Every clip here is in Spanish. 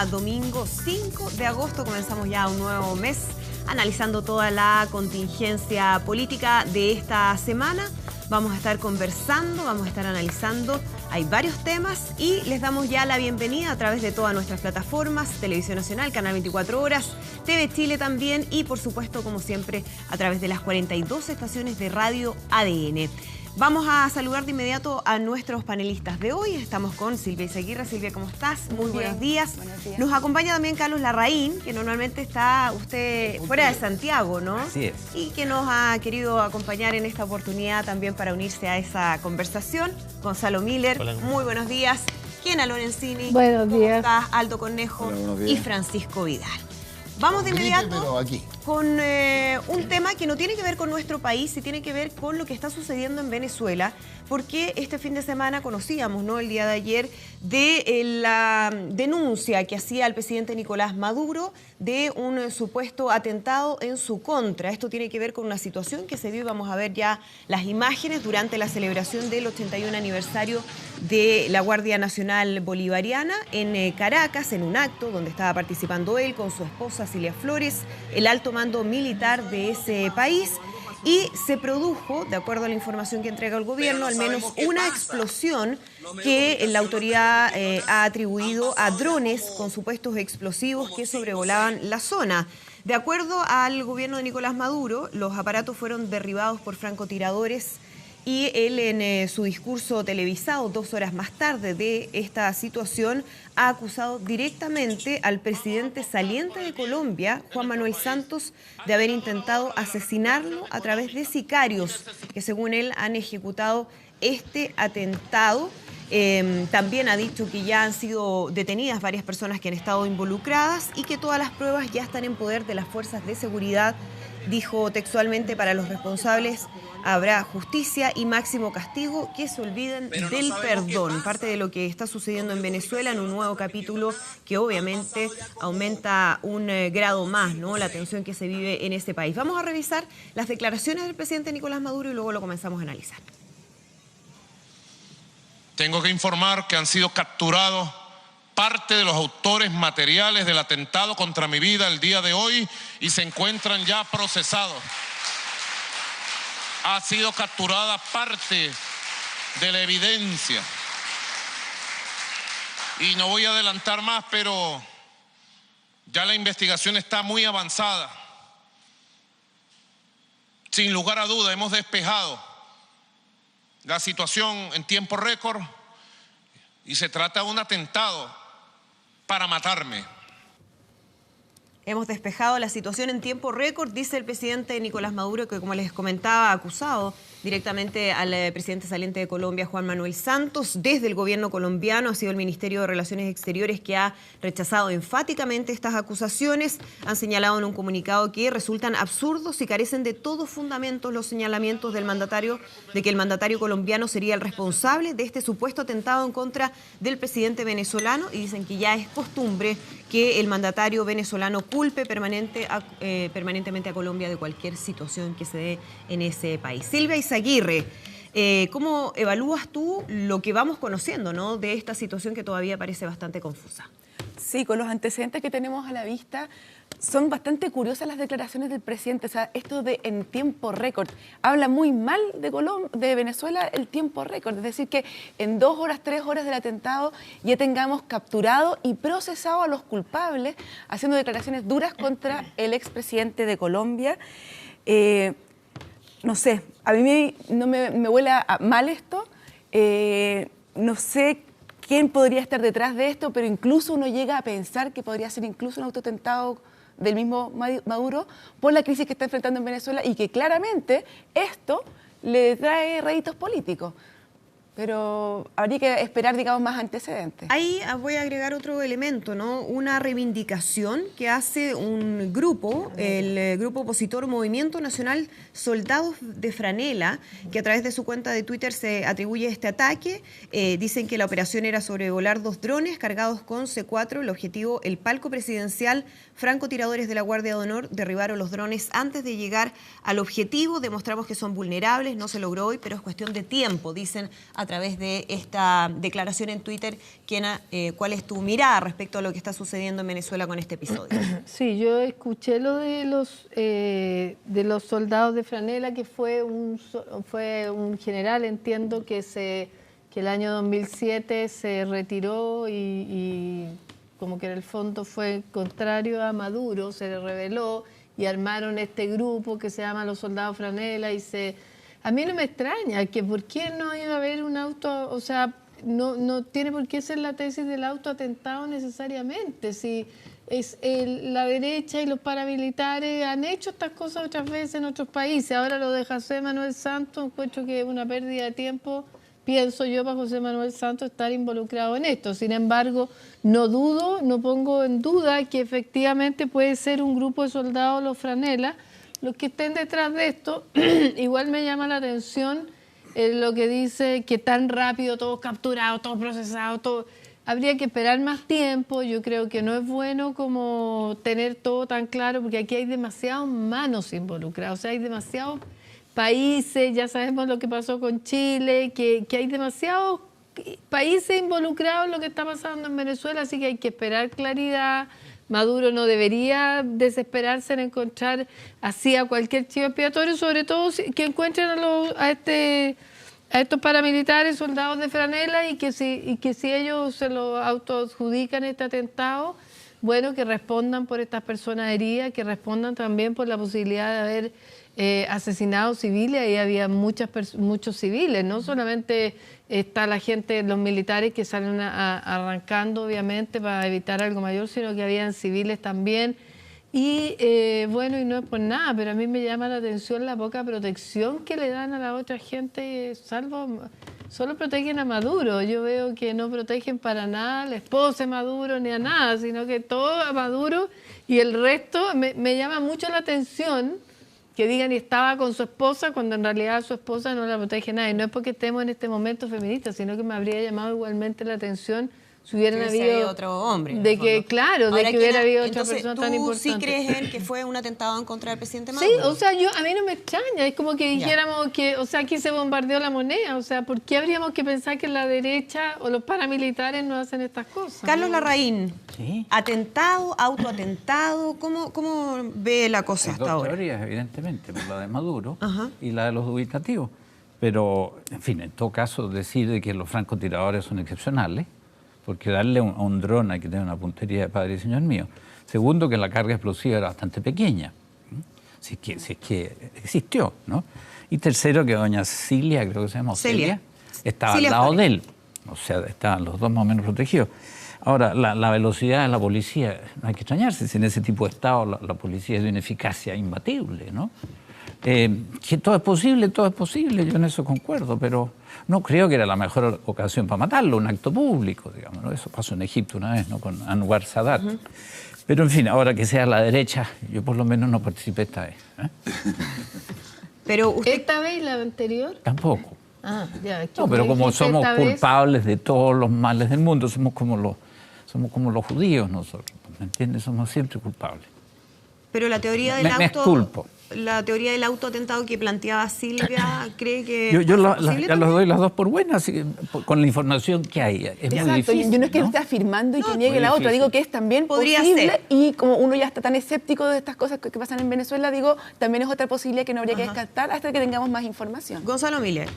día domingo 5 de agosto. Comenzamos ya un nuevo mes analizando toda la contingencia política de esta semana. Vamos a estar conversando, vamos a estar analizando. Hay varios temas y les damos ya la bienvenida a través de todas nuestras plataformas, Televisión Nacional, Canal 24 Horas, TV Chile también y por supuesto, como siempre, a través de las 42 estaciones de Radio ADN. Vamos a saludar de inmediato a nuestros panelistas de hoy. Estamos con Silvia Izaguirre. Silvia, ¿cómo estás? Muy buenos días. Buenos días. Nos acompaña también Carlos Larraín, que normalmente está usted fuera de Santiago, ¿no? Así es. Y que nos ha querido acompañar en esta oportunidad también para unirse a esa conversación. Gonzalo Miller, Hola. Muy buenos días. Kiena Lorenzini. Buenos ¿Cómo días. estás? Aldo Cornejo. Hola, buenos días. Y Francisco Vidal. Vamos de Gripe, inmediato pero aquí. con un tema que no tiene que ver con nuestro país, y tiene que ver con lo que está sucediendo en Venezuela, porque este fin de semana conocíamos, ¿no?, el día de ayer, de la denuncia que hacía el presidente Nicolás Maduro de un supuesto atentado en su contra. Esto tiene que ver con una situación que se dio, y vamos a ver ya las imágenes durante la celebración del 81 aniversario de la Guardia Nacional Bolivariana en Caracas, en un acto donde estaba participando él con su esposa Cilia Flores, el alto mando militar de ese país. Y se produjo, de acuerdo a la información que entrega el gobierno, al menos una explosión que la autoridad ha atribuido a drones con supuestos explosivos que sobrevolaban la zona. De acuerdo al gobierno de Nicolás Maduro, los aparatos fueron derribados por francotiradores, y él en su discurso televisado 2 horas más tarde de esta situación ha acusado directamente al presidente saliente de Colombia, Juan Manuel Santos, de haber intentado asesinarlo a través de sicarios que, según él, han ejecutado este atentado. También ha dicho que ya han sido detenidas varias personas que han estado involucradas y que todas las pruebas ya están en poder de las fuerzas de seguridad. Dijo textualmente: para los responsables habrá justicia y máximo castigo, que se olviden del perdón. Parte de lo que está sucediendo en Venezuela en un nuevo capítulo que obviamente aumenta un grado más, ¿no?, la tensión que se vive en ese país. Vamos a revisar las declaraciones del presidente Nicolás Maduro y luego lo comenzamos a analizar. Tengo que informar que han sido capturados parte de los autores materiales del atentado contra mi vida el día de hoy y se encuentran ya procesados. Ha sido capturada parte de la evidencia. Y no voy a adelantar más, pero ya la investigación está muy avanzada. Sin lugar a duda, hemos despejado la situación en tiempo récord y se trata de un atentado para matarme. Hemos despejado la situación en tiempo récord, dice el presidente Nicolás Maduro, que, como les comentaba, ha acusado directamente al presidente saliente de Colombia, Juan Manuel Santos. Desde el gobierno colombiano ha sido el Ministerio de Relaciones Exteriores que ha rechazado enfáticamente estas acusaciones. Han señalado en un comunicado que resultan absurdos y carecen de todo fundamento los señalamientos del mandatario de que el mandatario colombiano sería el responsable de este supuesto atentado en contra del presidente venezolano, y dicen que ya es costumbre que el mandatario venezolano culpe permanentemente a Colombia de cualquier situación que se dé en ese país. Silvia Izaguirre, ¿cómo evalúas tú lo que vamos conociendo, ¿no?, de esta situación que todavía parece bastante confusa? Sí, con los antecedentes que tenemos a la vista, son bastante curiosas las declaraciones del presidente. O sea, esto de en tiempo récord, habla muy mal de Venezuela el tiempo récord. Es decir, que en 2 horas, 3 horas del atentado ya tengamos capturado y procesado a los culpables, haciendo declaraciones duras contra el expresidente de Colombia. No sé, a mí me huele mal esto. No sé quién podría estar detrás de esto, pero incluso uno llega a pensar que podría ser incluso un autoatentado del mismo Maduro por la crisis que está enfrentando en Venezuela, y que claramente esto le trae réditos políticos. Pero habría que esperar, digamos, más antecedentes. Ahí voy a agregar otro elemento, ¿no? Una reivindicación que hace un grupo, el grupo opositor Movimiento Nacional Soldados de Franela, que a través de su cuenta de Twitter se atribuye este ataque. Dicen que la operación era sobrevolar 2 drones cargados con C4. El objetivo, el palco presidencial. Francotiradores de la Guardia de Honor derribaron los drones antes de llegar al objetivo. Demostramos que son vulnerables, no se logró hoy, pero es cuestión de tiempo, dicen a a través de esta declaración en Twitter. Kiena, ¿cuál es tu mirada respecto a lo que está sucediendo en Venezuela con este episodio? Sí, yo escuché lo de los soldados de franela, que fue un general, entiendo, que el año 2007 se retiró y como que en el fondo fue contrario a Maduro, se le rebeló y armaron este grupo que se llama los soldados franela A mí no me extraña que por qué no iba a haber un auto, o sea, no tiene por qué ser la tesis del autoatentado necesariamente. Si es la derecha y los paramilitares han hecho estas cosas otras veces en otros países. Ahora lo de José Manuel Santos, encuentro que es una pérdida de tiempo, pienso yo, para José Manuel Santos estar involucrado en esto. Sin embargo, no dudo, no pongo en duda que efectivamente puede ser un grupo de soldados, los franela, los que estén detrás de esto. Igual me llama la atención lo que dice que tan rápido, todos capturados, todos procesados, todo. Habría que esperar más tiempo. Yo creo que no es bueno como tener todo tan claro, porque aquí hay demasiadas manos involucradas, o sea, hay demasiados países, ya sabemos lo que pasó con Chile, que hay demasiados países involucrados en lo que está pasando en Venezuela, así que hay que esperar claridad. Maduro no debería desesperarse en encontrar así a cualquier chivo expiatorio, sobre todo que encuentren a estos paramilitares, soldados de franela, y que si ellos se lo autoadjudican este atentado, bueno, que respondan por estas personas heridas, que respondan también por la posibilidad de haber asesinado civiles. Ahí había muchos civiles, no solamente está la gente, los militares que salen arrancando, obviamente, para evitar algo mayor, sino que habían civiles también. Y bueno, y no es por nada, pero a mí me llama la atención la poca protección que le dan a la otra gente, solo protegen a Maduro. Yo veo que no protegen para nada a la esposa de Maduro ni a nada, sino que todo a Maduro, y el resto me llama mucho la atención que digan y estaba con su esposa, cuando en realidad su esposa no la protege nada. Y no es porque estemos en este momento feministas, sino que me habría llamado igualmente la atención si hubieran habido otro hombre. De que, claro, ahora, de que hubiera habido otra entonces, persona tan importante. ¿tú sí crees en que fue un atentado en contra del presidente Maduro? Sí, o sea, a mí no me extraña. Es como que dijéramos que, o sea, aquí se bombardeó la moneda. O sea, ¿por qué habríamos que pensar que la derecha o los paramilitares no hacen estas cosas? Carlos Larraín, ¿sí? ¿Atentado, autoatentado? ¿Cómo ve la cosa hasta ahora? Hay dos teorías, evidentemente, por la de Maduro y la de los dubitativos. Pero, en fin, en todo caso, decir de que los francotiradores son excepcionales, porque darle a un dron hay que tener una puntería de padre y señor mío. Segundo, que la carga explosiva era bastante pequeña, si es que existió, ¿no? Y tercero, que doña Cilia, creo que se llama Celia, estaba al lado de él. O sea, estaban los dos más o menos protegidos. Ahora, la velocidad de la policía, no hay que extrañarse, si en ese tipo de estado la policía es de una eficacia imbatible, ¿no? Que todo es posible, yo en eso concuerdo, pero no creo que era la mejor ocasión para matarlo, un acto público, digamos, ¿no? Eso pasó en Egipto una vez, ¿no? Con Anwar Sadat. Pero en fin, ahora que sea la derecha, yo por lo menos no participé esta vez. Pero usted... ¿Esta vez y la anterior? Tampoco. Ah, ya. No, pero como somos culpables de todos los males del mundo, somos como los judíos nosotros, ¿me entiendes? Somos siempre culpables. Pero la teoría del me exculpo. La teoría del autoatentado que planteaba Silvia, ¿cree que yo ya los doy las dos por buenas, así que, con la información que hay. Es muy difícil, yo no es que ¿no? esté afirmando y que niegue la difícil. otra, digo que es también Podría posible, ser. y como uno ya está tan escéptico de estas cosas que pasan en Venezuela, digo, también es otra posibilidad que no habría que descartar hasta que tengamos más información. Gonzalo Miller.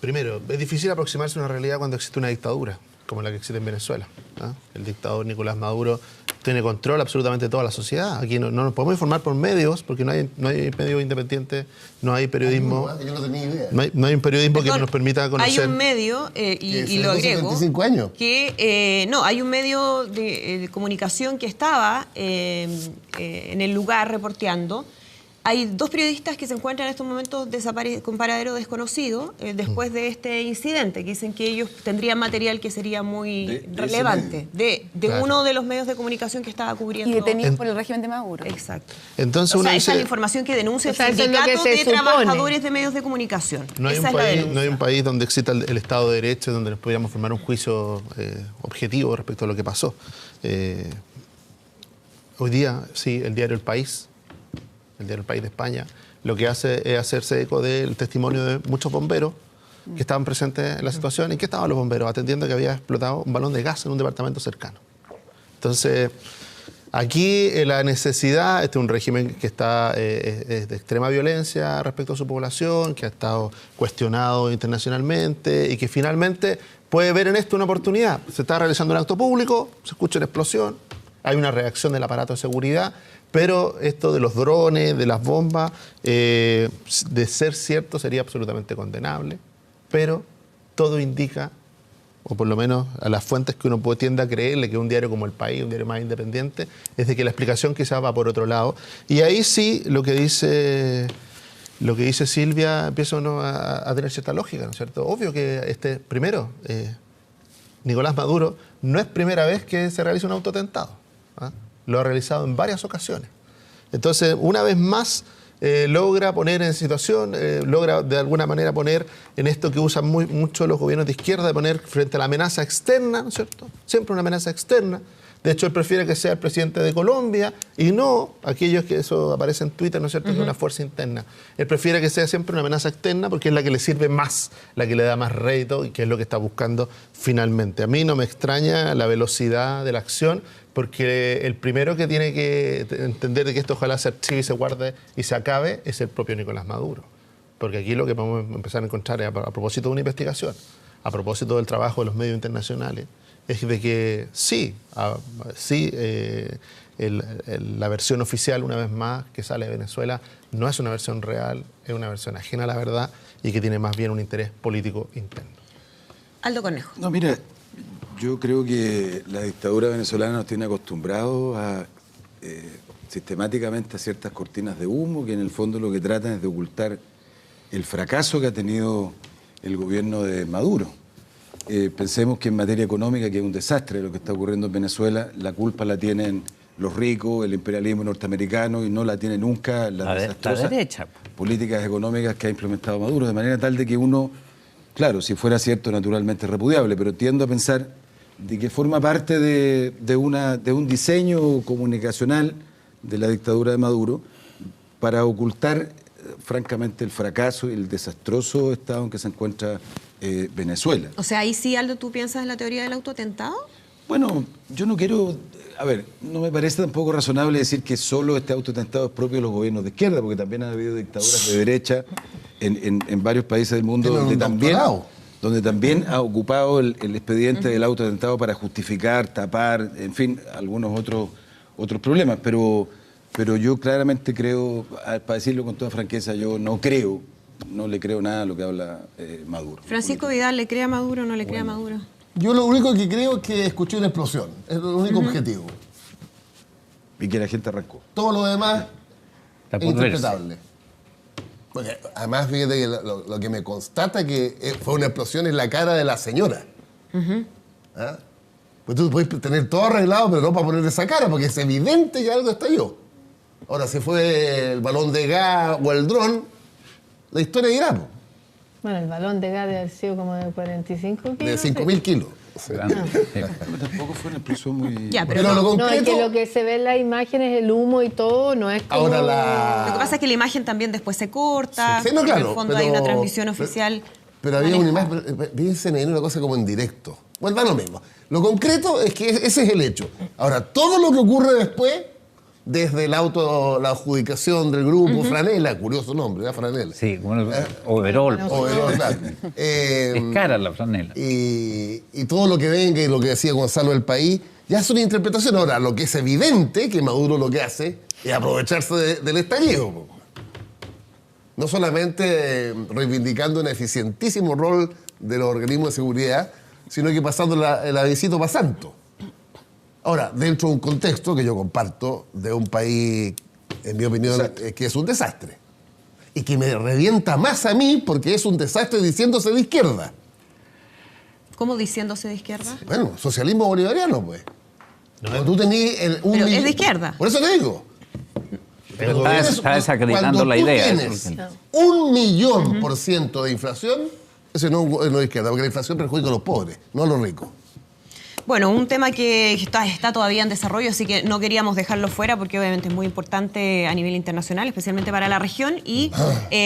Primero, es difícil aproximarse a una realidad cuando existe una dictadura, como la que existe en Venezuela, ¿no? El dictador Nicolás Maduro tiene control absolutamente de toda la sociedad. Aquí no nos podemos informar por medios, porque no hay medios independientes, no hay periodismo. Yo no tenía idea. No hay un periodismo Perdón, que nos permita conocer. Hay un medio, y lo agrego, 75 años. que no, hay un medio de comunicación que estaba en el lugar reporteando. Hay dos periodistas que se encuentran en estos momentos con paradero desconocido después de este incidente, que dicen que ellos tendrían material que sería muy relevante de Claro. uno de los medios de comunicación que estaba cubriendo. Y detenidos por el régimen de Maduro. Exacto. Entonces O uno sea, esa es la dice, información que denuncia O sea, el eso es lo que sindicato se de supone. trabajadores de medios de comunicación. no hay, Esa un es la país, denuncia. no hay un país donde exista el Estado de Derecho, donde nos pudiéramos formar un juicio objetivo respecto a lo que pasó. Hoy día, sí, el diario El País de España, lo que hace es hacerse eco del testimonio de muchos bomberos que estaban presentes en la situación. ¿Y qué estaban los bomberos? Atendiendo que había explotado un balón de gas en un departamento cercano. Entonces, aquí la necesidad, este es un régimen que está de extrema violencia respecto a su población, que ha estado cuestionado internacionalmente y que finalmente puede ver en esto una oportunidad. Se está realizando un acto público, se escucha una explosión, hay una reacción del aparato de seguridad, pero esto de los drones, de las bombas, de ser cierto sería absolutamente condenable, pero todo indica, o por lo menos a las fuentes que uno tiende a creerle, que un diario como El País, un diario más independiente, es de que la explicación quizás va por otro lado. Y ahí sí lo que dice Silvia empieza uno a tener cierta lógica, ¿no es cierto? Obvio que primero, Nicolás Maduro no es primera vez que se realiza un autoatentado, ¿ah? Lo ha realizado en varias ocasiones. Entonces, una vez más, logra poner en situación, logra de alguna manera poner en esto que usan mucho los gobiernos de izquierda, de poner frente a la amenaza externa, ¿no es cierto? Siempre una amenaza externa. De hecho, él prefiere que sea el presidente de Colombia y no aquellos que eso aparece en Twitter, ¿no es cierto?, que es una fuerza interna. Él prefiere que sea siempre una amenaza externa porque es la que le sirve más, la que le da más rédito y que es lo que está buscando finalmente. A mí no me extraña la velocidad de la acción, porque el primero que tiene que entender de que esto ojalá se archive y se guarde y se acabe es el propio Nicolás Maduro. Porque aquí lo que vamos a empezar a encontrar a propósito de una investigación, a propósito del trabajo de los medios internacionales, es de que la versión oficial, una vez más, que sale de Venezuela, no es una versión real, es una versión ajena a la verdad y que tiene más bien un interés político interno. Aldo Cornejo. No, mira, yo creo que la dictadura venezolana nos tiene acostumbrados sistemáticamente a ciertas cortinas de humo, que en el fondo lo que tratan es de ocultar el fracaso que ha tenido el gobierno de Maduro. Pensemos que en materia económica, que es un desastre lo que está ocurriendo en Venezuela, la culpa la tienen los ricos, el imperialismo norteamericano, y no la tiene nunca las desastrosas políticas económicas que ha implementado Maduro, de manera tal de que uno, claro, si fuera cierto, naturalmente es repudiable, pero tiendo a pensar de que forma parte de un diseño comunicacional de la dictadura de Maduro para ocultar, francamente, el fracaso y el desastroso estado en que se encuentra Venezuela. O sea, ahí sí, Aldo, ¿tú piensas en la teoría del autoatentado? Bueno, yo no quiero... A ver, no me parece tampoco razonable decir que solo este autoatentado es propio de los gobiernos de izquierda, porque también ha habido dictaduras de derecha en varios países del mundo donde también ha ocupado el expediente del autoatentado para justificar, tapar, en fin, algunos otros problemas. Pero yo claramente creo, para decirlo con toda franqueza, yo no le creo nada a lo que habla Maduro. Francisco Vidal, ¿le cree a Maduro o no le cree a Maduro? Yo lo único que creo es que escuché una explosión. Es el único objetivo. Y que la gente arrancó. Todo lo demás es interpretable. Porque además, fíjate que lo que me constata que fue una explosión en la cara de la señora. ¿Ah? Pues tú puedes tener todo arreglado, pero no para poner esa cara, porque es evidente que algo estalló. Ahora, si fue el balón de gas o el dron, la historia dirá, ¿no? Bueno, el balón de gas debe haber sido como de 45 kilos. De 5.000 kilos. Tampoco fue una explosión muy... Ya, pero lo concreto... No, es que lo que se ve en las imágenes, el humo y todo, no es como... Ahora Lo que pasa es que la imagen también después se corta. Sí, no, claro, en el fondo pero, hay una transmisión oficial. Pero había una imagen, vi en CNN una cosa como en directo. Bueno, da lo mismo. Lo concreto es que ese es el hecho. Ahora, todo lo que ocurre después, desde la adjudicación del grupo Franela, curioso nombre, ¿verdad? Franela. Sí, bueno, overall. Overall, claro. Es cara la franela. Y todo lo que venga y lo que decía Gonzalo del País, ya es una interpretación. Ahora, lo que es evidente que Maduro lo que hace es aprovecharse del estallido. No solamente reivindicando un eficientísimo rol de los organismos de seguridad, sino que pasando el avisito para santo. Ahora, dentro de un contexto que yo comparto de un país, en mi opinión, que es un desastre. Y que me revienta más a mí porque es un desastre diciéndose de izquierda. ¿Cómo diciéndose de izquierda? Bueno, socialismo bolivariano, pues. Cuando tú tenías Pero es de izquierda. Por eso te digo. Pero está desacreditando la idea. Tienes 1.000.000% de inflación, ese no es de izquierda, porque la inflación perjudica a los pobres, no a los ricos. Bueno, un tema que está todavía en desarrollo, así que no queríamos dejarlo fuera porque obviamente es muy importante a nivel internacional, especialmente para la región, y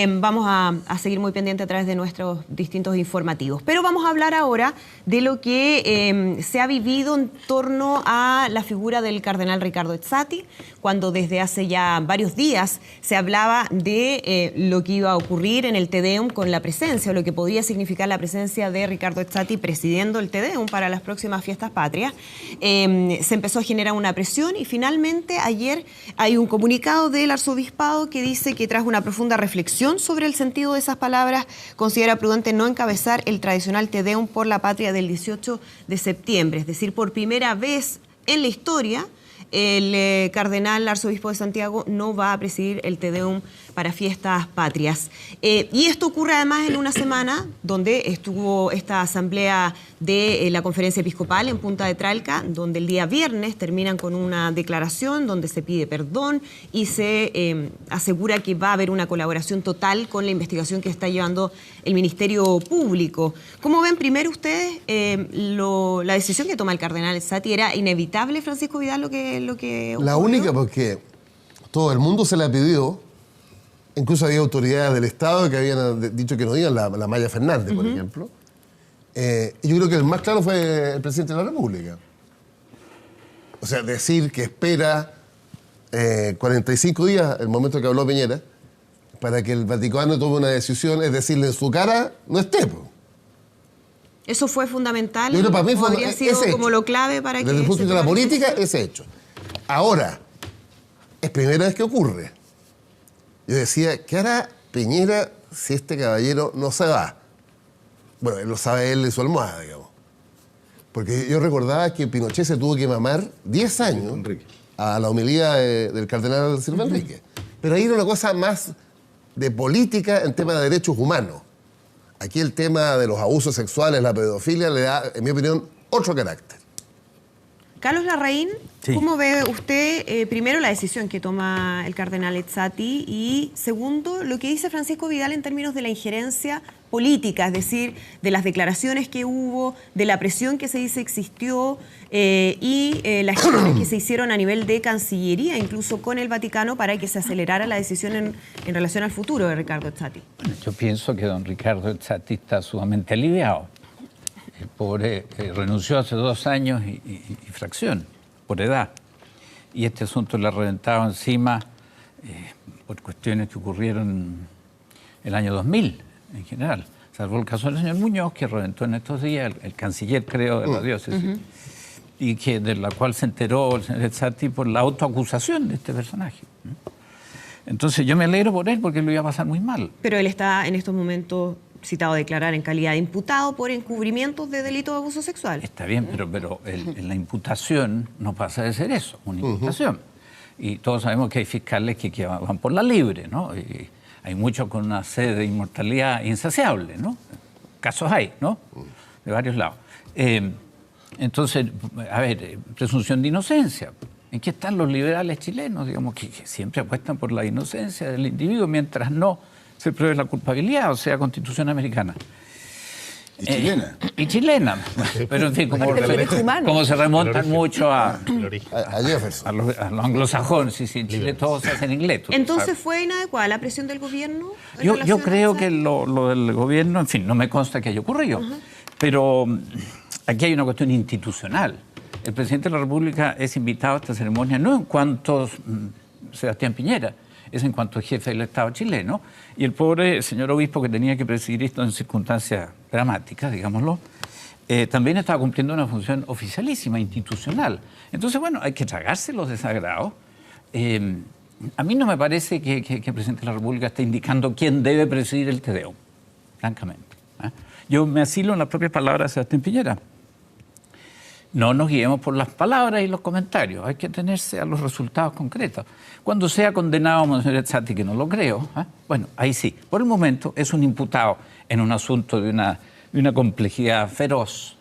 vamos a seguir muy pendiente a través de nuestros distintos informativos. Pero vamos a hablar ahora de lo que se ha vivido en torno a la figura del cardenal Riccardo Ezzati, cuando desde hace ya varios días se hablaba de lo que iba a ocurrir en el Te Deum con la presencia, o lo que podría significar la presencia de Riccardo Ezzati presidiendo el Te Deum para las próximas fiestas patrias. Se empezó a generar una presión y finalmente ayer hay un comunicado del arzobispado que dice que tras una profunda reflexión sobre el sentido de esas palabras, considera prudente no encabezar el tradicional Te Deum por la patria del 18 de septiembre. Es decir, por primera vez en la historia, el cardenal arzobispo de Santiago no va a presidir el Te Deum para fiestas patrias. Y esto ocurre además en una semana donde estuvo esta asamblea de la conferencia episcopal en Punta de Tralca, donde el día viernes terminan con una declaración donde se pide perdón y se asegura que va a haber una colaboración total con la investigación que está llevando el Ministerio Público. ¿Cómo ven primero ustedes la decisión que toma el cardenal Ezzati? ¿Era inevitable, Francisco Vidal, lo que ocurrió? La única, porque todo el mundo se la pidió. Incluso había autoridades del Estado que habían dicho que no iban, la Maya Fernández, por ejemplo. Y yo creo que el más claro fue el presidente de la República. O sea, decir que espera 45 días, el momento que habló Piñera, para que el Vaticano tome una decisión, es decirle en su cara, no esté. Eso fue fundamental. Yo creo que para mí habría sido como lo clave para que... Desde el punto de vista de la política, ese hecho. Ahora, es primera vez que ocurre. Yo decía, ¿qué hará Piñera si este caballero no se va? Bueno, lo sabe él en su almohada, digamos. Porque yo recordaba que Pinochet se tuvo que mamar 10 años a la homilía del cardenal Silva Enrique. Pero ahí era una cosa más de política en tema de derechos humanos. Aquí el tema de los abusos sexuales, la pedofilia, le da, en mi opinión, otro carácter. Carlos Larraín, sí. ¿Cómo ve usted, primero, la decisión que toma el cardenal Ezzati y, segundo, lo que dice Francisco Vidal en términos de la injerencia política, es decir, de las declaraciones que hubo, de la presión que se dice existió y las gestiones que se hicieron a nivel de Cancillería, incluso con el Vaticano, para que se acelerara la decisión en relación al futuro de Riccardo Ezzati? Bueno, yo pienso que don Riccardo Ezzati está sumamente aliviado. El pobre renunció hace 2 años y fracción, por edad. Y este asunto le ha reventado encima por cuestiones que ocurrieron el año 2000 en general. Salvo el caso del señor Muñoz, que reventó en estos días, el canciller, creo, de la diócesis, y que de la cual se enteró el señor Ezzati por la autoacusación de este personaje. Entonces yo me alegro por él porque lo iba a pasar muy mal. Pero él está en estos momentos citado a declarar en calidad de imputado por encubrimientos de delito de abuso sexual. Está bien, pero la imputación no pasa de ser eso, una imputación. Y todos sabemos que hay fiscales que van por la libre, ¿no? Y hay muchos con una sed de inmortalidad insaciable, ¿no? Casos hay, ¿no? De varios lados. Entonces, a ver, presunción de inocencia. ¿En qué están los liberales chilenos? Digamos que siempre apuestan por la inocencia del individuo mientras no se pruebe la culpabilidad, o sea, Constitución americana. Y chilena. Y chilena. Pero en fin, como se remontan mucho a Jefferson. los anglosajones, y en Chile todo se hace en inglés. Entonces, ¿fue inadecuada la presión del gobierno? Yo creo que lo del gobierno, en fin, no me consta que haya ocurrido, pero aquí hay una cuestión institucional. El presidente de la República es invitado a esta ceremonia no en cuanto Sebastián Piñera, es en cuanto jefe del Estado chileno, y el pobre señor obispo que tenía que presidir esto en circunstancias dramáticas, digámoslo, también estaba cumpliendo una función oficialísima, institucional. Entonces, bueno, hay que tragarse los desagrados. A mí no me parece que el presidente de la República esté indicando quién debe presidir el Te Deum, francamente. Yo me asilo en las propias palabras de Sebastián Piñera. No nos guiemos por las palabras y los comentarios, hay que atenerse a los resultados concretos. Cuando sea condenado a Monseñor Ezzati, que no lo creo, bueno, ahí sí. Por el momento es un imputado en un asunto de una complejidad feroz,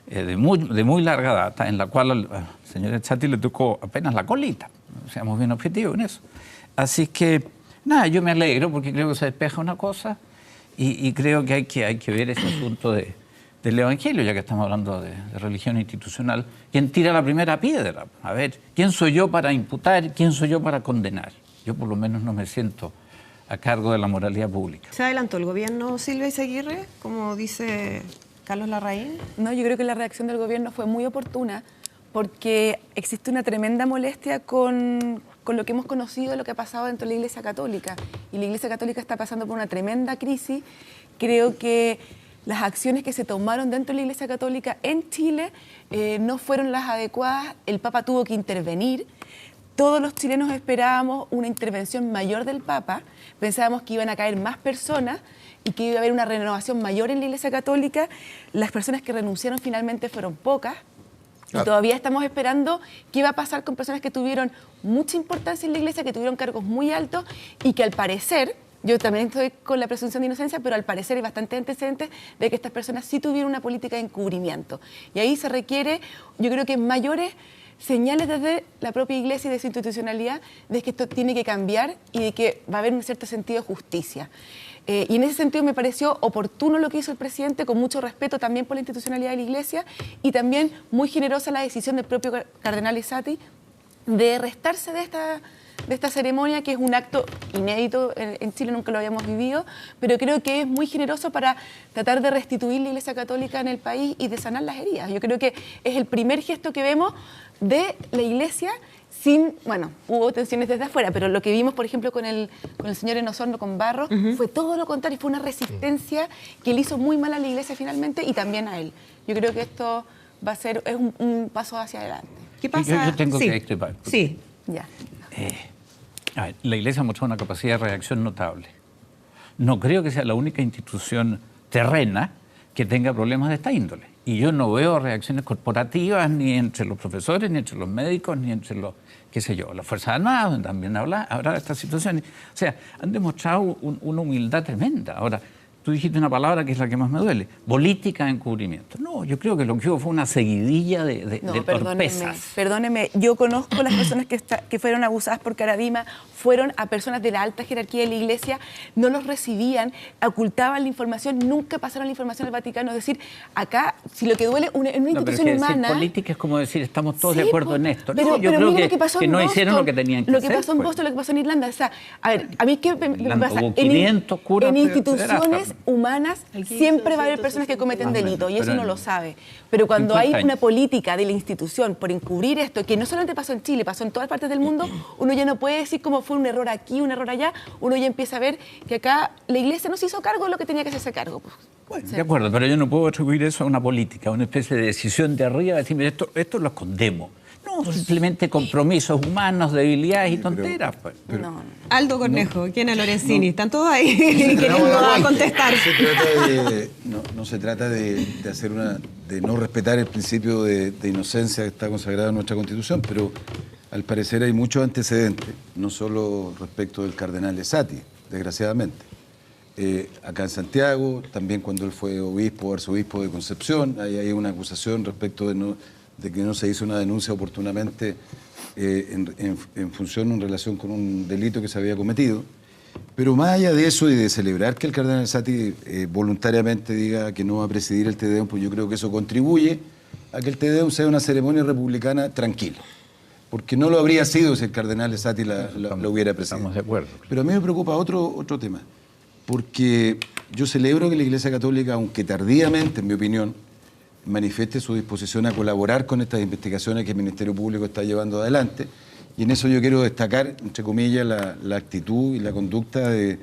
de muy larga data, en la cual al señor Ezzati le tocó apenas la colita, seamos bien objetivos en eso. Así que, nada, yo me alegro porque creo que se despeja una cosa y creo que hay que ver ese asunto de del Evangelio, ya que estamos hablando de religión institucional, quien tira la primera piedra. A ver, ¿quién soy yo para imputar? ¿Quién soy yo para condenar? Yo por lo menos no me siento a cargo de la moralidad pública. ¿Se adelantó el gobierno Silvia Izaguirre, como dice Carlos Larraín? No, yo creo que la reacción del gobierno fue muy oportuna porque existe una tremenda molestia con lo que hemos conocido, lo que ha pasado dentro de la Iglesia Católica. Y la Iglesia Católica está pasando por una tremenda crisis. Creo que las acciones que se tomaron dentro de la Iglesia Católica en Chile no fueron las adecuadas. El Papa tuvo que intervenir. Todos los chilenos esperábamos una intervención mayor del Papa. Pensábamos que iban a caer más personas y que iba a haber una renovación mayor en la Iglesia Católica. Las personas que renunciaron finalmente fueron pocas. Y todavía estamos esperando qué va a pasar con personas que tuvieron mucha importancia en la Iglesia, que tuvieron cargos muy altos y que al parecer, yo también estoy con la presunción de inocencia, pero al parecer hay bastantes antecedentes de que estas personas sí tuvieron una política de encubrimiento. Y ahí se requiere, yo creo que mayores señales desde la propia Iglesia y de su institucionalidad de que esto tiene que cambiar y de que va a haber un cierto sentido de justicia. Y en ese sentido me pareció oportuno lo que hizo el presidente, con mucho respeto también por la institucionalidad de la Iglesia y también muy generosa la decisión del propio cardenal Esati de restarse de esta ceremonia, que es un acto inédito en Chile, nunca lo habíamos vivido, pero creo que es muy generoso para tratar de restituir la Iglesia Católica en el país y de sanar las heridas. Yo creo que es el primer gesto que vemos de la Iglesia sin, bueno, hubo tensiones desde afuera, pero lo que vimos, por ejemplo, con el señor Enosorno, con Barros, fue todo lo contrario, fue una resistencia que le hizo muy mal a la Iglesia finalmente y también a él. Yo creo que esto va a ser un paso hacia adelante. ¿Qué pasa? Yo tengo que discrepar. Sí. Ya. A ver, la Iglesia ha mostrado una capacidad de reacción notable. No creo que sea la única institución terrena que tenga problemas de esta índole. Y yo no veo reacciones corporativas ni entre los profesores, ni entre los médicos, ni entre los, qué sé yo, las Fuerzas Armadas, donde también habrá de estas situaciones. O sea, han demostrado una humildad tremenda. Ahora, tú dijiste una palabra que es la que más me duele, política de encubrimiento. No, yo creo que lo que hubo fue una seguidilla de torpezas. Perdóneme, yo conozco las personas que fueron abusadas por Caradima, fueron a personas de la alta jerarquía de la Iglesia, no los recibían, ocultaban la información, nunca pasaron la información al Vaticano. Es decir, acá, si lo que duele en una institución humana... Decir política es como decir, estamos todos de Sí, acuerdo en esto. Pero, No, yo pero creo mira que no hicieron lo que tenían que hacer. Lo que pasó en Boston, lo que pasó en Irlanda. O sea, a ver, a mí qué me pasa... Hubo 500 curas en pederastas. instituciones humanas siempre va a haber personas que cometen delitos y eso pero uno lo sabe. Pero cuando 50 hay una años. política de la institución por encubrir esto, que no solamente pasó en Chile, pasó en todas partes del mundo, uno ya no puede decir cómo fue un error aquí, un error allá, uno ya empieza a ver que acá la Iglesia no se hizo cargo de lo que tenía que hacerse cargo. Bueno, de acuerdo, pero yo no puedo atribuir eso a una política, a una especie de decisión de arriba, decir, mira, esto lo escondemos. No, simplemente compromisos humanos, debilidades y tonteras. Pues. Aldo Cornejo, Kiana Lorenzini, están todos ahí queriendo contestar. No se trata de no respetar el principio de inocencia que está consagrado en nuestra Constitución, pero al parecer hay muchos antecedentes, no solo respecto del cardenal Esati, desgraciadamente. Acá en Santiago, también cuando él fue obispo, arzobispo de Concepción, hay una acusación respecto de que no se hizo una denuncia oportunamente en relación con un delito que se había cometido. Pero más allá de eso y de celebrar que el cardenal Esati voluntariamente diga que no va a presidir el Te Deum, pues yo creo que eso contribuye a que el Te Deum sea una ceremonia republicana tranquila. Porque no lo habría sido si el cardenal Esati la hubiera presidido. Estamos de acuerdo. Pero a mí me preocupa otro tema, porque yo celebro que la Iglesia Católica, aunque tardíamente, en mi opinión, manifieste su disposición a colaborar con estas investigaciones que el Ministerio Público está llevando adelante. Y en eso yo quiero destacar, entre comillas, la actitud y la conducta del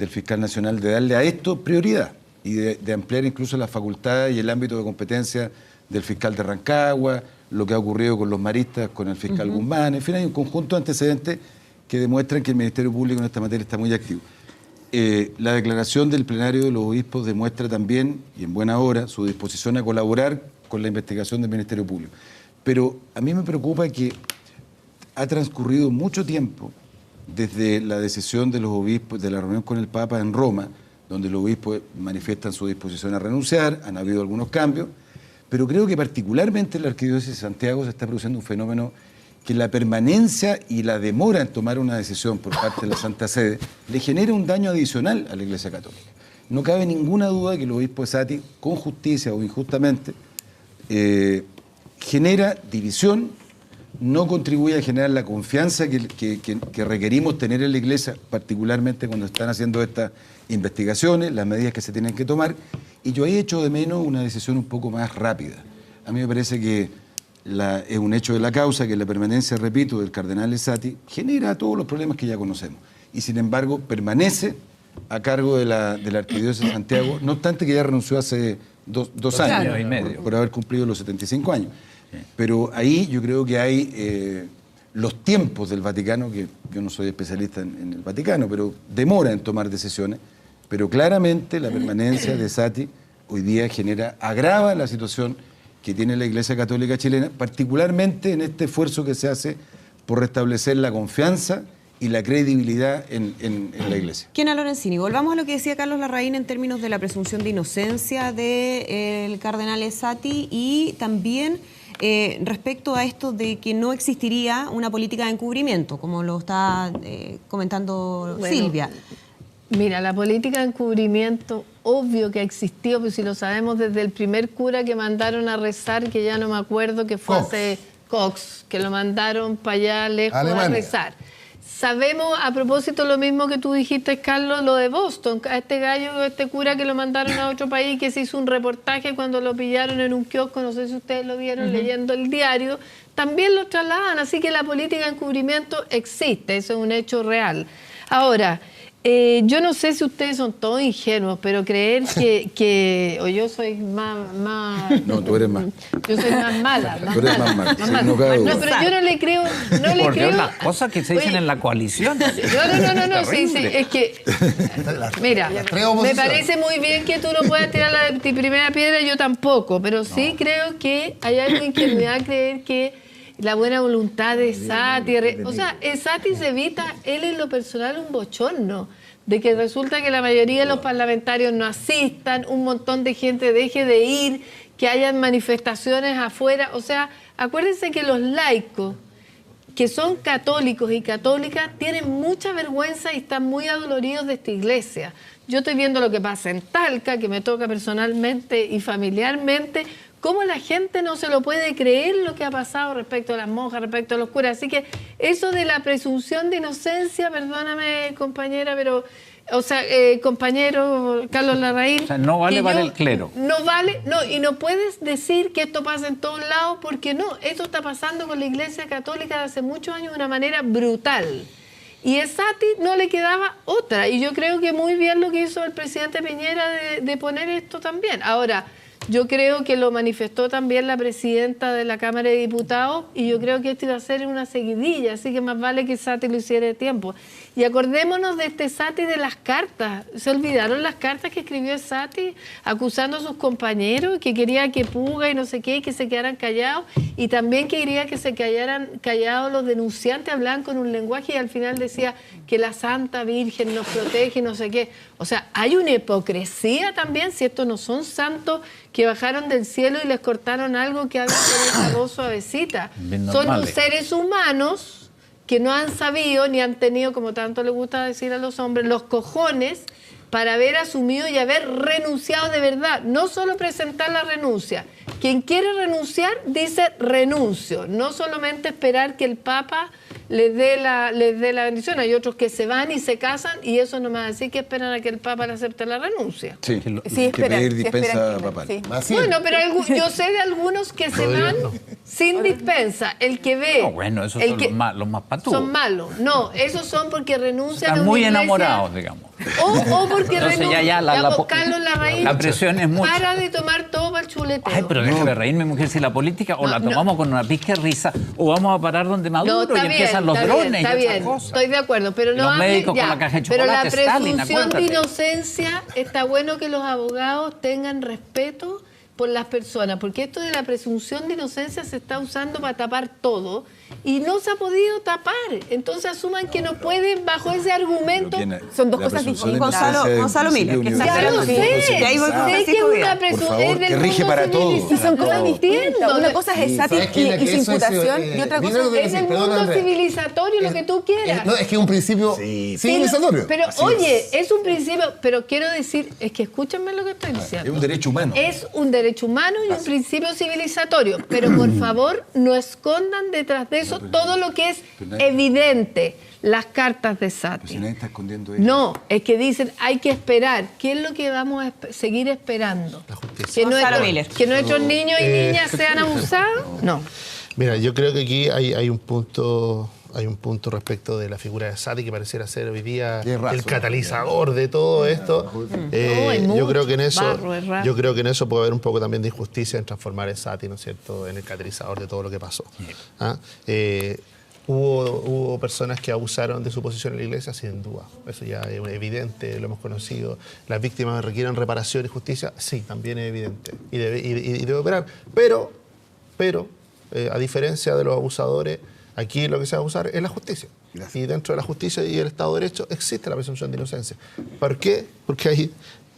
fiscal nacional de darle a esto prioridad y de ampliar incluso las facultades y el ámbito de competencia del fiscal de Rancagua, lo que ha ocurrido con los maristas, con el fiscal Guzmán. En fin, hay un conjunto de antecedentes que demuestran que el Ministerio Público en esta materia está muy activo. La declaración del plenario de los obispos demuestra también, y en buena hora, su disposición a colaborar con la investigación del Ministerio Público. Pero a mí me preocupa que ha transcurrido mucho tiempo desde la decisión de los obispos, de la reunión con el Papa en Roma, donde los obispos manifiestan su disposición a renunciar, han habido algunos cambios, pero creo que particularmente en la Arquidiócesis de Santiago se está produciendo un fenómeno que la permanencia y la demora en tomar una decisión por parte de la Santa Sede le genera un daño adicional a la Iglesia Católica. no cabe ninguna duda que el obispo Esati, con justicia o injustamente, genera división, no contribuye a generar la confianza que requerimos tener en la Iglesia, particularmente cuando están haciendo estas investigaciones, las medidas que se tienen que tomar, y yo ahí echo de menos una decisión un poco más rápida. A mí me parece que es un hecho de la causa que la permanencia, repito, del cardenal Esati genera todos los problemas que ya conocemos, y sin embargo permanece a cargo de la Arquidiócesis de Santiago, no obstante que ya renunció hace dos años y medio, por haber cumplido los 75 años. Pero ahí yo creo que hay los tiempos del Vaticano, que yo no soy especialista en el Vaticano, pero demora en tomar decisiones, pero claramente la permanencia de Esati hoy día agrava la situación que tiene la Iglesia Católica chilena, particularmente en este esfuerzo que se hace por restablecer la confianza y la credibilidad en la Iglesia. Kiana Lorenzini, volvamos a lo que decía Carlos Larraín en términos de la presunción de inocencia del cardenal Esati y también respecto a esto de que no existiría una política de encubrimiento, como lo está comentando Silvia. Mira, la política de encubrimiento, obvio que ha existido, pues si lo sabemos desde el primer cura que mandaron a rezar, que ya no me acuerdo, que fue Cox, que lo mandaron para allá lejos a rezar. Sabemos, a propósito, lo mismo que tú dijiste, Carlos, lo de Boston, a este gallo, este cura que lo mandaron a otro país, que se hizo un reportaje cuando lo pillaron en un kiosco, no sé si ustedes lo vieron leyendo el diario, también lo trasladan, así que la política de encubrimiento existe, eso es un hecho real. Ahora, yo no sé si ustedes son todos ingenuos, pero creer o yo soy más... No, tú eres más. Yo soy más mala. Tú eres más mala. Sí, no cabe duda. No, pero yo no le creo... Por Dios, las cosas que se dicen en la coalición. No, sí, es que... Mira, me parece muy bien que tú no puedas tirar la primera piedra, yo tampoco, pero sí creo que hay algo ingenuidad creer que la buena voluntad de Esati, o sea, Esati se evita, él en lo personal, un bochorno, de que resulta que la mayoría de los parlamentarios no asistan, un montón de gente deje de ir, que hayan manifestaciones afuera, o sea, acuérdense que los laicos, que son católicos y católicas, tienen mucha vergüenza y están muy adoloridos de esta iglesia. Yo estoy viendo lo que pasa en Talca, que me toca personalmente y familiarmente, cómo la gente no se lo puede creer lo que ha pasado respecto a las monjas, respecto a los curas. Así que eso de la presunción de inocencia, perdóname, compañera, pero, o sea, compañero Carlos Larraín. O sea, no vale para el clero. No vale, no, y no puedes decir que esto pasa en todos lados, porque no, esto está pasando con la Iglesia Católica de hace muchos años de una manera brutal. Y a Esati no le quedaba otra, y yo creo que muy bien lo que hizo el presidente Piñera de poner esto también. Ahora, yo creo que lo manifestó también la presidenta de la Cámara de Diputados y yo creo que esto iba a ser una seguidilla, así que más vale que Esati lo hiciera de tiempo. Y acordémonos de este Esati de las cartas. ¿Se olvidaron las cartas que escribió Esati acusando a sus compañeros, que quería que Puga y no sé qué, y que se quedaran callados? Y también quería que se quedaran callados los denunciantes, hablaban con un lenguaje y al final decía que la Santa Virgen nos protege y no sé qué. O sea, hay una hipocresía también, si estos no son santos que bajaron del cielo y les cortaron algo que hablan con esa voz suavecita. Son unos seres humanos que no han sabido ni han tenido, como tanto les gusta decir a los hombres, los cojones para haber asumido y haber renunciado de verdad. No solo presentar la renuncia. Quien quiere renunciar dice renuncio. No solamente esperar que el Papa les dé la bendición. Hay otros que se van y se casan y eso no me va a decir que esperan a que el Papa le acepte la renuncia. Sí, que pedir dispensa papal. Sí. Bueno, pero yo sé de algunos que se van sin dispensa. El que ve... No, bueno, esos son los más patudos. Son malos. No, esos son porque renuncian Están a una muy iglesia, enamorados, digamos. O porque renuncian. Carlos Larraín, la presión es mucha. Para de tomar todo para el chuleteo. Ay, pero déjame reírme, mujer, si la política o la tomamos con una pizca de risa o vamos a parar donde Maduro y empiezan los drones y esas cosas. Estoy de acuerdo, pero no los médicos con la caja de pero chocolate, la presunción Stalin, de inocencia, está bueno que los abogados tengan respeto por las personas, porque esto de la presunción de inocencia se está usando para tapar todo y no se ha podido tapar. Entonces asuman que no pueden, bajo ese argumento. Son dos cosas distintas. Gonzalo Miller, que Ya lo sé, Y ahí voy con sé que es Francisco una Vidal. presunción que rige para todos. Y son cosas distintas. Una cosa es ¿Sabes Esati qué? y su imputación y otra cosa es el mundo civilizatorio, lo que tú quieras. No, es que es un principio civilizatorio. Pero oye, es un principio, pero quiero decir, es que escúchenme lo que estoy diciendo. Es un derecho humano. Es un derecho humano y un principio civilizatorio. Pero por favor, no escondan detrás de eso todo lo que es evidente. Las cartas de Sati. Pero si nadie está escondiendo eso. No, es que dicen hay que esperar. ¿Qué es lo que vamos a seguir esperando? La justicia. Que nuestros niños y niñas sean abusados. No. Mira, yo creo que aquí hay un punto respecto de la figura de Sati que pareciera ser hoy día el catalizador de todo esto. Yo creo que en eso puede haber un poco también de injusticia en transformar a Sati, ¿no es cierto?, en el catalizador de todo lo que pasó. Hubo personas que abusaron de su posición en la iglesia, sin duda. Eso ya es evidente, lo hemos conocido. Las víctimas requieren reparación y justicia, sí, también es evidente. Y debe operar. Pero, a diferencia de los abusadores, aquí lo que se va a abusar es la justicia. Gracias. Y dentro de la justicia y el Estado de Derecho existe la presunción de inocencia. ¿Por qué? Porque ahí,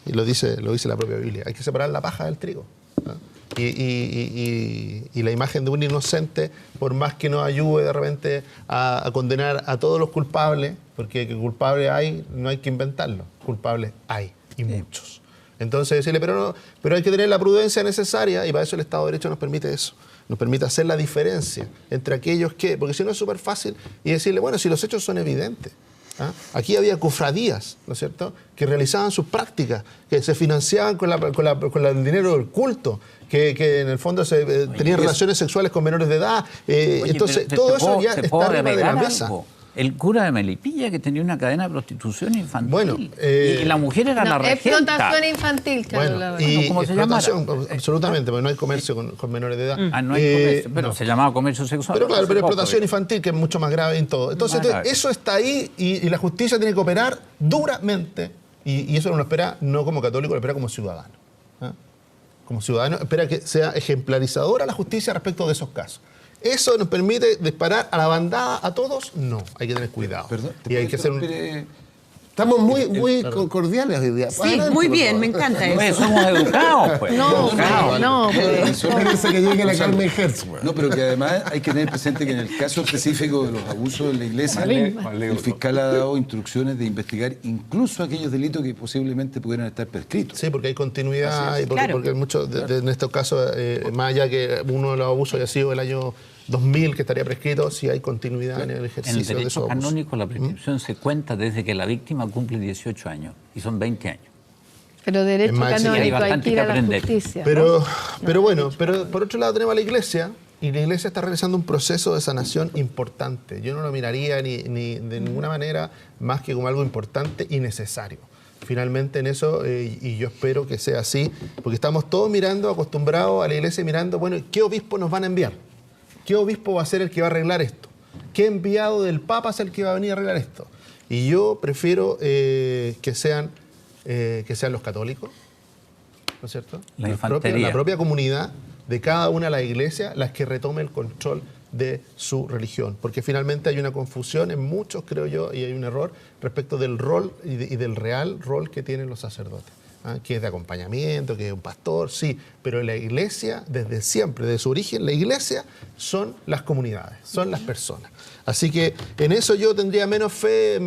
y lo dice la propia Biblia, hay que separar la paja del trigo, ¿no? Y la imagen de un inocente, por más que nos ayude de repente a condenar a todos los culpables, porque que culpables hay, no hay que inventarlo, culpables hay, y muchos. Entonces decirle, pero hay que tener la prudencia necesaria, y para eso el Estado de Derecho nos permite eso, nos permite hacer la diferencia entre aquellos que, porque si no es súper fácil, y decirle, bueno, si los hechos son evidentes. Aquí había cofradías, ¿no es cierto?, que realizaban sus prácticas, que se financiaban con el dinero del culto, que en el fondo tenían relaciones sexuales con menores de edad. Entonces, todo eso ya está arriba de la mesa. Algo. El cura de Melipilla, que tenía una cadena de prostitución infantil. Bueno, y la mujer era la regenta. Explotación infantil, Carlos. Y ¿cómo se explotación, absolutamente, porque no hay comercio con menores de edad. No hay comercio, pero se llamaba comercio sexual. Pero claro, explotación infantil, que es mucho más grave en todo. Entonces, eso está ahí y la justicia tiene que operar duramente. Y eso no lo espera, no como católico, lo espera como ciudadano. Como ciudadano, espera que sea ejemplarizadora la justicia respecto de esos casos. ¿Eso nos permite disparar a la bandada a todos? No, hay que tener cuidado. Perdón, y hay que hacer Estamos muy cordiales hoy día. Sí, muy bien, me encanta eso. Pues somos educados, pues. No, Espérense que llegue la Carmen Hertz. No, pero que además hay que tener presente que en el caso específico de los abusos en la iglesia, el fiscal ha dado instrucciones de investigar incluso aquellos delitos que posiblemente pudieran estar prescritos. Sí, porque hay continuidad, y porque, claro. porque muchos, en estos casos, más allá que uno de los abusos haya sido el año 2000, que estaría prescrito, si hay continuidad en el ejercicio de esos abusos. En el derecho canónico la prescripción se cuenta desde que la víctima cumple 18 años, y son 20 años. Pero derecho canónico hay que ir a la justicia. Pero bueno, pero por otro lado tenemos a la Iglesia, y la Iglesia está realizando un proceso de sanación importante. Yo no lo miraría ni de ninguna manera más que como algo importante y necesario. Finalmente en eso, y yo espero que sea así, porque estamos todos acostumbrados a la Iglesia, mirando, bueno, ¿qué obispo nos van a enviar? ¿Qué obispo va a ser el que va a arreglar esto? ¿Qué enviado del Papa es el que va a venir a arreglar esto? Y yo prefiero que sean los católicos, ¿no es cierto? La propia comunidad de cada una de las iglesias las que retome el control de su religión. Porque finalmente hay una confusión en muchos, creo yo, y hay un error respecto del rol y del real rol que tienen los sacerdotes. Que es de acompañamiento, que es un pastor, sí, pero la iglesia, desde siempre, desde su origen, la iglesia son las comunidades, son las personas. Así que en eso yo tendría menos fe,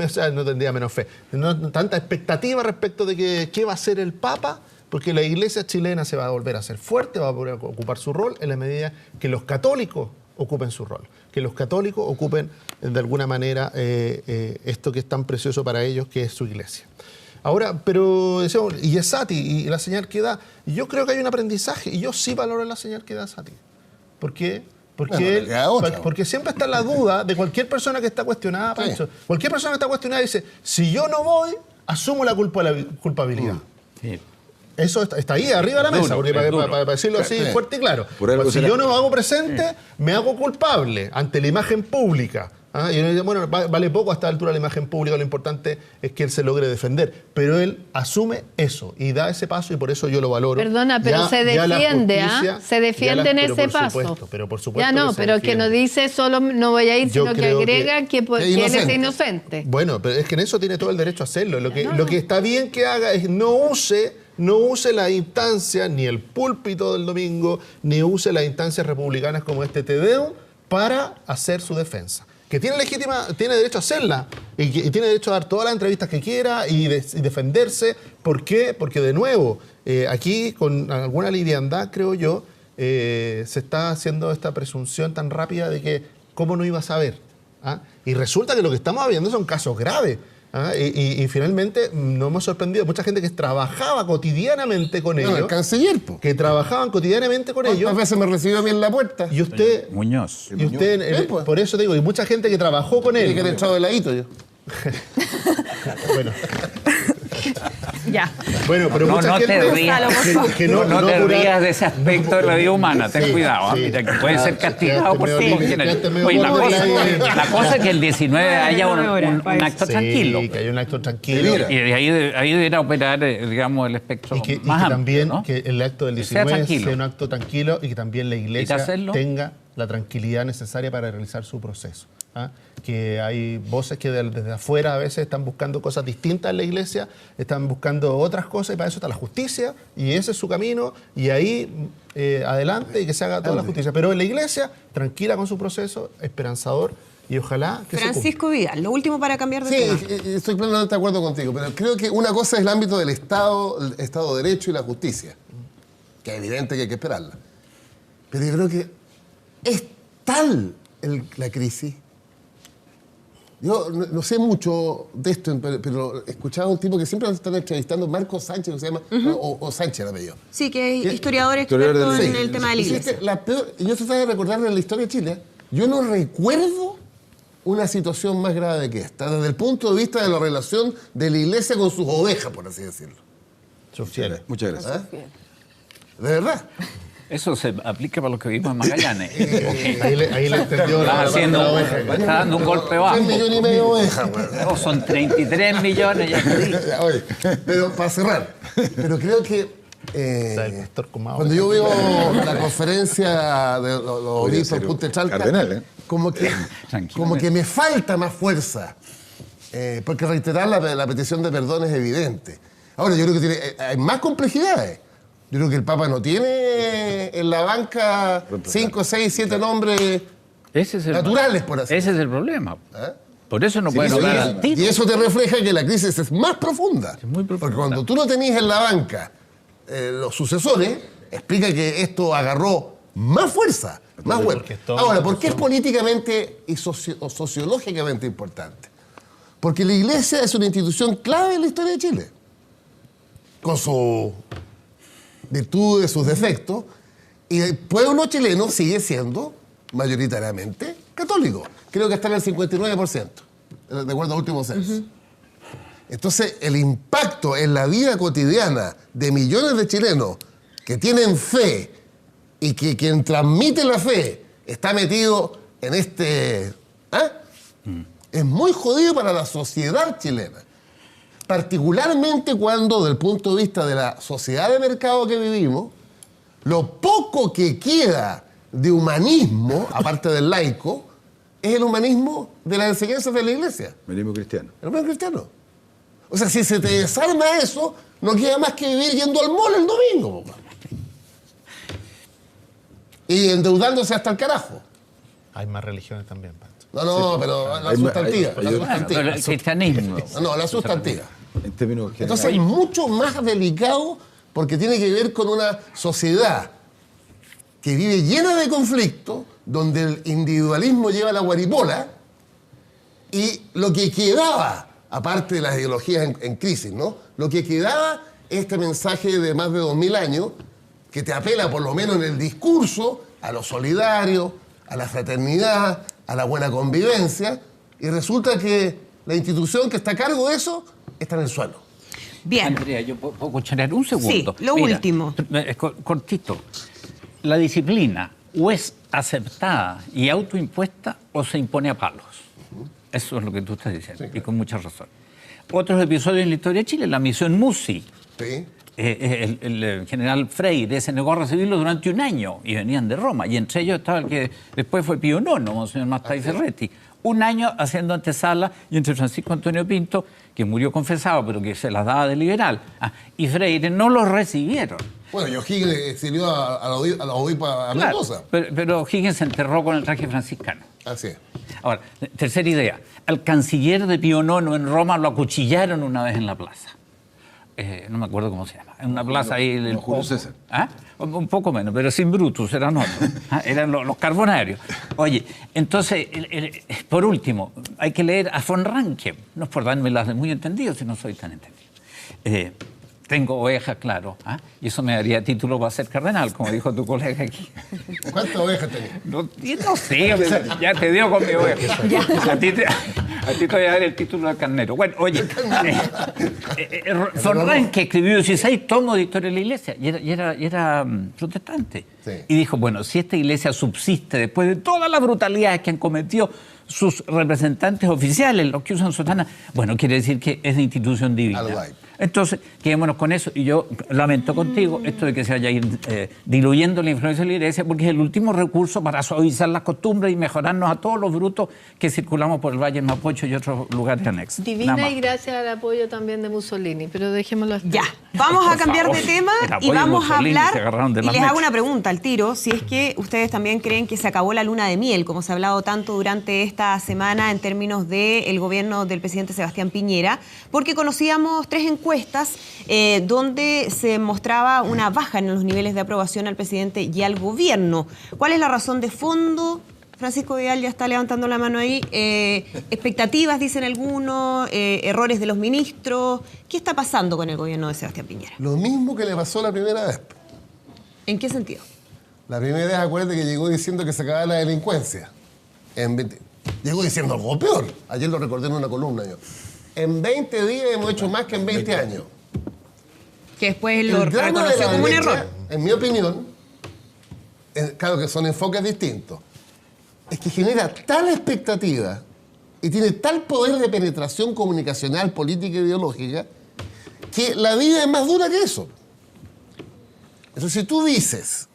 no tanta expectativa respecto de qué va a hacer el Papa, porque la iglesia chilena se va a volver a hacer fuerte, va a poder ocupar su rol en la medida que los católicos ocupen su rol, que los católicos ocupen de alguna manera esto que es tan precioso para ellos, que es su iglesia. Ahora, pero decíamos, y es Sati, y la señal que da, yo creo que hay un aprendizaje, y yo sí valoro la señal que da Sati. ¿Por qué? Porque siempre está la duda de cualquier persona que está cuestionada, Pancho. Cualquier persona que está cuestionada dice, si yo no voy, asumo la culpabilidad. Sí. Eso está ahí, arriba de la mesa, porque para decirlo así fuerte y claro. Si yo no me hago presente, me hago culpable ante la imagen pública. Y uno dice, bueno, vale poco a esta altura la imagen pública, lo importante es que él se logre defender. Pero él asume eso y da ese paso y por eso yo lo valoro. Perdona, pero se defiende, Se defiende en ese paso. Pero por supuesto. Ya no, pero que no dice solo no voy a ir, sino que agrega que él es inocente. Bueno, pero es que en eso tiene todo el derecho a hacerlo. Lo que está bien que haga es no use la instancia, ni el púlpito del domingo, ni use las instancias republicanas como este Te Deum para hacer su defensa. Que tiene derecho a hacerla y tiene derecho a dar todas las entrevistas que quiera y defenderse. ¿Por qué? Porque de nuevo, aquí con alguna liviandad, creo yo, se está haciendo esta presunción tan rápida de que ¿cómo no iba a saber? Y resulta que lo que estamos viendo son casos graves. Y finalmente nos hemos sorprendido. Mucha gente que trabajaba cotidianamente con ellos. El canciller, po. Que trabajaban cotidianamente con ellos. ¿Cuántas veces me recibió a mí en la puerta? Y usted... Muñoz. Y usted, por eso te digo, y mucha gente que trabajó con él. Tiene que haber echado heladito yo. Bueno. Ya. Bueno, pero No, mucha no gente te rías, no te rías de ese aspecto de la vida humana, ten cuidado, mira, que puede ser castigado por ti. Oye, la cosa es que el 19 haya un acto tranquilo. Sí, que haya un acto tranquilo. Y ahí debería operar, digamos, el espectro y más amplio, también ¿no? que el acto del 19 sea un acto tranquilo y que también la Iglesia tenga la tranquilidad necesaria para realizar su proceso. Que hay voces que desde afuera a veces están buscando cosas distintas en la Iglesia, están buscando otras cosas y para eso está la justicia y ese es su camino y ahí adelante y que se haga toda la justicia. Pero en la Iglesia, tranquila con su proceso, esperanzador y ojalá que Francisco Vidal, lo último para cambiar de tema. Sí, estoy plenamente de acuerdo contigo, pero creo que una cosa es el ámbito del Estado de Derecho y la justicia, que es evidente que hay que esperarla. Pero yo creo que es tal la crisis. Yo no sé mucho de esto, pero escuchaba a un tipo que siempre nos están entrevistando, Marco Sánchez, que se llama, o Sánchez era apellido. Sí, que es historiador experto en el tema de la Iglesia. Yo trataba de recordarle en la historia de Chile, yo no recuerdo una situación más grave que esta, desde el punto de vista de la relación de la Iglesia con sus ovejas, por así decirlo. Sus fieles. Muchas gracias. De verdad. Eso se aplica para los que vivimos en Magallanes. Ahí le entendió está dando un golpe bajo. 3,5 millones de ovejas, güey. Son 33 millones, ya te dije. Oye, pero para cerrar, pero creo que cuando yo veo la conferencia de los obispos en Punta Chalca, como que me falta más fuerza, porque reiterar la petición de perdón es evidente. Ahora, yo creo que hay más complejidades. Yo creo que el Papa no tiene en la banca 5, 6, 7 nombres naturales, por así decirlo. Ese es el problema. Por eso no puede nombrar al tipo. Y eso te refleja que la crisis es más profunda. Es muy profunda. Porque cuando tú no tenías en la banca los sucesores, explica que esto agarró más fuerza, más vuelo. Ahora, ¿por qué es políticamente y sociológicamente importante? Porque la Iglesia es una institución clave en la historia de Chile. Con sus virtudes, sus defectos, y el pueblo chileno sigue siendo mayoritariamente católico. Creo que está en el 59%, de acuerdo al último censo. Entonces, el impacto en la vida cotidiana de millones de chilenos que tienen fe y que quien transmite la fe está metido en es muy jodido para la sociedad chilena. Particularmente cuando, desde el punto de vista de la sociedad de mercado que vivimos, lo poco que queda de humanismo, aparte del laico, es el humanismo de las enseñanzas de la Iglesia. Humanismo cristiano. El humanismo cristiano. O sea, si se te desarma eso, no queda más que vivir yendo al mall el domingo, papá. Y endeudándose hasta el carajo. Hay más religiones también, Pancho. No, pero la sustantiva. Pero el cristianismo. No, la sustantiva. En términos generales. Entonces es mucho más delicado porque tiene que ver con una sociedad que vive llena de conflictos, donde el individualismo lleva la guaripola y lo que quedaba, aparte de las ideologías en crisis, ¿no? Lo que quedaba es este mensaje de más de 2000 años que te apela, por lo menos en el discurso, a lo solidario, a la fraternidad, a la buena convivencia, y resulta que la institución que está a cargo de eso está en el suelo. Bien. Andrea, yo puedo cucharear un segundo. Sí, lo último. Cortito. La disciplina o es aceptada y autoimpuesta o se impone a palos. Eso es lo que tú estás diciendo, y con mucha razón. Otros episodios en la historia de Chile, la misión Musi. Sí. El general Freire se negó a recibirlo durante un año y venían de Roma. Y entre ellos estaba el que después fue Pío IX, Monseñor Mastai Ferretti. Un año haciendo antesala y entre Francisco Antonio Pinto, que murió confesado, pero que se las daba de liberal, y Freire no lo recibieron. Bueno, y O'Higgins exilió a la obispa a Mendoza. Pero O'Higgins se enterró con el traje franciscano. Así es. Ahora, tercera idea. Al canciller de Pío IX en Roma lo acuchillaron una vez en la plaza. No me acuerdo cómo se llama. En una plaza ahí... No, Julio César. Un poco menos, pero sin Brutus, eran otros. Eran los carbonarios. Oye, entonces, por último, hay que leer a von Ranke. No es por darme las de muy entendido, si no soy tan entendido. Tengo ovejas, claro, y eso me daría título para ser cardenal, como dijo tu colega aquí. ¿Cuántas ovejas tenés? No sé, ya te dio con mi oveja. A ti te voy a dar el título de carnero. Bueno, oye, von Ranke escribió 16 tomos de historia de la Iglesia y era protestante. Sí. Y dijo, bueno, si esta Iglesia subsiste después de todas las brutalidades que han cometido sus representantes oficiales, los que usan sotana, bueno, quiere decir que es de institución divina. Algo hay. Entonces, quedémonos con eso. Y yo lamento contigo esto de que se vaya a ir diluyendo la influencia de la Iglesia, porque es el último recurso para suavizar las costumbres y mejorarnos a todos los brutos que circulamos por el Valle del Mapocho y otros lugares anexos. Divina y gracias al apoyo también de Mussolini, pero dejémoslo hasta Ya, vamos a cambiar de tema y vamos a hablar, y les hago una pregunta al tiro, si es que ustedes también creen que se acabó la luna de miel, como se ha hablado tanto durante esta semana en términos del gobierno del presidente Sebastián Piñera, porque conocíamos 3 encuestas donde se mostraba una baja en los niveles de aprobación al presidente y al gobierno. ¿Cuál es la razón de fondo? Francisco Vidal ya está levantando la mano ahí. Expectativas, dicen algunos, errores de los ministros. ¿Qué está pasando con el gobierno de Sebastián Piñera? Lo mismo que le pasó la primera vez. ¿En qué sentido? La primera vez, acuérdate que llegó diciendo que se acababa la delincuencia. Llegó diciendo algo peor. Ayer lo recordé en una columna yo. En 20 días hemos hecho más que en 20 años. Que después lo reconoció como un error. En mi opinión, claro que son enfoques distintos, es que genera tal expectativa y tiene tal poder de penetración comunicacional, política e ideológica, que la vida es más dura que eso. Entonces, si tú dices,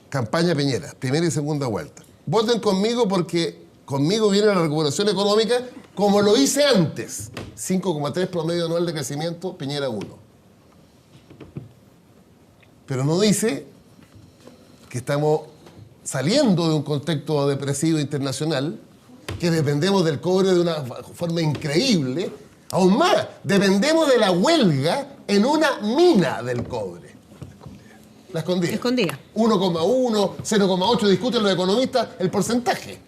campaña Piñera, primera y segunda vuelta, voten conmigo porque conmigo viene la recuperación económica, como lo hice antes, 5,3 promedio anual de crecimiento, Piñera 1. Pero no dice que estamos saliendo de un contexto depresivo internacional, que dependemos del cobre de una forma increíble, aún más, dependemos de la huelga en una mina del cobre. La escondida. Escondida. 1,1, 0,8, discuten los economistas el porcentaje.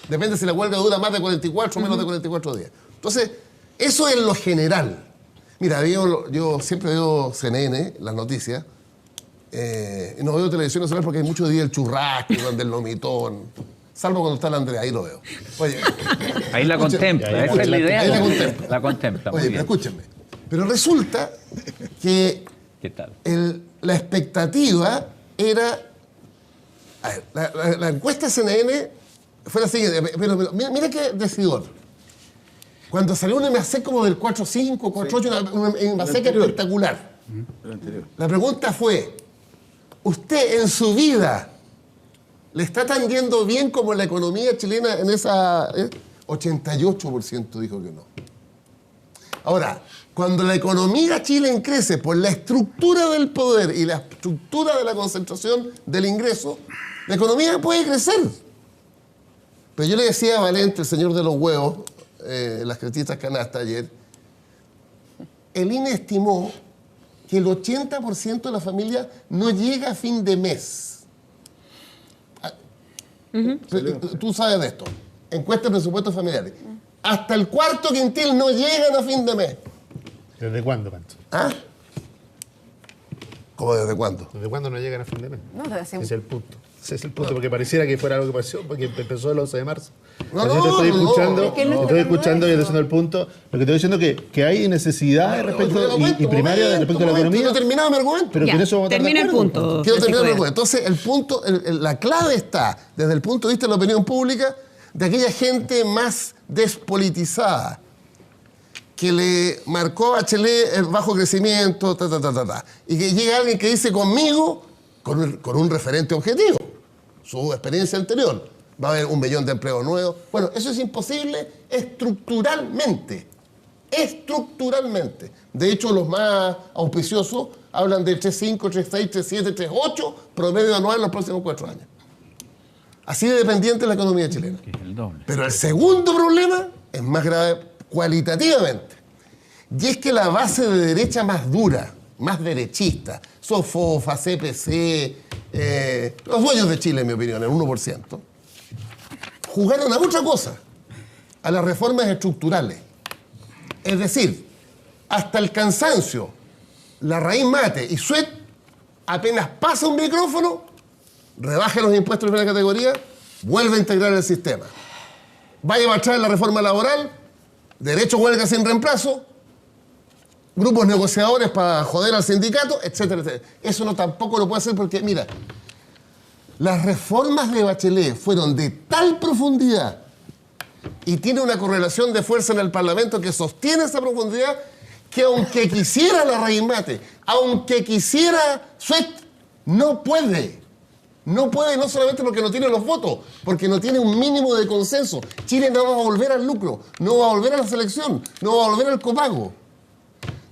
Depende si la huelga dura más de 44 o menos de 44 días. Entonces, eso es lo general. Mira, yo siempre veo CNN, las noticias, y no veo televisión nacional porque hay muchos días el churrasco, del lomitón, salvo cuando está la Andrea, ahí lo veo. Oye, ahí la contempla, esa es la idea. Ahí la contempla. La contempla, muy oye, bien. pero escúchenme. Pero resulta que ¿Qué tal? la expectativa era... A ver, la encuesta CNN fue la siguiente, pero mira qué decidor. Cuando salió un MAC como del 4.5, 4.8, un MAC espectacular. La pregunta fue, ¿usted en su vida le está tan yendo bien como la economía chilena en esa... 88% dijo que no. Ahora, cuando la economía chilena crece por la estructura del poder y la estructura de la concentración del ingreso, la economía puede crecer. Pero yo le decía a Valente, el señor de los huevos, las cretitas canastas ayer, el INE estimó que el 80% de la familia no llega a fin de mes. Tú sabes de esto. Encuesta de presupuestos familiares. Hasta el cuarto quintil no llegan a fin de mes. ¿Desde cuándo, Pancho? ¿Ah? ¿Cómo desde cuándo? ¿Desde cuándo no llegan a fin de mes? No, desde hace Ese es el punto. Ese es el punto, porque pareciera que fuera algo que pasó, porque empezó el 11 de marzo. No, Yo te estoy escuchando, es que no estoy escuchando y estoy haciendo el punto. Lo que estoy diciendo que hay necesidad respecto y primaria respecto a la economía. Quiero terminar mi argumento. Pero Ya, que en eso vamos a estar de termina el acuerdo. punto. Quiero terminar mi Francisco argumento. Entonces, el punto, la clave está, desde el punto de vista de la opinión pública, de aquella gente más despolitizada, que le marcó a Bachelet el bajo crecimiento, y que llega alguien que dice conmigo, con un referente objetivo, su experiencia anterior, va a haber 1 millón de empleos nuevos. Bueno, eso es imposible estructuralmente. Estructuralmente. De hecho, los más auspiciosos hablan de 3,5, 3,6, 3,7, 3,8 promedio anual en los próximos 4 años. Así de dependiente es la economía chilena. Que es el doble. Pero el segundo problema es más grave cualitativamente. Y es que la base de derecha más dura, más derechista, Sofofa, CPC, los dueños de Chile, en mi opinión, el 1%, jugaron a otra cosa, a las reformas estructurales. Es decir, hasta el cansancio, la raíz mate y Suet, apenas pasa un micrófono, rebaje los impuestos de primera categoría, vuelve a integrar el sistema. Vaya a marchar la reforma laboral, derecho a huelga sin reemplazo, grupos negociadores para joder al sindicato, etcétera, etcétera. Eso no tampoco lo puede hacer porque, mira, las reformas de Bachelet fueron de tal profundidad y tiene una correlación de fuerza en el Parlamento que sostiene esa profundidad que aunque quisiera la raíz mate, aunque quisiera Suet, no puede. No puede, no solamente porque no tiene los votos, porque no tiene un mínimo de consenso. Chile no va a volver al lucro, no va a volver a la selección, no va a volver al copago.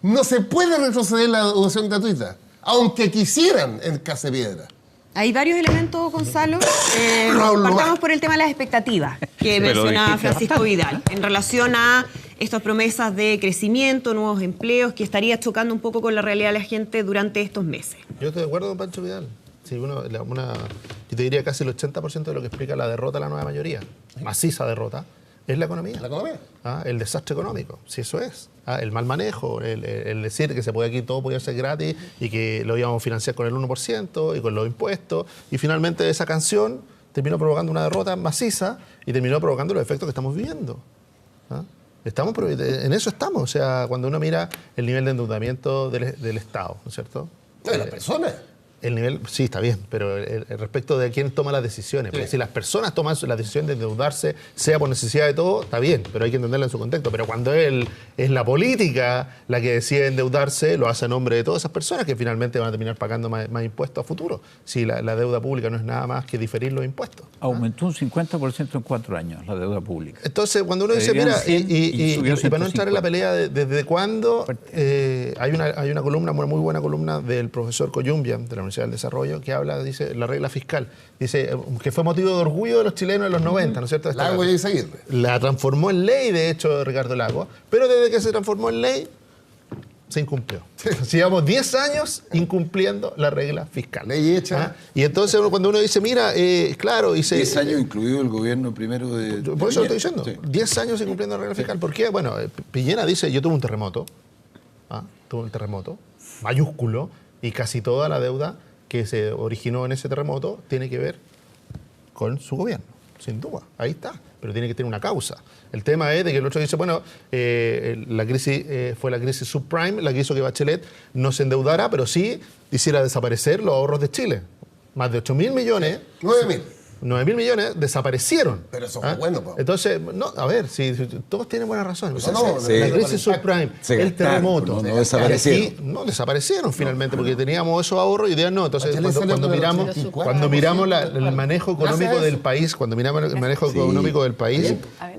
No se puede retroceder la educación gratuita, aunque quisieran en Casepiedra. Hay varios elementos, Gonzalo. Partamos por el tema de las expectativas que mencionaba Francisco Vidal en relación a estas promesas de crecimiento, nuevos empleos, que estaría chocando un poco con la realidad de la gente durante estos meses. Yo estoy de acuerdo con Pancho Vidal. Sí, yo te diría casi el 80% de lo que explica la derrota de la nueva mayoría, maciza derrota, es la economía. ¿La economía? El desastre económico, si eso es. El mal manejo, el decir que se podía aquí todo podía ser gratis y que lo íbamos a financiar con el 1% y con los impuestos. Y finalmente esa canción terminó provocando una derrota maciza y terminó provocando los efectos que estamos viviendo. En eso estamos. O sea, cuando uno mira el nivel de endeudamiento del Estado, ¿no es cierto? De las personas. El nivel, sí, está bien, pero respecto de quién toma las decisiones. Porque si las personas toman la decisión de endeudarse, sea por necesidad de todo, está bien, pero hay que entenderlo en su contexto. Pero cuando es la política la que decide endeudarse, lo hace a nombre de todas esas personas que finalmente van a terminar pagando más impuestos a futuro. Si la deuda pública no es nada más que diferir los impuestos. Aumentó un 50% en 4 años la deuda pública. Entonces, cuando uno dice, mira, y para no entrar en la pelea desde cuándo, hay una columna, una muy buena columna del profesor Coyumbia, de la Universidad del Desarrollo, que habla, dice, la regla fiscal. Dice que fue motivo de orgullo de los chilenos en los 90, ¿no es cierto? Lago y Seguirre. La transformó en ley, de hecho, Ricardo Lago, pero desde que se transformó en ley, se incumplió. Llevamos 10 años incumpliendo la regla fiscal. Ley hecha. Y entonces cuando uno dice, mira, claro... 10 años incluido el gobierno primero de... Por eso lo estoy diciendo. Sí. 10 años incumpliendo la regla fiscal. ¿Por qué? Bueno, Piñera dice, yo tuve un terremoto. Tuve un terremoto mayúsculo y casi toda la deuda que se originó en ese terremoto tiene que ver con su gobierno, sin duda. Ahí está. Pero tiene que tener una causa. El tema es de que el otro dice, bueno, la crisis fue la crisis subprime, la que hizo que Bachelet no se endeudara, pero sí hiciera desaparecer los ahorros de Chile. Más de 8.000 millones. 9.000. 9.000 millones desaparecieron. Pero eso fue bueno, Pablo. Entonces, no, a ver, si todos tienen buena razón. O sea, sí. La crisis subprime, el terremoto. No desaparecieron. Y no desaparecieron finalmente, porque teníamos esos ahorros y ya no. Entonces, cuando miramos el manejo económico del país,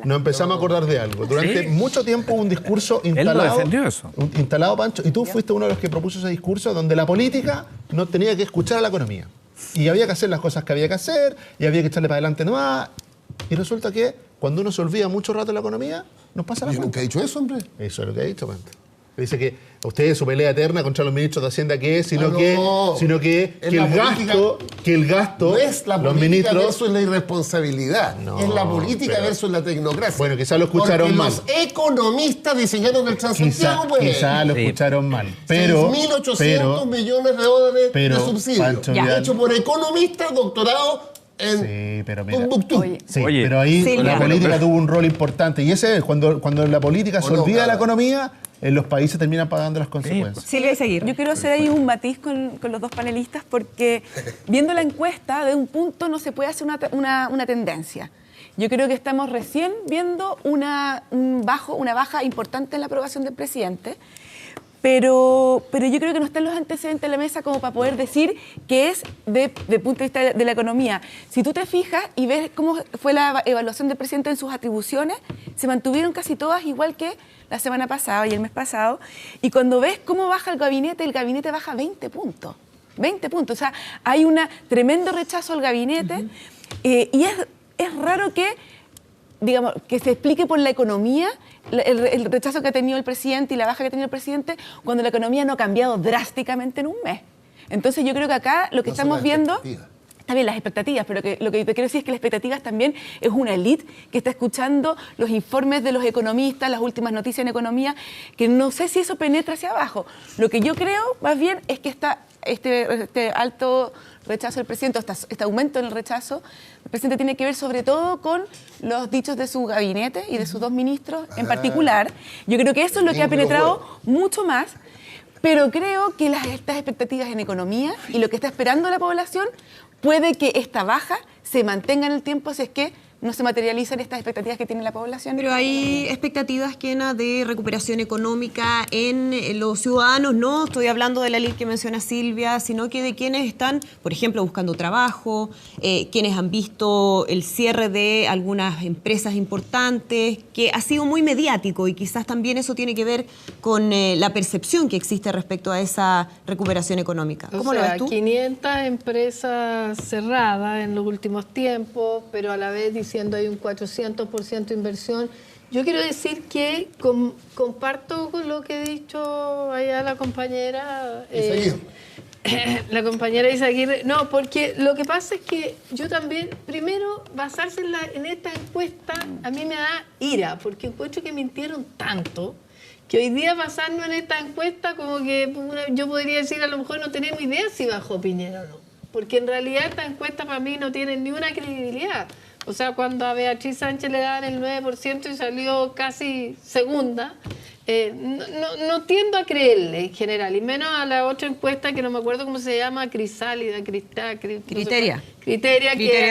nos empezamos a acordar de algo. Durante mucho tiempo hubo un discurso instalado. Él lo defendió eso. Instalado, Pancho, y tú fuiste uno de los que propuso ese discurso donde la política no tenía que escuchar a la economía. Y había que hacer las cosas que había que hacer, y había que echarle para adelante nomás. Y resulta que cuando uno se olvida mucho rato de la economía, nos pasa la Yo cuenta. nunca he dicho eso, hombre. Eso es lo que he dicho, Pancho. Dice que ustedes su pelea eterna contra los ministros de Hacienda que es, sino que el gasto no es la los política ministros versus la irresponsabilidad, No, es la política pero- versus la tecnocracia. Bueno, quizás lo escucharon Porque mal. los economistas diseñaron el Transantiago, pues. Quizá lo Sí. escucharon mal, pero 6.800 millones de dólares pero, de subsidio. Pancho Ya. Vidal- Hecho por economistas doctorados en Sí, pero mira. Tombuctú. Oye. Sí, Oye, pero ahí Silvia. la política tuvo un rol importante. Y ese es cuando la política se O no, olvida de la claro. economía, en los países terminan pagando las consecuencias. Silvia Izaguirre. Yo quiero hacer ahí un matiz con los dos panelistas porque viendo la encuesta de un punto no se puede hacer una tendencia. Yo creo que estamos recién viendo una baja importante en la aprobación del presidente, pero yo creo que no están los antecedentes en la mesa como para poder decir que es de punto de vista de la economía. Si tú te fijas y ves cómo fue la evaluación del presidente en sus atribuciones, se mantuvieron casi todas igual que la semana pasada y el mes pasado. Y cuando ves cómo baja el gabinete baja 20 puntos. 20 puntos. O sea, hay un tremendo rechazo al gabinete y es raro que, digamos, que se explique por la economía el rechazo que ha tenido el presidente y la baja que ha tenido el presidente cuando la economía no ha cambiado drásticamente en un mes. Entonces yo creo que acá lo que No son estamos las viendo... expectativas. También las expectativas, pero lo que te quiero decir es que las expectativas también es una élite que está escuchando los informes de los economistas, las últimas noticias en economía, que no sé si eso penetra hacia abajo. Lo que yo creo, más bien, es que este alto rechazo del presidente, este aumento en el rechazo, el presidente tiene que ver sobre todo con los dichos de su gabinete y de sus dos ministros en particular. Yo creo que eso es lo que ha penetrado mucho más. Pero creo que estas expectativas en economía y lo que está esperando la población puede que esta baja se mantenga en el tiempo si es que no se materializan estas expectativas que tiene la población. Pero hay expectativas, Kena, de recuperación económica en los ciudadanos. No estoy hablando de la ley que menciona Silvia, sino que de quienes están, por ejemplo, buscando trabajo, quienes han visto el cierre de algunas empresas importantes, que ha sido muy mediático y quizás también eso tiene que ver con la percepción que existe respecto a esa recuperación económica. ¿Cómo lo ves tú? 500 empresas cerradas en los últimos tiempos, pero a la vez diciendo hay un 400% de inversión. Yo quiero decir que comparto con lo que ha dicho allá la compañera Izaguirre. No, porque lo que pasa es que yo también, primero, basarse en esta encuesta a mí me da ira, porque encuentro que mintieron tanto que hoy día basarnos en esta encuesta como que yo podría decir a lo mejor no tenemos idea si bajó Piñera o no, porque en realidad esta encuesta para mí no tiene ni una credibilidad. O sea, cuando a Beatriz Sánchez le daban el 9% y salió casi segunda, no tiendo a creerle en general, y menos a la otra encuesta que no me acuerdo cómo se llama, Criteria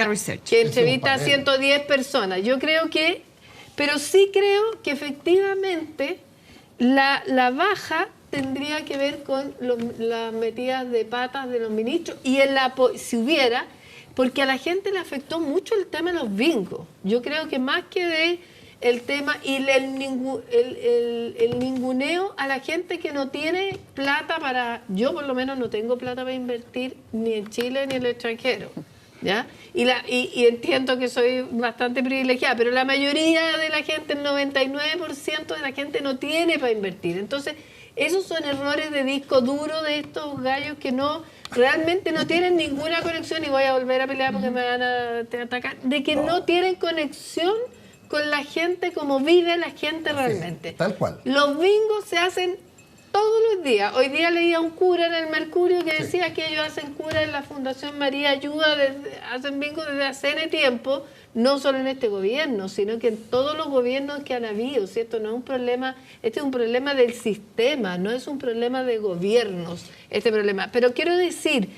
Research. que entrevista a 110 personas. Yo creo que, pero sí creo que efectivamente la baja tendría que ver con las metidas de patas de los ministros y si hubiera, porque a la gente le afectó mucho el tema de los bingos. Yo creo que más que de el tema y el ninguneo a la gente que no tiene plata yo por lo menos no tengo plata para invertir ni en Chile ni en el extranjero, ¿ya? Y entiendo que soy bastante privilegiada, pero la mayoría de la gente, el 99% de la gente no tiene para invertir. Entonces, esos son errores de disco duro de estos gallos que realmente no tienen ninguna conexión, y voy a volver a pelear porque me van a atacar, de que no tienen conexión con la gente como vive la gente realmente. Sí, tal cual. Los bingos se hacen todos los días. Hoy día leía un cura en el Mercurio que decía que ellos hacen cura en la Fundación María Ayuda, hacen bingo desde hace tiempo, no solo en este gobierno, sino que en todos los gobiernos que han habido, ¿cierto? No es un problema, este es un problema del sistema, no es un problema de gobiernos, este problema. Pero quiero decir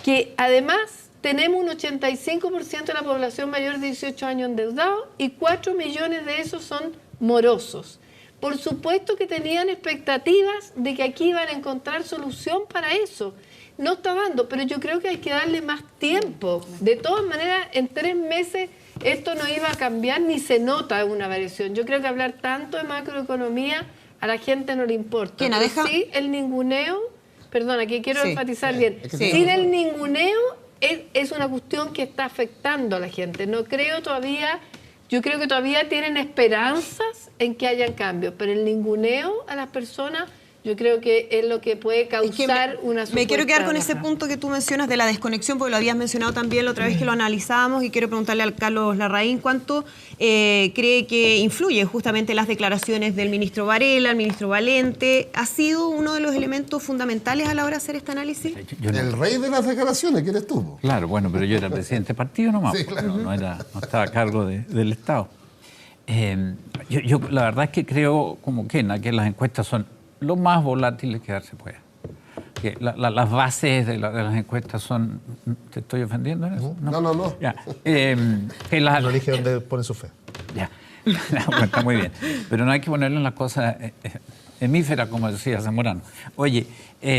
que además tenemos un 85% de la población mayor de 18 años endeudado y 4 millones de esos son morosos. Por supuesto que tenían expectativas de que aquí iban a encontrar solución para eso. No está dando, pero yo creo que hay que darle más tiempo. De todas maneras, en 3 meses esto no iba a cambiar ni se nota una variación. Yo creo que hablar tanto de macroeconomía a la gente no le importa. ¿Quién Pero deja? sí, el ninguneo, perdón, aquí quiero Sí. enfatizar bien. Es que sí. Sin el ninguneo es una cuestión que está afectando a la gente. No creo todavía... Yo creo que todavía tienen esperanzas en que hayan cambios, pero el ninguneo a las personas Yo creo que es lo que puede Es que causar una me quiero quedar con supuesta ese punto que tú mencionas de la desconexión, porque lo habías mencionado también la otra vez que lo analizábamos, y quiero preguntarle al Carlos Larraín cuánto cree que influyen justamente las declaraciones del ministro Varela, el ministro Valente. ¿Ha sido uno de los elementos fundamentales a la hora de hacer este análisis? El rey de las declaraciones, ¿quién eres tú? Claro, bueno, pero yo era presidente del partido nomás, Sí, claro. no estaba a cargo del Estado. Yo la verdad es que creo, como Kena, que las encuestas son lo más volátiles que darse pueda. Que las bases de las encuestas son... ¿Te estoy ofendiendo en eso? No. Ya. Que las, No elige dónde pone su fe. ya. Bueno, está muy bien. Pero no hay que ponerle las cosas hemíferas, como decía Zamorano. Oye,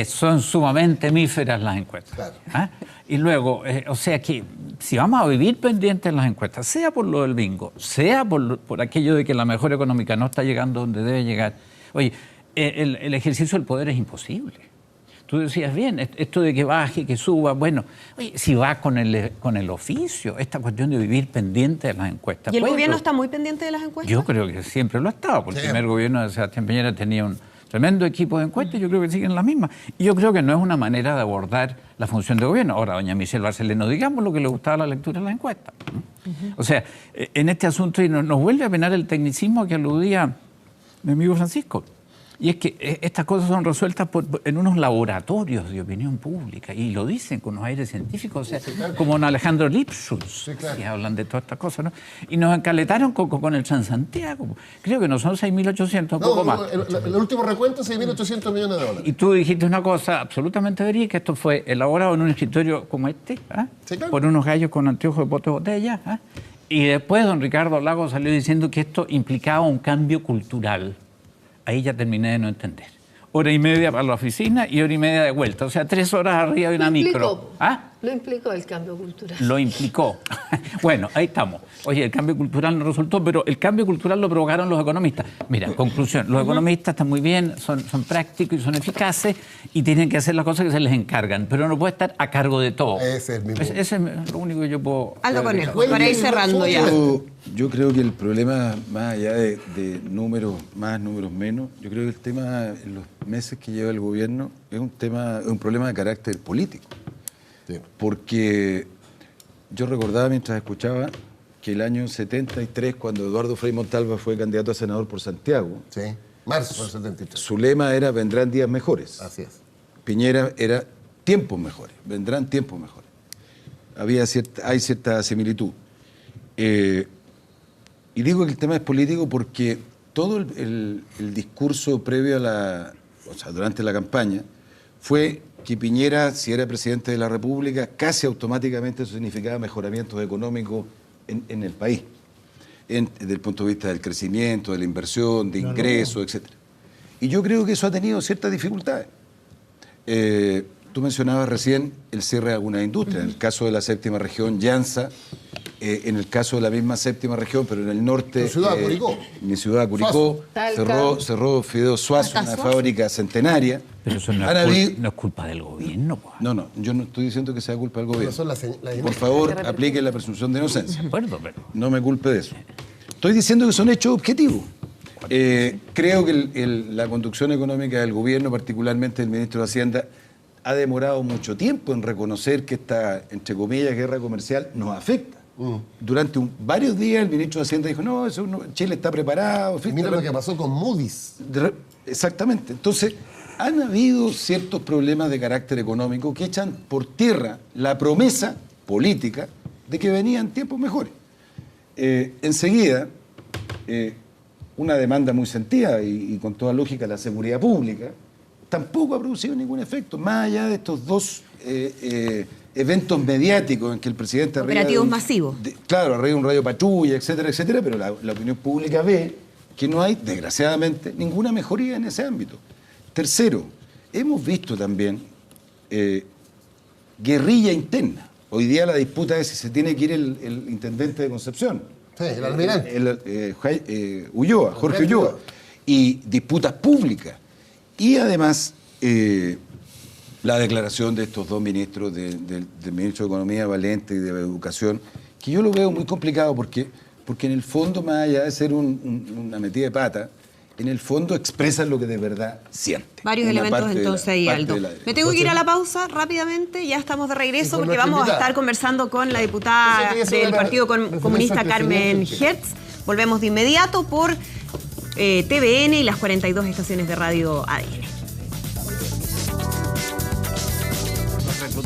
son sumamente hemíferas las encuestas. Claro. ¿Ah? Y luego, o sea que si vamos a vivir pendientes de las encuestas, sea por lo del bingo, sea por aquello de que la mejora económica no está llegando donde debe llegar, oye, el ejercicio del poder es imposible. Tú decías bien, esto de que baje, que suba, bueno, oye, si va con el oficio, esta cuestión de vivir pendiente de las encuestas. ¿Y el Pues, gobierno está muy pendiente de las encuestas? yo creo que siempre lo ha estado, porque Sí. el primer gobierno de Sebastián Piñera tenía un tremendo equipo de encuestas, yo creo que siguen las mismas. Y yo creo que no es una manera de abordar la función de gobierno. Ahora, doña Michelle Barceleno, digamos lo que le gustaba la lectura de las encuestas. O sea, en este asunto, y nos vuelve a penar el tecnicismo a que aludía mi amigo Francisco. Y es que estas cosas son resueltas en unos laboratorios de opinión pública, y lo dicen con unos aires científicos, o sea, como Alejandro Lipschutz, que hablan de todas estas cosas, ¿no? Y nos encaletaron con el Transantiago. Creo que no son 6.800, poco más. El último recuento es 6.800 millones de dólares. Y tú dijiste una cosa absolutamente verídica, esto fue elaborado en un escritorio como este, ¿ah? Sí, claro. Por unos gallos con anteojos de pote de botella, ¿ah? Y después don Ricardo Lagos salió diciendo que esto implicaba un cambio cultural. Ahí ya terminé de no entender. 1:30 para la oficina y 1:30 de vuelta. O sea, 3 horas arriba de una micro. ¿Ah? Lo implicó el cambio cultural. Lo implicó. Bueno, ahí estamos. Oye, el cambio cultural no resultó, pero el cambio cultural lo provocaron los economistas. Mira, conclusión, los economistas están muy bien, son prácticos y son eficaces y tienen que hacer las cosas que se les encargan, pero no puede estar a cargo de todo. Ese es mi punto. Ese es lo único que yo puedo... Aldo Conejo, para ir cerrando ya. Yo creo que el problema, más allá de números más, números menos, yo creo que el tema en los meses que lleva el gobierno es un problema de carácter político. Sí. Porque yo recordaba mientras escuchaba que el año 73, cuando Eduardo Frei Montalva fue candidato a senador por Santiago, Sí. Marzo del 73. su lema era vendrán días mejores. Así es. Piñera era tiempos mejores, vendrán tiempos mejores. Hay cierta similitud. Y digo que el tema es político porque todo el discurso previo durante la campaña, fue que Piñera, si era presidente de la República, casi automáticamente eso significaba mejoramientos económicos en el país, desde el punto de vista del crecimiento, de la inversión, de ingresos, etc. Y yo creo que eso ha tenido ciertas dificultades. Tú mencionabas recién el cierre de algunas industrias, en el caso de la séptima región, Llanza, en el caso de la misma séptima región, pero en el norte, Mi ciudad, Curicó. Mi ciudad, Curicó, cerró Fideo Suazo, una fábrica centenaria. Pero eso no es culpa del gobierno, pues. No, yo no estoy diciendo que sea culpa del gobierno. Son las Por favor, aplique la presunción de inocencia. De acuerdo, pero... No me culpe de eso. Estoy diciendo que son hechos objetivos. Creo que la conducción económica del gobierno, particularmente el ministro de Hacienda, ha demorado mucho tiempo en reconocer que esta, entre comillas, guerra comercial nos afecta. Durante varios días el ministro de Hacienda dijo, no, Chile está preparado. Mira lo que pasó con Moody's. Exactamente. Entonces, han habido ciertos problemas de carácter económico que echan por tierra la promesa política de que venían tiempos mejores. Enseguida, una demanda muy sentida y con toda lógica la seguridad pública tampoco ha producido ningún efecto, más allá de estos dos eventos mediáticos en que el presidente... Operativos masivos. Claro, arriba un radio patrulla, etcétera, etcétera, pero la opinión pública ve que no hay, desgraciadamente, ninguna mejoría en ese ámbito. Tercero, hemos visto también guerrilla interna. Hoy día la disputa es si se tiene que ir el intendente de Concepción. Sí, el almirante. Jorge Ulloa. Y disputas públicas. Y además, la declaración de estos dos ministros, del ministro de Economía, Valente, y de Educación, que yo lo veo muy complicado porque en el fondo, más allá de ser una metida de pata, en el fondo expresan lo que de verdad siente. Varios elementos entonces ahí, Aldo. Me tengo que ir a la pausa rápidamente, ya estamos de regreso porque vamos a estar conversando con la diputada del Partido Comunista Carmen Hertz. Volvemos de inmediato por TVN y las 42 estaciones de radio ADN.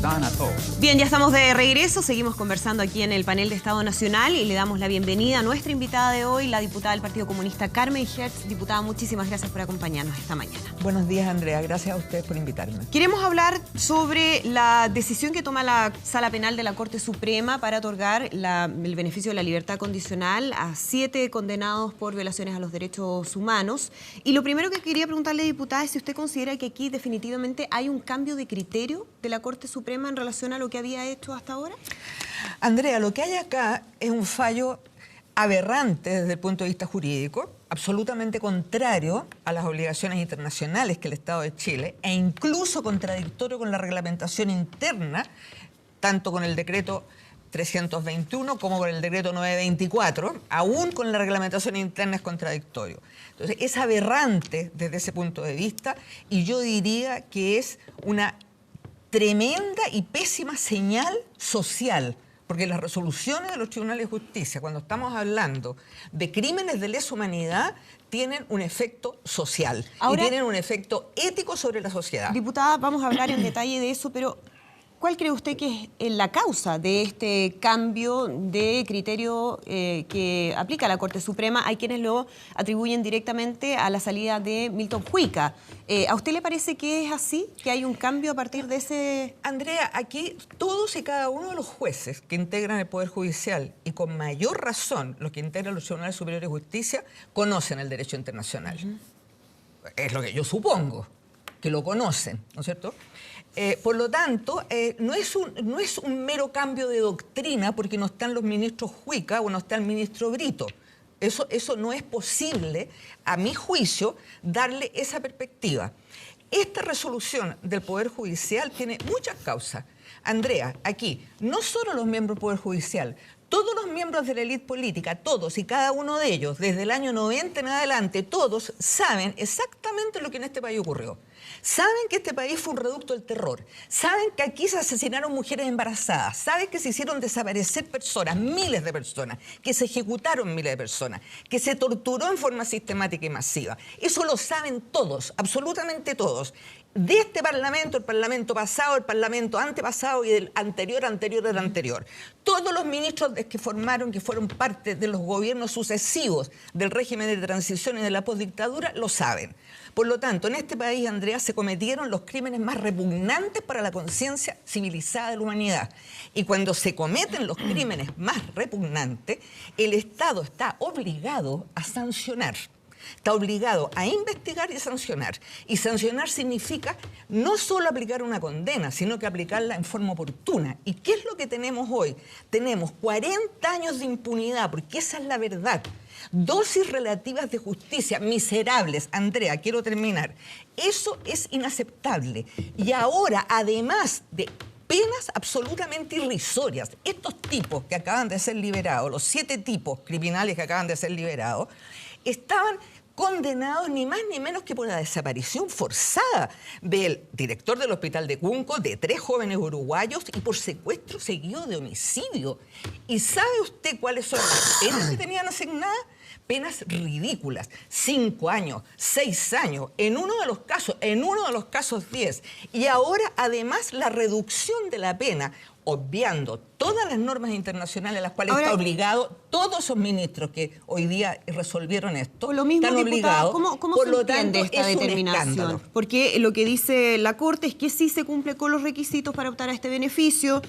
A todos. Bien, ya estamos de regreso, seguimos conversando aquí en el panel de Estado Nacional y le damos la bienvenida a nuestra invitada de hoy, la diputada del Partido Comunista Carmen Hertz. Diputada, muchísimas gracias por acompañarnos esta mañana. Buenos días, Andrea, gracias a ustedes por invitarme. Queremos hablar sobre la decisión que toma la Sala Penal de la Corte Suprema para otorgar el beneficio de la libertad condicional a 7 condenados por violaciones a los derechos humanos. Y lo primero que quería preguntarle, diputada, es si usted considera que aquí definitivamente hay un cambio de criterio de la Corte Suprema en relación a lo que había hecho hasta ahora. Andrea, lo que hay acá es un fallo aberrante desde el punto de vista jurídico, absolutamente contrario a las obligaciones internacionales que el Estado de Chile, e incluso contradictorio con la reglamentación interna, tanto con el decreto 321 como con el decreto 924, aún con la reglamentación interna es contradictorio. Entonces, es aberrante desde ese punto de vista y yo diría que es una tremenda y pésima señal social, porque las resoluciones de los tribunales de justicia, cuando estamos hablando de crímenes de lesa humanidad, tienen un efecto social. Ahora, y tienen un efecto ético sobre la sociedad. Diputada, vamos a hablar en detalle de eso, pero ¿cuál cree usted que es la causa de este cambio de criterio que aplica la Corte Suprema? Hay quienes lo atribuyen directamente a la salida de Milton Huica. ¿A usted le parece que es así? ¿Que hay un cambio a partir de ese...? Andrea, aquí todos y cada uno de los jueces que integran el Poder Judicial, y con mayor razón los que integran los Tribunales Superiores de Justicia, conocen el derecho internacional. Es lo que yo supongo, que lo conocen, ¿no es cierto? Por lo tanto, no es un mero cambio de doctrina porque no están los ministros Huica o no está el ministro Brito. Eso no es posible, a mi juicio, darle esa perspectiva. Esta resolución del Poder Judicial tiene muchas causas. Andrea, aquí, no solo los miembros del Poder Judicial, todos los miembros de la élite política, todos y cada uno de ellos, desde el año 90 en adelante, todos saben exactamente lo que en este país ocurrió. Saben que este país fue un reducto del terror. Saben que aquí se asesinaron mujeres embarazadas. Saben que se hicieron desaparecer personas, miles de personas. Que se ejecutaron miles de personas. Que se torturó en forma sistemática y masiva. Eso lo saben todos, absolutamente todos. De este Parlamento, el Parlamento pasado, el Parlamento antepasado y del anterior. Todos los ministros que fueron parte de los gobiernos sucesivos del régimen de transición y de la postdictadura, lo saben. Por lo tanto, en este país, Andrea, se cometieron los crímenes más repugnantes para la conciencia civilizada de la humanidad. Y cuando se cometen los crímenes más repugnantes, el Estado está obligado a sancionar. Está obligado a investigar y a sancionar. Y sancionar significa no solo aplicar una condena, sino que aplicarla en forma oportuna. ¿Y qué es lo que tenemos hoy? Tenemos 40 años de impunidad, porque esa es la verdad. Dosis relativas de justicia miserables. Andrea, quiero terminar. Eso es inaceptable. Y ahora, además de penas absolutamente irrisorias, estos tipos que acaban de ser liberados, los 7 tipos criminales que acaban de ser liberados, estaban condenados ni más ni menos que por la desaparición forzada del director del hospital de Cunco, de 3 jóvenes uruguayos y por secuestro seguido de homicidio. ¿Y sabe usted cuáles son las penas que tenían asignadas? Penas ridículas, 5 años, 6 años, en uno de los casos 10. Y ahora, además, la reducción de la pena, obviando todas las normas internacionales a las cuales está obligado, todos esos ministros que hoy día resolvieron esto, lo mismo, están obligados. ¿Cómo se entiende esta determinación? Porque lo que dice la Corte es que sí se cumple con los requisitos para optar a este beneficio.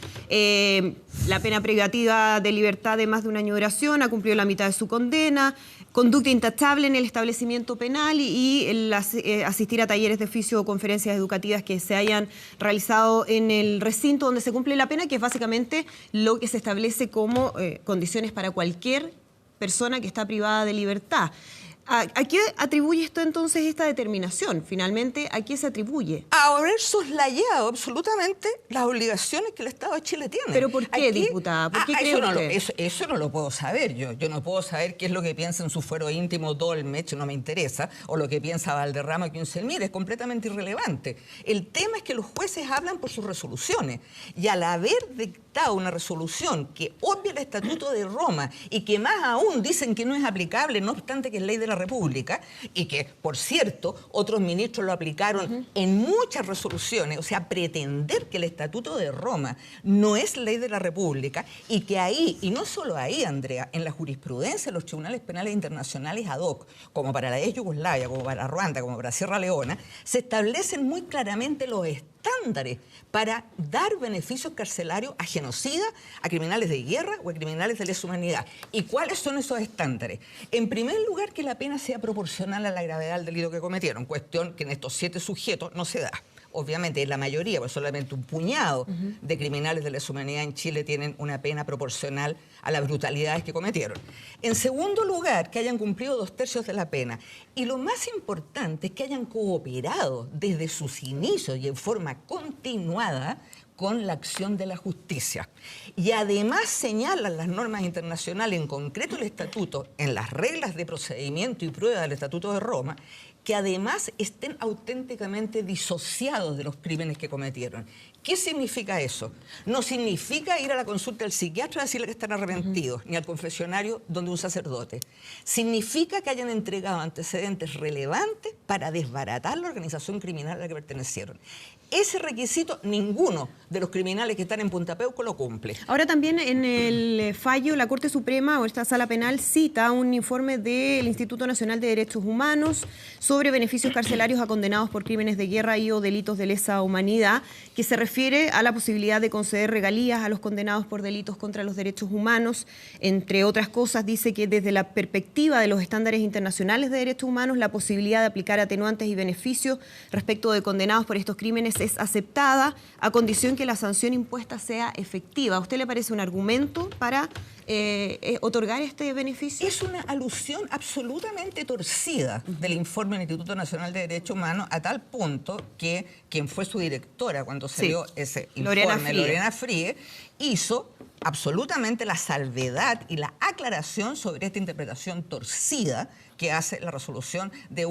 La pena privativa de libertad de más de 1 año de duración ha cumplido la mitad de su condena, conducta intachable en el establecimiento penal y el asistir a talleres de oficio o conferencias educativas que se hayan realizado en el recinto donde se cumple la pena, que es básicamente lo que se establece como condiciones para cualquier persona que está privada de libertad. ¿A qué atribuye esto entonces esta determinación? Finalmente, ¿a qué se atribuye? A haber soslayado absolutamente las obligaciones que el Estado de Chile tiene. ¿Pero por qué, diputada? ¿Por qué cree usted? Eso no lo puedo saber yo. Yo no puedo saber qué es lo que piensa en su fuero íntimo Dolmetsch, no me interesa, o lo que piensa Valderrama o Künzelmir, es completamente irrelevante. El tema es que los jueces hablan por sus resoluciones, y al haber dictado una resolución que obvia el Estatuto de Roma y que más aún dicen que no es aplicable, no obstante que es ley de la República, y que, por cierto, otros ministros lo aplicaron en muchas resoluciones, o sea, pretender que el Estatuto de Roma no es ley de la República, y que ahí, y no solo ahí, Andrea, en la jurisprudencia de los tribunales penales internacionales ad hoc, como para la ex Yugoslavia, como para Ruanda, como para Sierra Leona, se establecen muy claramente los estándares para dar beneficios carcelarios a genocidas, a criminales de guerra o a criminales de lesa humanidad. ¿Y cuáles son esos estándares? En primer lugar, que la pena sea proporcional a la gravedad del delito que cometieron, cuestión que en estos 7 sujetos no se da. Obviamente, la mayoría, pues solamente un puñado de criminales de lesa humanidad en Chile tienen una pena proporcional a las brutalidades que cometieron. En segundo lugar, que hayan cumplido 2/3 de la pena. Y lo más importante es que hayan cooperado desde sus inicios y en forma continuada con la acción de la justicia. Y además señalan las normas internacionales, en concreto el Estatuto, en las reglas de procedimiento y prueba del Estatuto de Roma, que además estén auténticamente disociados de los crímenes que cometieron. ¿Qué significa eso? No significa ir a la consulta del psiquiatra a decirle que están arrepentidos, ni al confesionario donde un sacerdote. Significa que hayan entregado antecedentes relevantes para desbaratar la organización criminal a la que pertenecieron. Ese requisito ninguno de los criminales que están en Punta Peuco lo cumple. Ahora también en el fallo la Corte Suprema o esta Sala Penal cita un informe del Instituto Nacional de Derechos Humanos sobre beneficios carcelarios a condenados por crímenes de guerra y o delitos de lesa humanidad, que se refiere a la posibilidad de conceder regalías a los condenados por delitos contra los derechos humanos. Entre otras cosas, dice que desde la perspectiva de los estándares internacionales de derechos humanos, la posibilidad de aplicar atenuantes y beneficios respecto de condenados por estos crímenes es aceptada a condición que la sanción impuesta sea efectiva. ¿A usted le parece un argumento para otorgar este beneficio? Es una alusión absolutamente torcida del informe del Instituto Nacional de Derechos Humanos, a tal punto que quien fue su directora cuando salió ese informe, Lorena Frie, hizo absolutamente la salvedad y la aclaración sobre esta interpretación torcida que hace la resolución de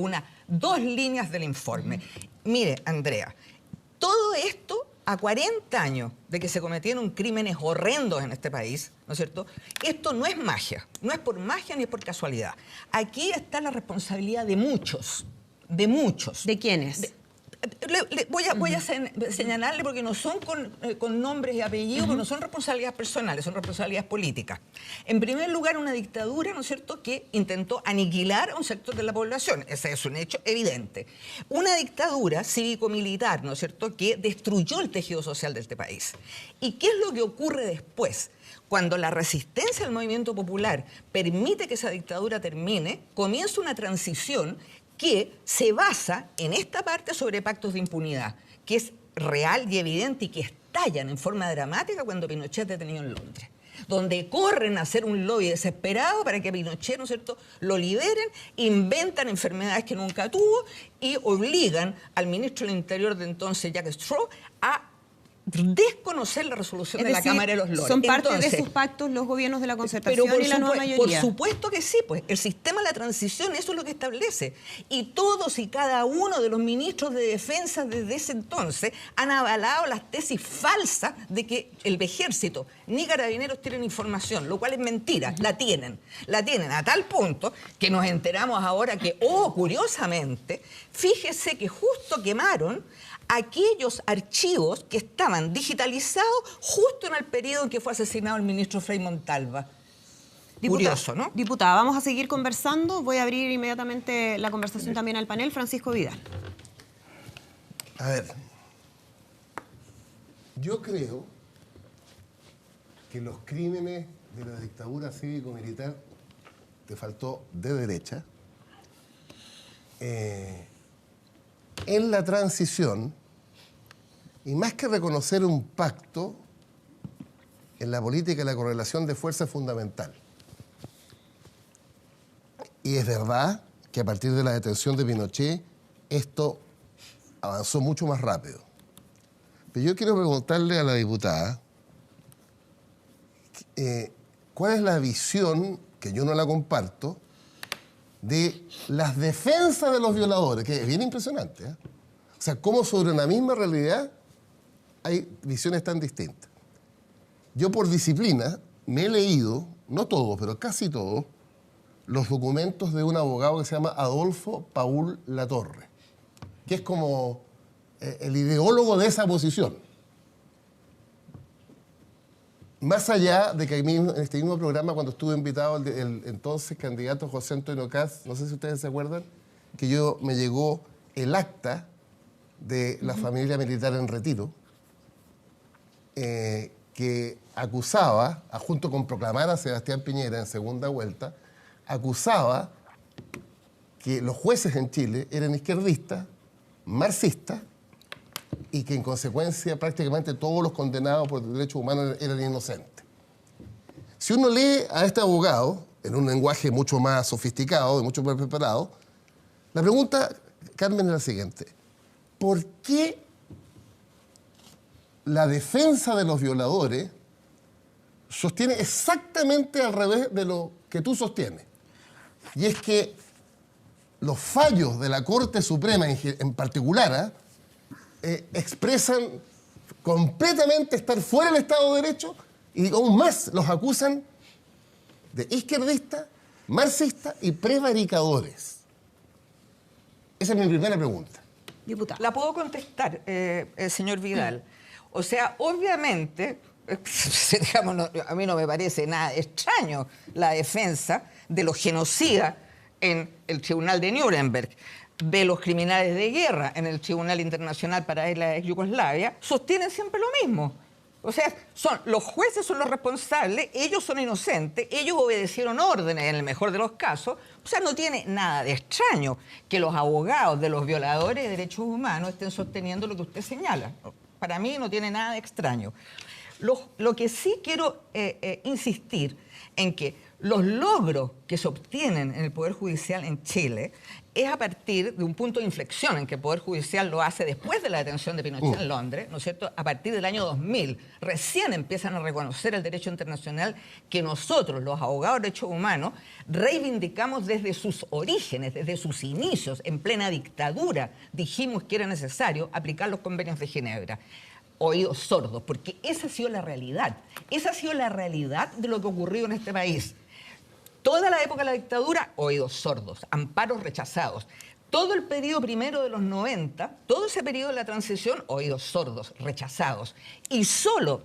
2 líneas del informe. Mire, Andrea, todo esto a 40 años de que se cometieron crímenes horrendos en este país, ¿no es cierto? Esto no es magia, no es por magia ni es por casualidad. Aquí está la responsabilidad de muchos, de muchos. ¿De quiénes? Voy a señalarle porque no son con nombres y apellidos, porque no son responsabilidades personales, son responsabilidades políticas. En primer lugar, una dictadura, ¿no es cierto?, que intentó aniquilar a un sector de la población. Ese es un hecho evidente. Una dictadura cívico-militar, ¿no es cierto?, que destruyó el tejido social de este país. ¿Y qué es lo que ocurre después? Cuando la resistencia al movimiento popular permite que esa dictadura termine, comienza una transición que se basa en esta parte sobre pactos de impunidad, que es real y evidente y que estallan en forma dramática cuando Pinochet es detenido en Londres, donde corren a hacer un lobby desesperado para que a Pinochet, ¿no es cierto?, lo liberen, inventan enfermedades que nunca tuvo y obligan al ministro del Interior de entonces, Jack Straw, a desconocer la resolución de la Cámara de los Lores. Son parte de sus pactos los gobiernos de la Concertación y la nueva mayoría. Por supuesto que sí, pues el sistema de la transición eso es lo que establece. Y todos y cada uno de los ministros de defensa desde ese entonces han avalado las tesis falsas de que el ejército ni carabineros tienen información, lo cual es mentira. La tienen a tal punto que nos enteramos ahora que, curiosamente, fíjese que justo quemaron aquellos archivos que estaban digitalizados justo en el periodo en que fue asesinado el ministro Frei Montalva. Curioso, ¿no? Diputada, vamos a seguir conversando. Voy a abrir inmediatamente la conversación también al panel. Francisco Vidal. A ver, yo creo que los crímenes de la dictadura cívico-militar te faltó de derecha. En la transición, y más que reconocer un pacto, en la política la correlación de fuerza es fundamental. Y es verdad que a partir de la detención de Pinochet esto avanzó mucho más rápido. Pero yo quiero preguntarle a la diputada cuál es la visión, que yo no la comparto, de las defensas de los violadores, que es bien impresionante, ¿eh? O sea, cómo sobre una misma realidad hay visiones tan distintas. Yo por disciplina me he leído, no todos, pero casi todos, los documentos de un abogado que se llama Adolfo Paul Latorre, que es como el ideólogo de esa posición. Más allá de que en este mismo programa, cuando estuve invitado el entonces candidato José Antonio Caz, no sé si ustedes se acuerdan, que me llegó el acta de la familia militar en retiro, que acusaba, junto con proclamar a Sebastián Piñera en segunda vuelta, acusaba que los jueces en Chile eran izquierdistas, marxistas, y que en consecuencia prácticamente todos los condenados por derechos humanos eran inocentes. Si uno lee a este abogado en un lenguaje mucho más sofisticado y mucho más preparado, la pregunta, Carmen, es la siguiente: ¿por qué la defensa de los violadores sostiene exactamente al revés de lo que tú sostienes? Y es que los fallos de la Corte Suprema en particular expresan completamente estar fuera del Estado de Derecho, y aún más los acusan de izquierdistas, marxistas y prevaricadores. Esa es mi primera pregunta. Diputada. La puedo contestar, señor Vidal. O sea, obviamente, digamos, a mí no me parece nada extraño la defensa de los genocidas en el Tribunal de Nuremberg, de los criminales de guerra en el Tribunal Internacional para la Yugoslavia, sostienen siempre lo mismo. O sea, los jueces son los responsables, ellos son inocentes, ellos obedecieron órdenes en el mejor de los casos. O sea, no tiene nada de extraño que los abogados de los violadores de derechos humanos estén sosteniendo lo que usted señala. Para mí no tiene nada de extraño. Lo que sí quiero insistir en que los logros que se obtienen en el Poder Judicial en Chile es a partir de un punto de inflexión en que el Poder Judicial lo hace después de la detención de Pinochet en Londres, ¿no es cierto? A partir del año 2000, recién empiezan a reconocer el derecho internacional que nosotros, los abogados de derechos humanos, reivindicamos desde sus orígenes, desde sus inicios, en plena dictadura. Dijimos que era necesario aplicar los convenios de Ginebra. Oídos sordos, porque esa ha sido la realidad. Esa ha sido la realidad de lo que ocurrió en este país. Toda la época de la dictadura, oídos sordos, amparos rechazados. Todo el periodo primero de los 90, todo ese periodo de la transición, oídos sordos, rechazados. Y solo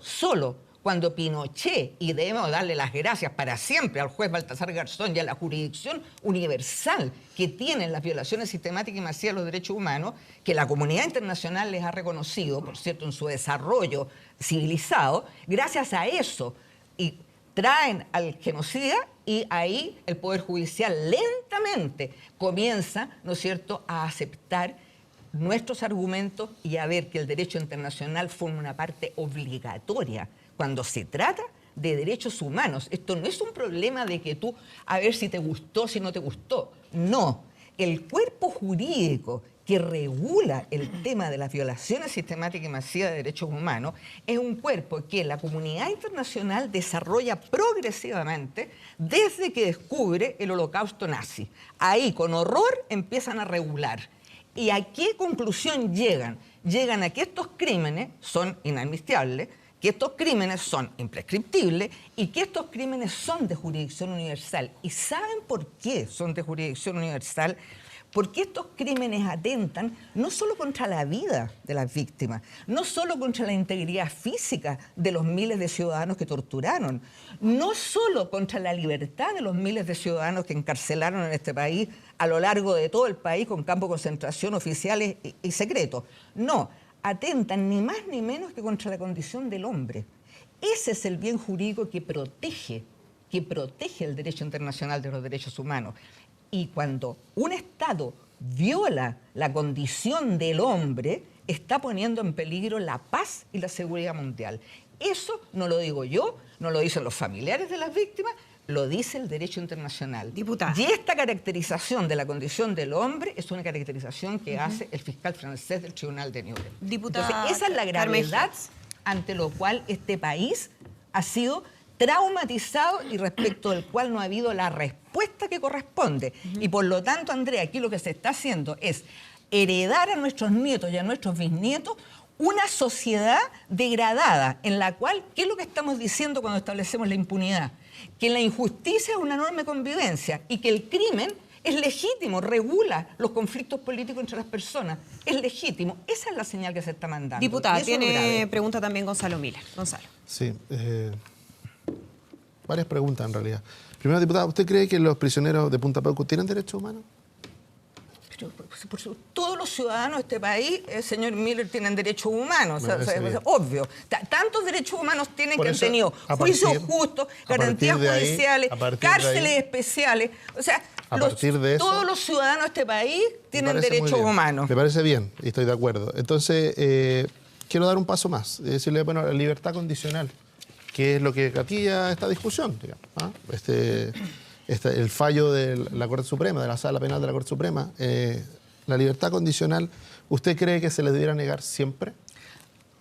cuando Pinochet, y debemos darle las gracias para siempre al juez Baltasar Garzón y a la jurisdicción universal que tienen las violaciones sistemáticas y masivas de los derechos humanos, que la comunidad internacional les ha reconocido, por cierto, en su desarrollo civilizado, gracias a eso, y traen al genocida, y ahí el Poder Judicial lentamente comienza, ¿no es cierto?, a aceptar nuestros argumentos y a ver que el derecho internacional forma una parte obligatoria cuando se trata de derechos humanos. Esto no es un problema de que tú, a ver si te gustó, si no te gustó. No, el cuerpo jurídico que regula el tema de las violaciones sistemáticas y masivas de derechos humanos es un cuerpo que la comunidad internacional desarrolla progresivamente desde que descubre el holocausto nazi. Ahí, con horror, empiezan a regular. ¿Y a qué conclusión llegan? Llegan a que estos crímenes son inadmisibles, que estos crímenes son imprescriptibles y que estos crímenes son de jurisdicción universal. ¿Y saben por qué son de jurisdicción universal? Porque estos crímenes atentan no solo contra la vida de las víctimas, no solo contra la integridad física de los miles de ciudadanos que torturaron, no solo contra la libertad de los miles de ciudadanos que encarcelaron en este país a lo largo de todo el país con campos de concentración oficiales y secretos. No, atentan ni más ni menos que contra la condición del hombre. Ese es el bien jurídico que protege el derecho internacional de los derechos humanos. Y cuando un Estado viola la condición del hombre, está poniendo en peligro la paz y la seguridad mundial. Eso no lo digo yo, no lo dicen los familiares de las víctimas, lo dice el derecho internacional. Diputada. Y esta caracterización de la condición del hombre es una caracterización que hace el fiscal francés del Tribunal de Nuremberg. Diputada Entonces, esa es la gravedad ante lo cual este país ha sido traumatizado y respecto del cual no ha habido la respuesta que corresponde. Y por lo tanto, Andrea, aquí lo que se está haciendo es heredar a nuestros nietos y a nuestros bisnietos una sociedad degradada en la cual, ¿qué es lo que estamos diciendo cuando establecemos la impunidad? Que la injusticia es una enorme convivencia y que el crimen es legítimo, regula los conflictos políticos entre las personas. Es legítimo. Esa es la señal que se está mandando. Diputada, tiene pregunta también Gonzalo Miller. Gonzalo. Sí, varias preguntas en realidad. Primero, diputada, ¿usted cree que los prisioneros de Punta Peuco tienen derechos humanos? Pero, todos los ciudadanos de este país, señor Miller, tienen derechos humanos. Es obvio. Tantos derechos humanos tienen que han tenido juicios justos, garantías judiciales, cárceles especiales. O sea, todos los ciudadanos de este país tienen derechos humanos. Me parece bien y estoy de acuerdo. Entonces, quiero dar un paso más. Decirle, bueno, la libertad condicional, que es lo que gatilla esta discusión, digamos, ¿ah? El fallo de la Corte Suprema, de la Sala Penal de la Corte Suprema, la libertad condicional, ¿usted cree que se le debiera negar siempre?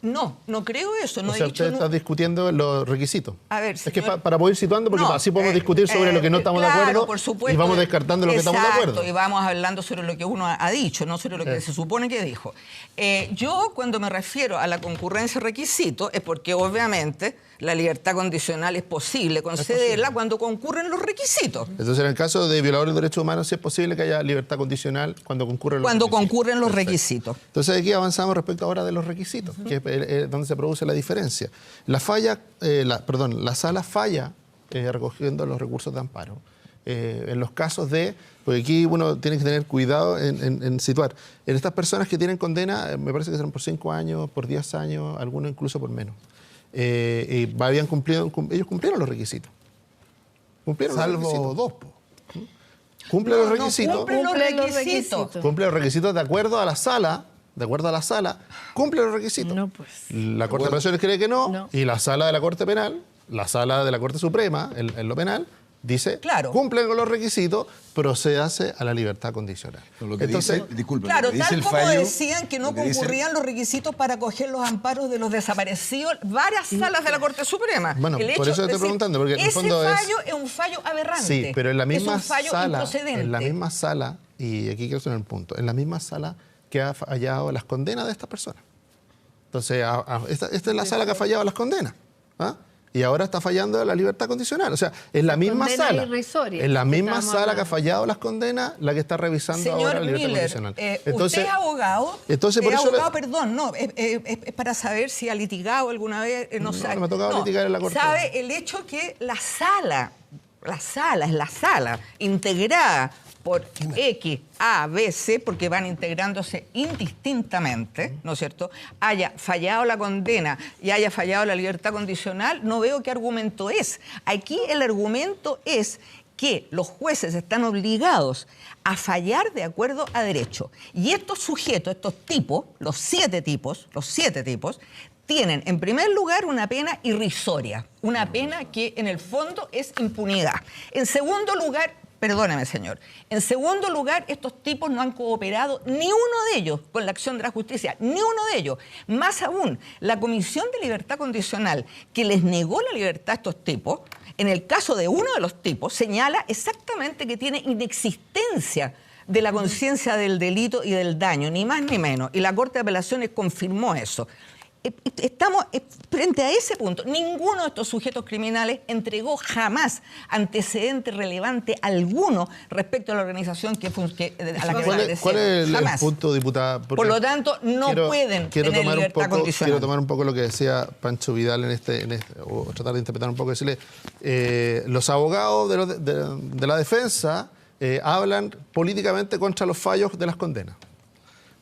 No, no creo eso. No o sea, usted está discutiendo los requisitos. A ver, señor, es que para poder ir situando, porque así podemos discutir sobre lo que no estamos de acuerdo, por supuesto, y vamos descartando lo que estamos de acuerdo. Y vamos hablando sobre lo que uno ha dicho, no sobre lo que se supone que dijo. Yo, cuando me refiero a la concurrencia de requisitos, es porque obviamente la libertad condicional es posible concederla cuando concurren los requisitos. Entonces, en el caso de violadores de derechos humanos, sí es posible que haya libertad condicional cuando concurren los requisitos. Entonces, aquí avanzamos respecto ahora de los requisitos, que es donde se produce la diferencia. La sala falla recogiendo los recursos de amparo. En los casos de... Porque aquí uno tiene que tener cuidado en situar. En estas personas que tienen condena, me parece que serán por 5 años, por 10 años, algunos incluso por menos. Ellos cumplieron los requisitos. Salvo dos. Cumplen los requisitos. Cumplen los requisitos de acuerdo a la sala. Cumple los requisitos. No, pues. La Corte de Apelaciones cree que no. Y la sala de la Corte Penal, la sala de la Corte Suprema, en lo penal, dice, cumplen con los requisitos, procédase a la libertad condicional. Lo que dice, disculpe, claro, lo que dice tal el como fallo, decían que no concurrían los requisitos para acoger los amparos de los desaparecidos, varias salas de la Corte Suprema. Bueno, por eso estoy preguntando, porque en el fondo fallo es un fallo aberrante. Sí, pero en la misma es un fallo improcedente. En la misma sala, y aquí quiero tener un punto, en la misma sala que ha fallado las condenas de estas personas. Entonces, esta es la sala que ha fallado las condenas. ¿Ah? Y ahora está fallando la libertad condicional. O sea, es la misma sala. Es la misma sala que ha fallado las condenas, la que está revisando ahora la libertad condicional. Entonces, ¿usted es abogado? Entonces, por eso es para saber si ha litigado alguna vez. No me ha tocado litigar en la Corte. ¿Sabe el hecho que la sala integrada por X, A, B, C, porque van integrándose indistintamente, ¿no es cierto?, haya fallado la condena y haya fallado la libertad condicional, no veo qué argumento es. Aquí el argumento es que los jueces están obligados a fallar de acuerdo a derecho. Y estos sujetos, estos tipos, los siete tipos, tienen, en primer lugar, una pena irrisoria, una pena que en el fondo es impunidad. En segundo lugar, perdóneme, señor. En segundo lugar, estos tipos no han cooperado, ni uno de ellos, con la acción de la justicia, ni uno de ellos. Más aún, la Comisión de Libertad Condicional, que les negó la libertad a estos tipos, en el caso de uno de los tipos, señala exactamente que tiene inexistencia de la conciencia del delito y del daño, ni más ni menos. Y la Corte de Apelaciones confirmó eso. Estamos frente a ese punto. Ninguno de estos sujetos criminales entregó jamás antecedente relevante alguno respecto a la organización a la que pertenecía. ¿Cuál es el punto, diputada? Porque por lo tanto, no pueden tener libertad condicional. Quiero tomar un poco lo que decía Pancho Vidal o tratar de interpretar un poco, decirle, los abogados de la defensa hablan políticamente contra los fallos de las condenas.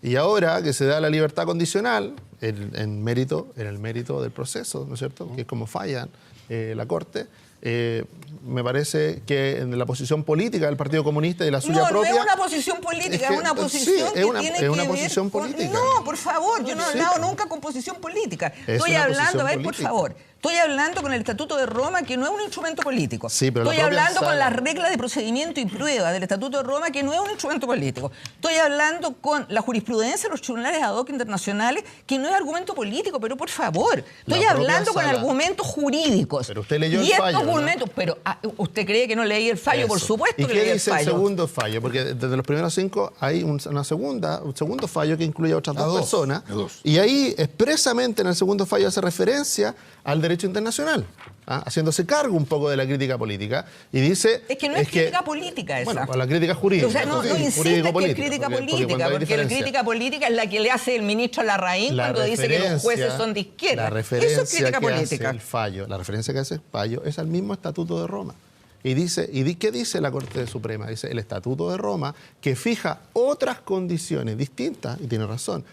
Y ahora que se da la libertad condicional, en el mérito del proceso, ¿no es cierto?, que es como fallan la Corte, me parece que en la posición política del Partido Comunista y la suya propia... No es una posición política, es una posición que tiene que ver con... No, por favor, yo no he hablado nunca con posición política. Estoy hablando, a ver, por favor, Estoy hablando con el Estatuto de Roma, que no es un instrumento político. Sí, pero estoy hablando con las reglas de procedimiento y prueba del Estatuto de Roma, que no es un instrumento político. Estoy hablando con la jurisprudencia de los tribunales ad hoc internacionales, que no es argumento político, pero por favor. Estoy hablando con argumentos jurídicos. Pero usted leyó el y estos fallo, ¿no? argumentos, pero ¿usted cree que no leí el fallo? Eso. Por supuesto ¿Y que qué leí el dice fallo. el segundo fallo? Porque desde los primeros 5 hay un segundo fallo que incluye a otras dos personas. Y ahí expresamente en el segundo fallo hace referencia al derecho internacional, haciéndose cargo un poco de la crítica política y dice... Es que no es crítica política esa. Bueno, la crítica jurídica. O sea, no insista que es crítica política, porque la crítica política es la que le hace el ministro Larraín cuando dice que los jueces son de izquierda. Eso es crítica política. La referencia que hace el fallo es al mismo Estatuto de Roma. Y ¿qué dice la Corte Suprema? Dice el Estatuto de Roma, que fija otras condiciones distintas, y tiene razón,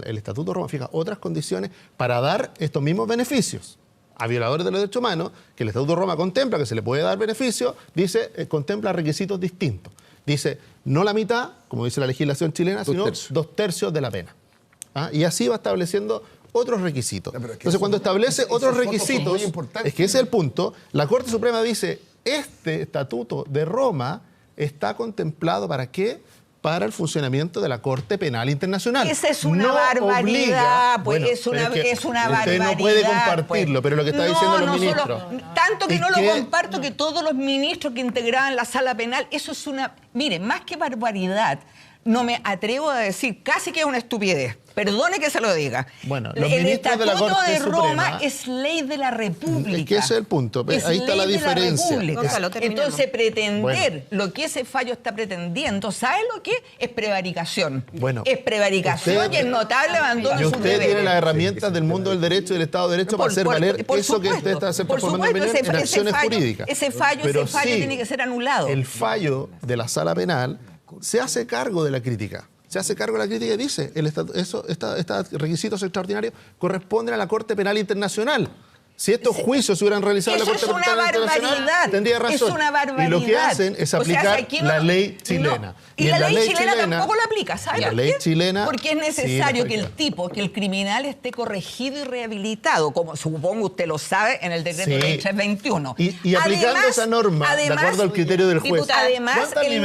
el Estatuto de Roma fija otras condiciones para dar estos mismos beneficios a violadores de los derechos humanos, que el Estatuto de Roma contempla que se le puede dar beneficio, dice, contempla requisitos distintos. Dice, no la mitad, como dice la legislación chilena, sino 2/3 de la pena. Y así va estableciendo otros requisitos. Entonces, cuando establece otros requisitos, es que ese es el punto, la Corte Suprema dice, este Estatuto de Roma está contemplado ¿para qué? Para el funcionamiento de la Corte Penal Internacional. Esa es una barbaridad, pues bueno, es una barbaridad. Usted no puede compartirlo, pero lo que está diciendo los ministros... Tanto que no lo comparto que todos los ministros que integraban la sala penal, eso es una... Mire, más que barbaridad, no me atrevo a decir, casi que es una estupidez. Perdone que se lo diga. Bueno, el Estatuto de Roma es ley de la República. Es que ese es el punto. Ahí está la diferencia. Entonces, pretender lo que ese fallo está pretendiendo, ¿sabe lo que es? Es prevaricación. Bueno, es prevaricación y es notable abandono de sus deberes. Y usted tiene las herramientas del mundo del derecho y del Estado de Derecho para hacer valer eso que usted está transformando en acciones jurídicas. Ese fallo tiene que ser anulado. El fallo de la sala penal se hace cargo de la crítica. Se hace cargo de la crítica y dice, estos requisitos extraordinarios corresponden a la Corte Penal Internacional. Si estos juicios se hubieran realizado en la Corte Penal Internacional, tendría razón. Es una barbaridad. Y lo que hacen es aplicar la ley chilena. Y la ley chilena tampoco la aplica, ¿sabes por qué? La ley chilena... Porque es necesario que el criminal esté corregido y rehabilitado, como supongo usted lo sabe, en el decreto ley 321. Y aplicando esa norma, de acuerdo al criterio del juez. Además, el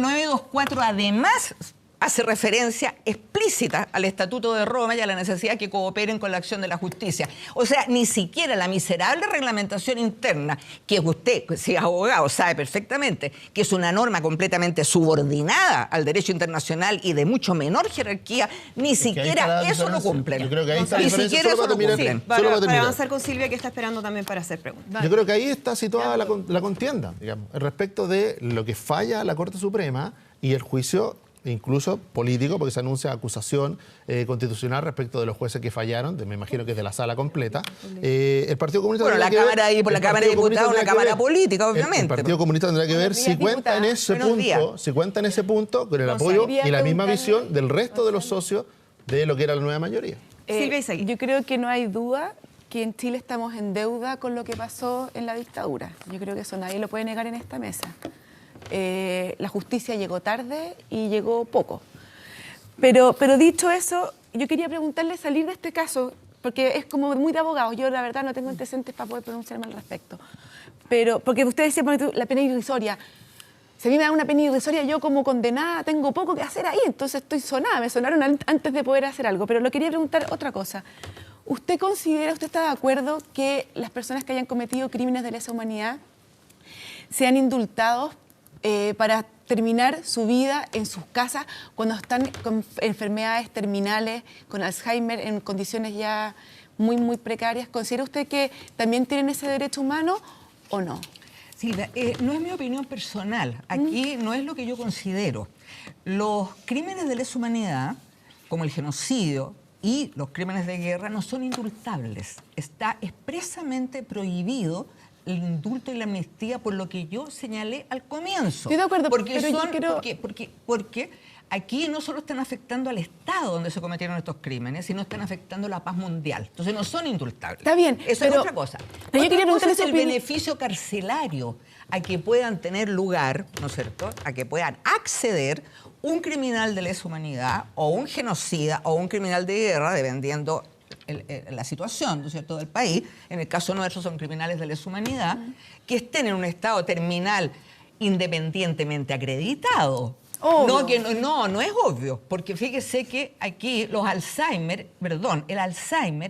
924 además hace referencia explícita al Estatuto de Roma y a la necesidad que cooperen con la acción de la justicia. O sea, ni siquiera la miserable reglamentación interna, que usted, si es abogado, sabe perfectamente que es una norma completamente subordinada al derecho internacional y de mucho menor jerarquía, ni siquiera eso lo cumplen. Yo creo que ahí está ni siquiera eso lo cumplen. Para avanzar con Silvia, que está esperando también para hacer preguntas. Yo creo que ahí está situada la contienda, digamos, respecto de lo que falla la Corte Suprema y el juicio incluso político, porque se anuncia acusación constitucional respecto de los jueces que fallaron, me imagino que es de la sala completa. El Partido Comunista... Bueno, la Cámara de Diputados, una Cámara política, obviamente. El Partido Comunista tendrá que ver si cuenta en ese punto, con el apoyo y la misma visión del resto de los socios de lo que era la nueva mayoría. Silvia Izaguirre. Yo creo que no hay duda que en Chile estamos en deuda con lo que pasó en la dictadura. Yo creo que eso nadie lo puede negar en esta mesa. La justicia llegó tarde y llegó poco. Pero dicho eso, yo quería preguntarle salir de este caso, porque es como muy de abogados. Yo la verdad no tengo antecedentes para poder pronunciarme al respecto. Pero, porque usted decía, la pena irrisoria. Si a mí me dan una pena irrisoria, yo como condenada tengo poco que hacer ahí, entonces estoy sonada. Me sonaron antes de poder hacer algo. Pero le quería preguntar otra cosa. ¿Usted está de acuerdo que las personas que hayan cometido crímenes de lesa humanidad sean indultados para terminar su vida en sus casas cuando están con enfermedades terminales, con Alzheimer, en condiciones ya muy, muy precarias? ¿Considera usted que también tienen ese derecho humano o no? Silvia, no es mi opinión personal. Aquí no es lo que yo considero. Los crímenes de lesa humanidad, como el genocidio y los crímenes de guerra, no son indultables. Está expresamente prohibido el indulto y la amnistía por lo que yo señalé al comienzo. Estoy de acuerdo, porque aquí no solo están afectando al Estado donde se cometieron estos crímenes, sino están afectando la paz mundial. Entonces no son indultables. Está bien. Eso es otra cosa. Pero yo quería preguntarle es el beneficio carcelario a que puedan tener lugar, ¿no es cierto?, a que puedan acceder un criminal de lesa humanidad o un genocida o un criminal de guerra, dependiendo la situación, ¿no es cierto?, del país. En el caso nuestro son criminales de lesa humanidad, que estén en un estado terminal independientemente acreditado. No es obvio, porque fíjese que aquí el Alzheimer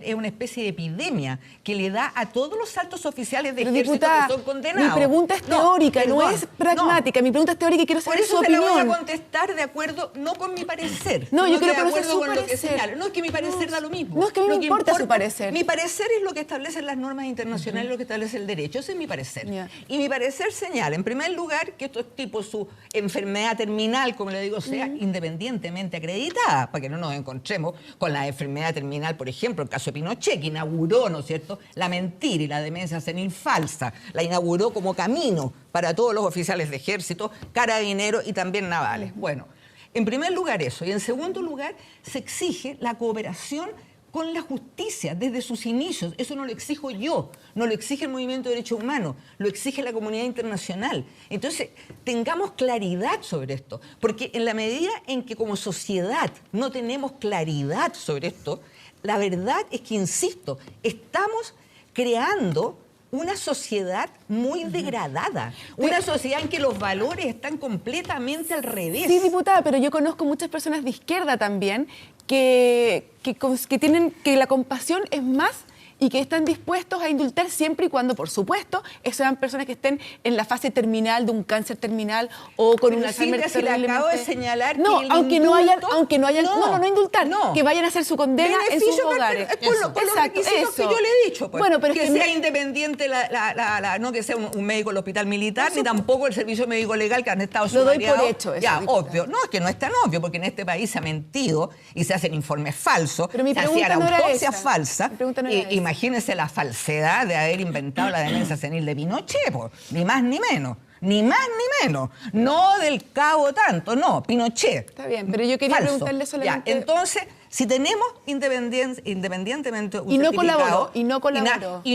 es una especie de epidemia que le da a todos los altos oficiales de ejército, diputada, que son condenados. Mi pregunta es teórica, no es pragmática. Mi pregunta es teórica y quiero saber su opinión. Por eso se la voy a contestar de acuerdo, no con mi parecer, no, yo quiero de acuerdo con parecer. lo que señala. No, es que mi parecer da lo mismo. No, es que a mí me importa su parecer. Mi parecer es lo que establecen las normas internacionales, lo que establece el derecho. Ese es mi parecer. Y mi parecer señala, en primer lugar, que estos tipos, su enfermedad terminal, como le digo, sea independientemente acreditada, para que no nos encontremos con la enfermedad terminal, por ejemplo, el caso de Pinochet, que inauguró, ¿no es cierto?, la mentira y la demencia senil falsa. La inauguró como camino para todos los oficiales de ejército, carabineros y también navales. Bueno, en primer lugar eso. Y en segundo lugar, se exige la cooperación con la justicia desde sus inicios. Eso no lo exijo yo, no lo exige el Movimiento de Derechos Humanos, lo exige la comunidad internacional. Entonces, tengamos claridad sobre esto, porque en la medida en que como sociedad no tenemos claridad sobre esto, la verdad es que, insisto, estamos creando una sociedad muy degradada, una sociedad en que los valores están completamente al revés. Sí, diputada, pero yo conozco muchas personas de izquierda también que tienen que la compasión es más y que están dispuestos a indultar siempre y cuando, por supuesto, sean personas que estén en la fase terminal de un cáncer terminal o con un Alzheimer terriblemente... Le acabo de señalar no, que el aunque indulto, no hayan no indultar, que vayan a hacer su condena en sus hogares. Con los requisitos que yo le he dicho, pues. Bueno, pero que sea independiente, no que sea un médico del hospital militar, ni tampoco el servicio médico legal que han estado sumariados. Lo doy por hecho eso, ya, obvio. No, es que no es tan obvio, porque en este país se ha mentido y se hacen informes falsos, se hacían autopsias falsas. Imagínense la falsedad de haber inventado la demencia senil de Pinochet, pues, ni más ni menos. Ni más ni menos. No del cabo tanto, no, Pinochet. Está bien, pero yo quería preguntarle solamente... Ya, entonces, si tenemos independientemente... Y no colaboró. Y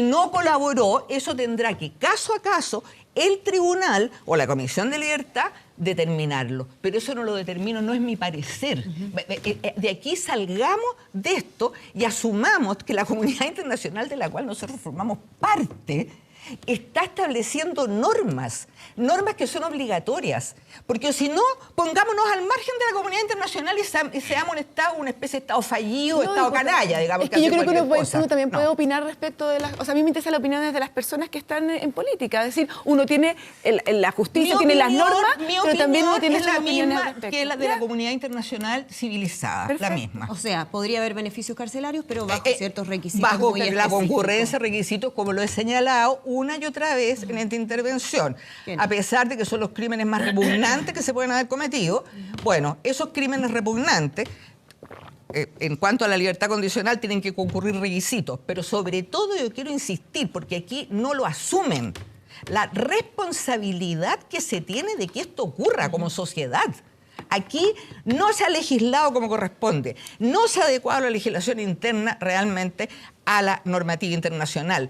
no colaboró, eso tendrá que, caso a caso, el tribunal o la Comisión de Libertad determinarlo. Pero eso no lo determino, no es mi parecer. De aquí salgamos de esto y asumamos que la comunidad internacional de la cual nosotros formamos parte está estableciendo normas que son obligatorias, porque si no, pongámonos al margen de la comunidad internacional y seamos una especie de Estado fallido, Estado canalla, digamos. Es que yo creo que uno también puede opinar respecto de las... O sea, a mí me interesa la opinión de las personas que están en política, es decir, uno tiene la justicia, tiene las normas, pero también uno tiene sus opiniones al respecto. Que la de la comunidad internacional civilizada, perfecto. La misma. O sea, podría haber beneficios carcelarios, pero bajo ciertos requisitos. Bajo la concurrencia de requisitos, como lo he señalado una y otra vez en esta intervención. Bien. A pesar de que son los crímenes más repugnantes que se pueden haber cometido, bueno, esos crímenes repugnantes, en cuanto a la libertad condicional, tienen que concurrir requisitos, pero sobre todo yo quiero insistir, porque aquí no lo asumen, la responsabilidad que se tiene de que esto ocurra como sociedad. Aquí no se ha legislado como corresponde, no se ha adecuado la legislación interna realmente a la normativa internacional.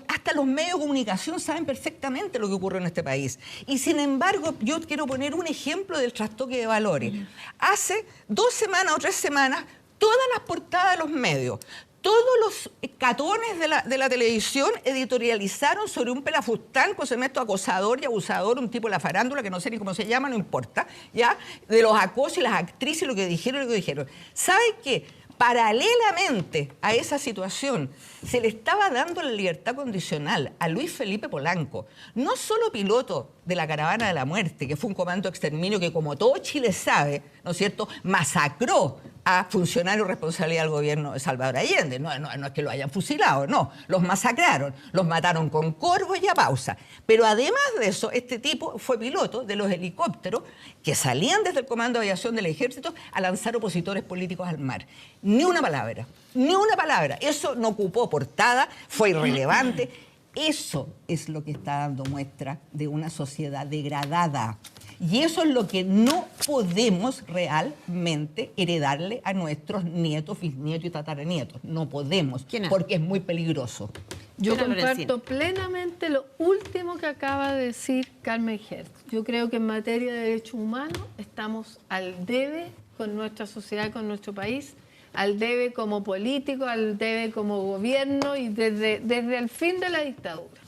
Hasta los medios de comunicación saben perfectamente lo que ocurre en este país. Y sin embargo, yo quiero poner un ejemplo del trastoque de valores. Hace 2 semanas o 3 semanas, todas las portadas de los medios, todos los catones de la televisión editorializaron sobre un pelafustán con cemento acosador y abusador, un tipo de la farándula que no sé ni cómo se llama, no importa, ¿ya? De los acosos y las actrices, lo que dijeron. ¿Sabe qué? Paralelamente a esa situación, se le estaba dando la libertad condicional a Luis Felipe Polanco, no solo piloto de la Caravana de la Muerte, que fue un comando de exterminio que, como todo Chile sabe, ¿no es cierto?, masacró a funcionarios responsabilidad del gobierno de Salvador Allende. No es que lo hayan fusilado, no, los masacraron, los mataron con corvos y a pausa. Pero además de eso, este tipo fue piloto de los helicópteros que salían desde el Comando de Aviación del Ejército a lanzar opositores políticos al mar. Ni una palabra, ni una palabra. Eso no ocupó portada, fue irrelevante. Eso es lo que está dando muestra de una sociedad degradada. Y eso es lo que no podemos realmente heredarle a nuestros nietos, bisnietos y tataranietos. No podemos, porque es muy peligroso. Yo comparto plenamente lo último que acaba de decir Carmen Hertz. Yo creo que en materia de derechos humanos estamos al debe con nuestra sociedad, con nuestro país, al debe como político, al debe como gobierno y desde el fin de la dictadura.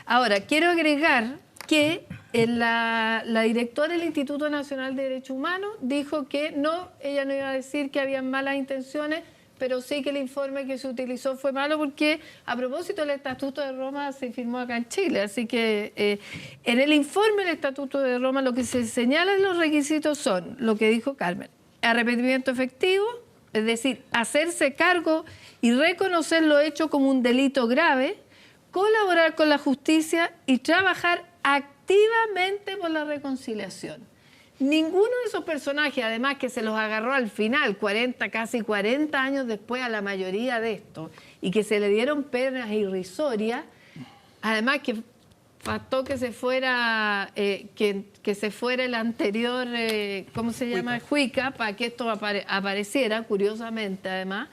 Ahora, quiero agregar que la directora del Instituto Nacional de Derechos Humanos dijo que no, ella no iba a decir que habían malas intenciones, pero sí que el informe que se utilizó fue malo porque, a propósito, el Estatuto de Roma se firmó acá en Chile. Así que en el informe del Estatuto de Roma lo que se señala en los requisitos son, lo que dijo Carmen, arrepentimiento efectivo, es decir, hacerse cargo y reconocer lo hecho como un delito grave, colaborar con la justicia y trabajar activamente por la reconciliación. Ninguno de esos personajes, además que se los agarró al final, casi 40 años después a la mayoría de estos, y que se le dieron penas irrisorias, además que faltó que se fuera que se fuera el anterior, ¿cómo se llama? Juica, para que esto apareciera, curiosamente además.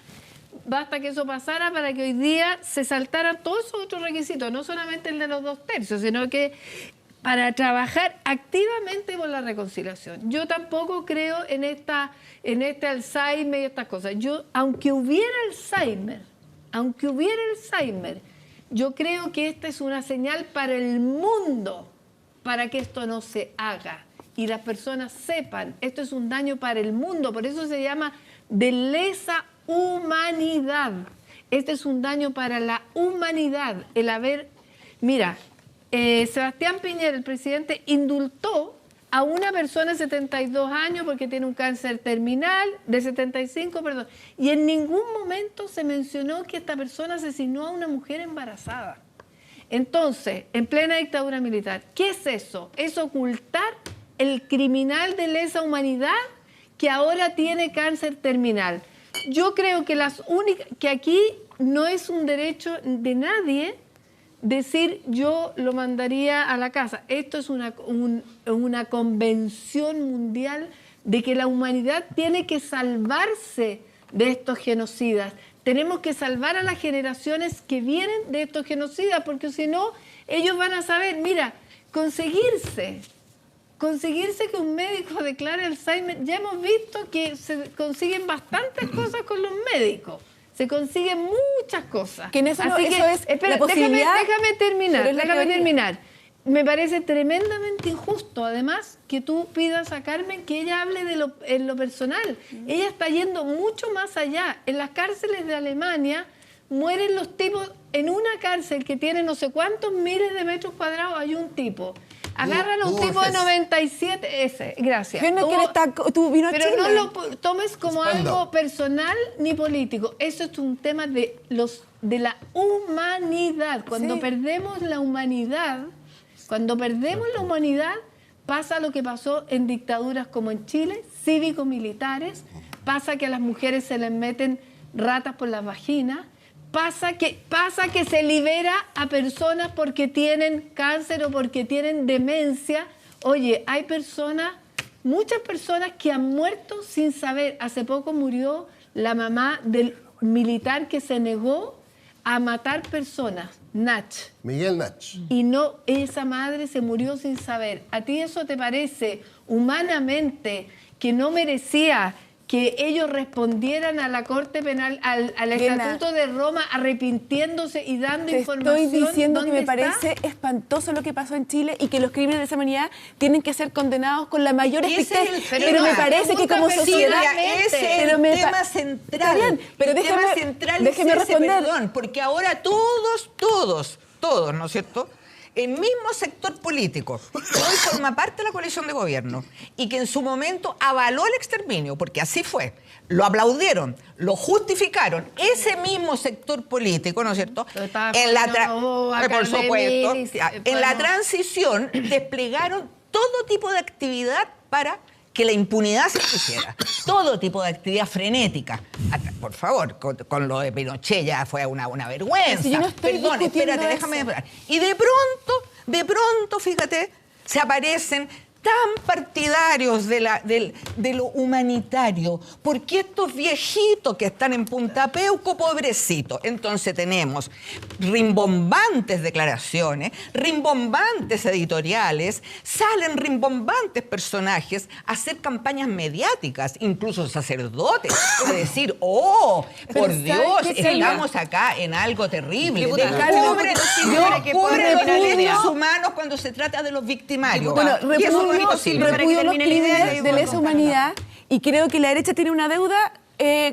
Basta que eso pasara para que hoy día se saltaran todos esos otros requisitos, no solamente el de los 2/3, sino que para trabajar activamente por la reconciliación. Yo tampoco creo en este Alzheimer y estas cosas. Aunque hubiera Alzheimer, yo creo que esta es una señal para el mundo, para que esto no se haga y las personas sepan, esto es un daño para el mundo, por eso se llama de lesa humanidad. Este es un daño para la humanidad, mira, Sebastián Piñera, el presidente, indultó a una persona de 72 años porque tiene un cáncer terminal, de 75, perdón, y en ningún momento se mencionó que esta persona asesinó a una mujer embarazada. Entonces, en plena dictadura militar, ¿qué es eso? Es ocultar el criminal de lesa humanidad que ahora tiene cáncer terminal. Yo creo que que aquí no es un derecho de nadie decir yo lo mandaría a la casa. Esto es una convención mundial de que la humanidad tiene que salvarse de estos genocidas. Tenemos que salvar a las generaciones que vienen de estos genocidas, porque si no, ellos van a saber, mira, conseguirse que un médico declare Alzheimer, ya hemos visto que se consiguen bastantes cosas con los médicos. Se consiguen muchas cosas. Que en eso Así eso es espera, la posibilidad. déjame terminar. Me parece tremendamente injusto, además, que tú pidas a Carmen que ella hable en lo personal. Ella está yendo mucho más allá. En las cárceles de Alemania mueren los tipos, en una cárcel que tiene no sé cuántos miles de metros cuadrados, hay un tipo. Agarran a un tipo de 97, gracias. Pero no lo tomes como algo personal ni político. Eso es un tema de la humanidad. Cuando perdemos la humanidad, pasa lo que pasó en dictaduras como en Chile, cívico-militares, pasa que a las mujeres se les meten ratas por las vaginas, pasa que se libera a personas porque tienen cáncer o porque tienen demencia. Oye, hay muchas personas que han muerto sin saber. Hace poco murió la mamá del militar que se negó a matar personas, Nach. Miguel Nach. Y no, esa madre se murió sin saber. ¿A ti eso te parece humanamente que no merecía que ellos respondieran a la Corte Penal, al Estatuto de Roma, arrepintiéndose y dando información? Estoy diciendo que me parece espantoso lo que pasó en Chile y que los crímenes de lesa humanidad tienen que ser condenados con la mayor estrictez. Pero me parece que como sociedad... Ese es el tema central. Bien, pero déjeme responder. Perdón, porque ahora todos, ¿no es cierto?, el mismo sector político que hoy forma parte de la coalición de gobierno y que en su momento avaló el exterminio, porque así fue, lo aplaudieron, lo justificaron, ese mismo sector político, ¿no es cierto?, por supuesto, en la transición desplegaron todo tipo de actividad para que la impunidad se hiciera, todo tipo de actividad frenética. Por favor, con lo de Pinochet ya fue una vergüenza. Si yo no estoy Perdón, espérate, déjame hablar. Y de pronto, fíjate, se aparecen tan partidarios de lo humanitario? ¿Por qué estos viejitos que están en Punta Peuco, pobrecitos? Entonces tenemos rimbombantes declaraciones, rimbombantes editoriales, salen rimbombantes personajes a hacer campañas mediáticas, incluso sacerdotes, a decir, oh, Pero por ¿sabe Dios, qué, Celia? estamos acá en algo terrible. Diputada, Descubren los derechos yo humanos cuando se trata de los victimarios. Bueno, Y eso no es repudio posible. para que repudio los termine la idea crímenes y de vuelvo. lesa humanidad y creo que la derecha tiene una deuda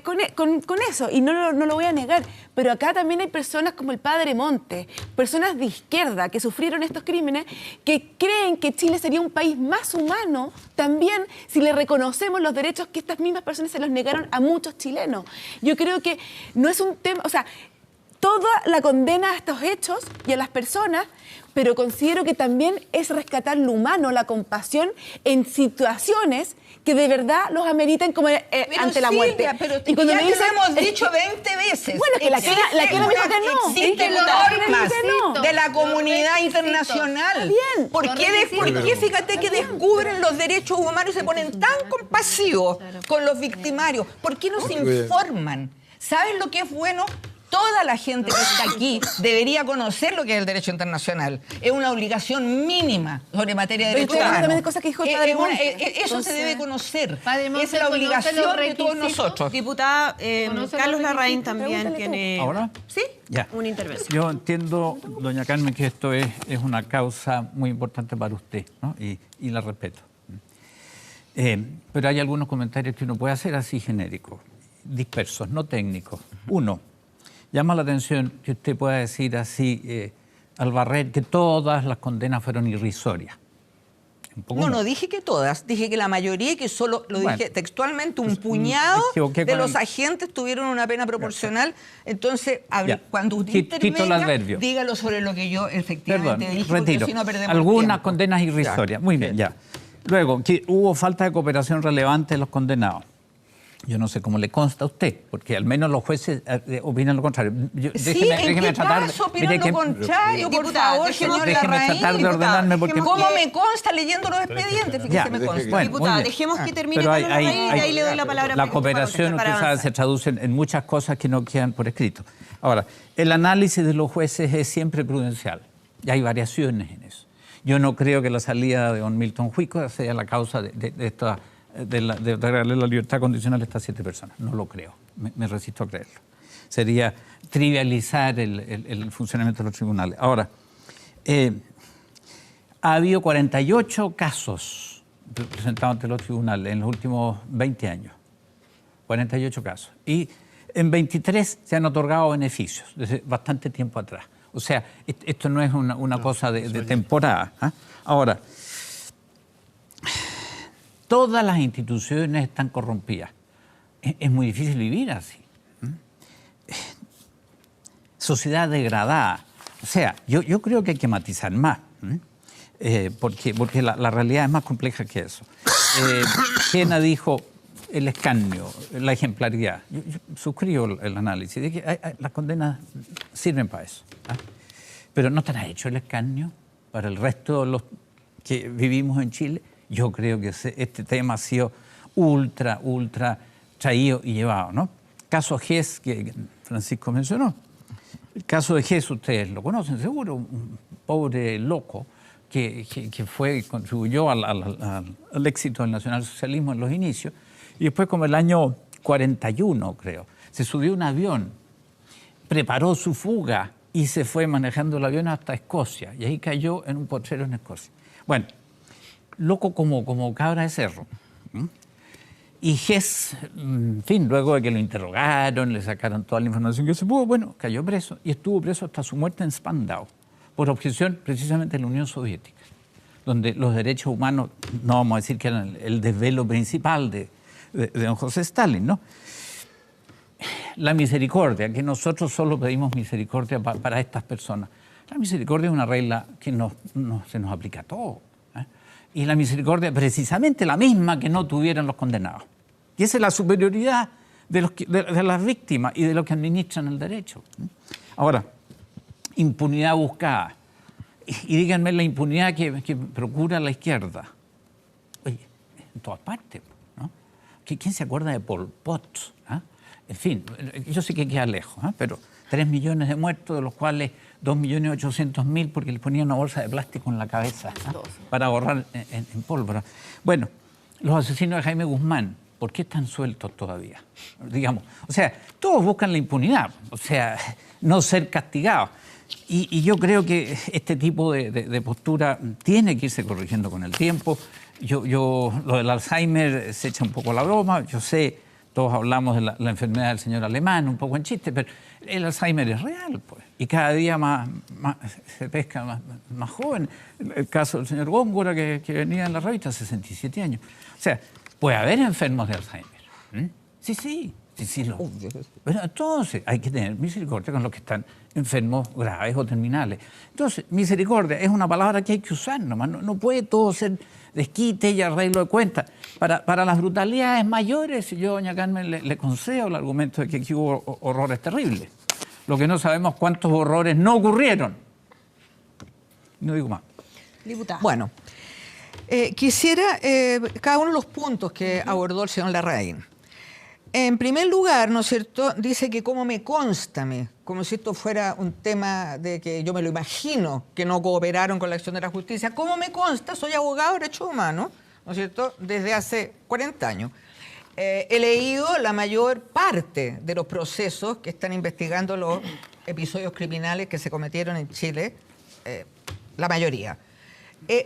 con eso y no lo voy a negar. Pero acá también hay personas como el padre Montes, personas de izquierda que sufrieron estos crímenes, que creen que Chile sería un país más humano también si le reconocemos los derechos que estas mismas personas se los negaron a muchos chilenos. Yo creo que no es un tema, o sea, toda la condena a estos hechos y a las personas, pero considero que también es rescatar lo humano, la compasión en situaciones que de verdad los ameritan como ante la muerte. Silvia, pero y cuando ya me te dicen, lo hemos dicho 20 veces. Bueno, que la Kela dijo que no. Existen normas de la comunidad internacional. Está bien. ¿Por qué fíjate que descubren los derechos humanos y se ponen tan compasivos con los victimarios? ¿Por qué no se informan? ¿Saben lo que es bueno? Toda la gente que está aquí debería conocer lo que es el derecho internacional. Es una obligación mínima sobre materia de Pero derechos estoy hablando humanos. también de cosas que dijo el padre Montes. Eso Entonces, se debe conocer. Padre Montes, Es la ¿conoce obligación los de todos requisitos? nosotros. Diputada, ¿Conoce Carlos los Larraín requisitos? también Pregúntale tú. tiene... ¿Ahora? ¿Sí? Ya. Una intervención. Yo entiendo, doña Carmen, que esto es una causa muy importante para usted, ¿no? Y la respeto. Pero hay algunos comentarios que uno puede hacer así genéricos, dispersos, no técnicos. Uno, llama la atención que usted pueda decir así, al barrer, que todas las condenas fueron irrisorias. Un poco No dije que todas, dije que la mayoría y que solo, lo Bueno, dije textualmente, un pues, puñado me equivoqué de con los el- agentes tuvieron una pena proporcional. Entonces, Ya. cuando usted Quito el intervenga, adverbio. dígalo sobre lo que yo efectivamente Perdón, dije, porque retiro. si no perdemos Algunas tiempo. condenas irrisorias. Muy bien, ya. Luego, que hubo falta de cooperación relevante de los condenados. Yo no sé cómo le consta a usted, porque al menos los jueces opinan lo contrario. Sí, ¿en qué caso opinan lo contrario? Por favor, señor déjeme Larraín. tratar de ordenarme porque... ¿Cómo me consta leyendo los expedientes? Fíjese, Ya, me consta. bueno, Diputada, muy bien. dejemos que termine Pero Carlos Larraín y ahí le doy la palabra. La para que cooperación, para usted sabe, avanzar. se traduce en muchas cosas que no quedan por escrito. Ahora, el análisis de los jueces es siempre prudencial y hay variaciones en eso. Yo no creo que la salida de don Milton Huico sea la causa de darle la libertad condicional a estas 7 personas. No lo creo. Me resisto a creerlo. Sería trivializar el funcionamiento de los tribunales. Ahora, ha habido 48 casos presentados ante los tribunales en los últimos 20 años. 48 casos. Y en 23 se han otorgado beneficios desde bastante tiempo atrás. O sea, esto no es una cosa de temporada. ¿Ah? Ahora, todas las instituciones están corrompidas. Es muy difícil vivir así. Sociedad degradada. O sea, yo creo que hay que matizar más. Porque la realidad es más compleja que eso. Kena dijo el escarnio, la ejemplaridad. Yo suscribo el análisis de que las condenas sirven para eso. ¿Ah? Pero ¿no estará hecho el escarnio para el resto de los que vivimos en Chile? Yo creo que este tema ha sido ultra traído y llevado, ¿no? Caso GES, que Francisco mencionó. El caso de GES, ustedes lo conocen seguro, un pobre loco que contribuyó al éxito del nacionalsocialismo en los inicios, y después, como el año 41, creo, se subió a un avión, preparó su fuga y se fue manejando el avión hasta Escocia, y ahí cayó en un potrero en Escocia. Bueno, loco como cabra de cerro. Y GES, en fin, luego de que lo interrogaron, le sacaron toda la información que se pudo, bueno, cayó preso y estuvo preso hasta su muerte en Spandau, por objeción precisamente en la Unión Soviética, donde los derechos humanos, no vamos a decir que eran el desvelo principal de don José Stalin, ¿no? La misericordia, que nosotros solo pedimos misericordia para estas personas. La misericordia es una regla que se nos aplica a todos. Y la misericordia precisamente la misma que no tuvieron los condenados. Y esa es la superioridad de las víctimas y de los que administran el derecho. Ahora, impunidad buscada. Y díganme la impunidad que procura la izquierda. oye, en todas partes, ¿no? ¿Quién se acuerda de Pol Pot? ¿Ah? En fin, yo sé que queda lejos, ¿eh? Pero 3 millones de muertos, de los cuales 2.800.000 porque le ponían una bolsa de plástico en la cabeza, ¿eh? Para ahorrar en pólvora. Bueno, los asesinos de Jaime Guzmán, ¿por qué están sueltos todavía? Digamos, o sea, todos buscan la impunidad, o sea, no ser castigados. Y yo creo que este tipo de postura tiene que irse corrigiendo con el tiempo. Lo del Alzheimer se echa un poco la broma, yo sé, todos hablamos de la enfermedad del señor Alemán, un poco en chiste, pero el Alzheimer es real, pues, y cada día más se pesca más joven. El caso del señor Góngora, que venía en la revista, 67 años. O sea, puede haber enfermos de Alzheimer. Sí. Pero entonces hay que tener misericordia con los que están enfermos graves o terminales. Entonces, misericordia es una palabra que hay que usar nomás. No puede todo ser desquite y arreglo de cuentas. Para las brutalidades mayores, yo, doña Carmen, le concedo el argumento de que aquí hubo horrores terribles. Lo que no sabemos cuántos horrores no ocurrieron. No digo más. Diputada. Bueno, quisiera cada uno de los puntos que abordó el señor Larraín. En primer lugar, ¿no es cierto?, dice que cómo me consta, como si esto fuera un tema de que yo me lo imagino, que no cooperaron con la acción de la justicia. ¿Cómo me consta? Soy abogado de derechos humanos, ¿no es cierto?, desde hace 40 años. He leído la mayor parte de los procesos que están investigando los episodios criminales que se cometieron en Chile, la mayoría.